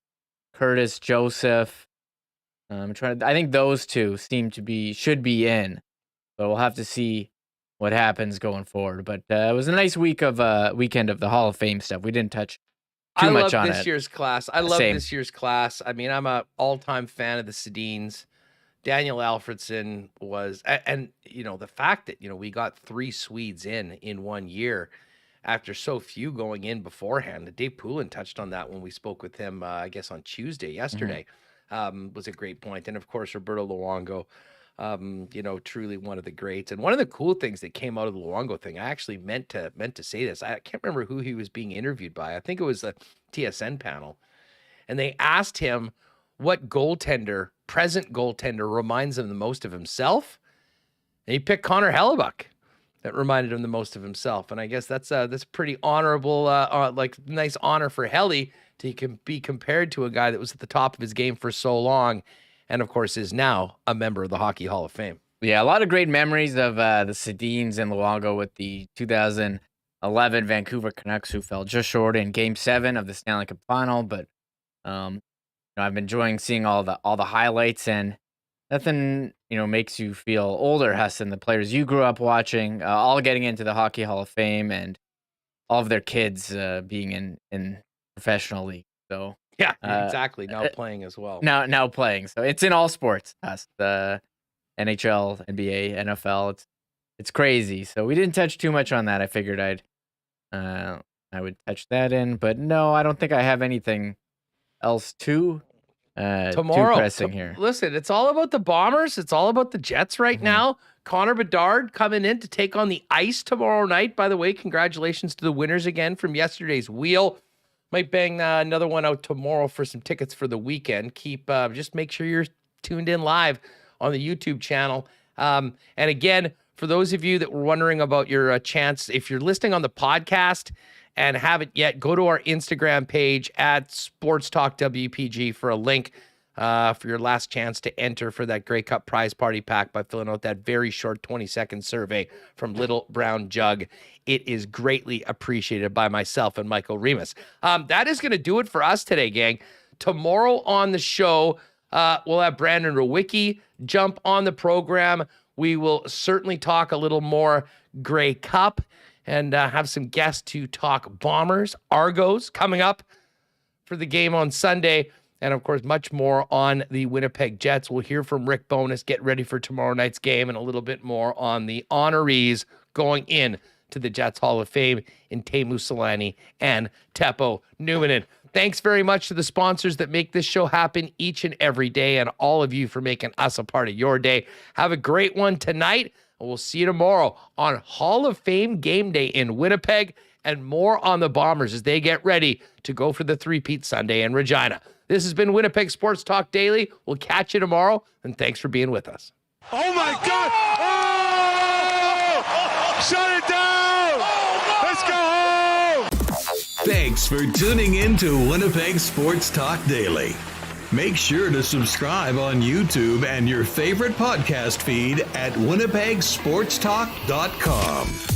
Curtis Joseph, I think those two should be in, but we'll have to see what happens going forward. But it was a nice weekend of the Hall of Fame stuff. We didn't touch too much on it. I love this year's class. I mean, I'm a all-time fan of the Sedins. Daniel Alfredson was, and the fact that we got 3 Swedes in 1 year after so few going in beforehand. Dave Poulin touched on that when we spoke with him, I guess on yesterday, was a great point. And of course, Roberto Luongo, truly one of the greats. And one of the cool things that came out of the Luongo thing, I actually meant to say this. I can't remember who he was being interviewed by. I think it was the TSN panel. And they asked him what present goaltender reminds him the most of himself. And he picked Connor Hellebuck. That reminded him the most of himself. And I guess that's pretty honorable, nice honor for Helly to be compared to a guy that was at the top of his game for so long, and of course is now a member of the Hockey Hall of Fame. Yeah, a lot of great memories of the Sedins and Luongo with the 2011 Vancouver Canucks, who fell just short in Game 7 of the Stanley Cup Final. But I've been enjoying seeing all the highlights, and nothing makes you feel older, Hassan. The players you grew up watching, all getting into the Hockey Hall of Fame, and all of their kids being in professional league. So yeah, exactly. Now playing as well. Now playing. So it's in all sports. The NHL, NBA, NFL. It's crazy. So we didn't touch too much on that. I figured I would touch that in, but no, I don't think I have anything else too pressing here. Listen, it's all about the Bombers. It's all about the Jets right now. Connor Bedard coming in to take on the Ice tomorrow night. By the way, congratulations to the winners again from yesterday's wheel. Might bang another one out tomorrow for some tickets for the weekend. Just make sure you're tuned in live on the YouTube channel. And again, for those of you that were wondering about your chance, if you're listening on the podcast and haven't yet, go to our Instagram page at Sports Talk WPG for a link for your last chance to enter for that Grey Cup prize party pack by filling out that very short 20-second survey from Little Brown Jug. It is greatly appreciated by myself and Michael Remis. That is going to do it for us today, gang. Tomorrow on the show, we'll have Brandon Rowicki jump on the program. We will certainly talk a little more Grey Cup and have some guests to talk Bombers, Argos coming up for the game on Sunday. And, of course, much more on the Winnipeg Jets. We'll hear from Rick Bowness, get ready for tomorrow night's game, and a little bit more on the honorees going in to the Jets Hall of Fame in Teemu, Selanne and Teppo Numminen. Thanks very much to the sponsors that make this show happen each and every day, and all of you for making us a part of your day. Have a great one tonight, and we'll see you tomorrow on Hall of Fame Game Day in Winnipeg, and more on the Bombers as they get ready to go for the three-peat Sunday in Regina. This has been Winnipeg Sports Talk Daily. We'll catch you tomorrow, and thanks for being with us. Oh, my God! Oh! Shut it down! Let's go home! Thanks for tuning in to Winnipeg Sports Talk Daily. Make sure to subscribe on YouTube and your favorite podcast feed at winnipegsportstalk.com.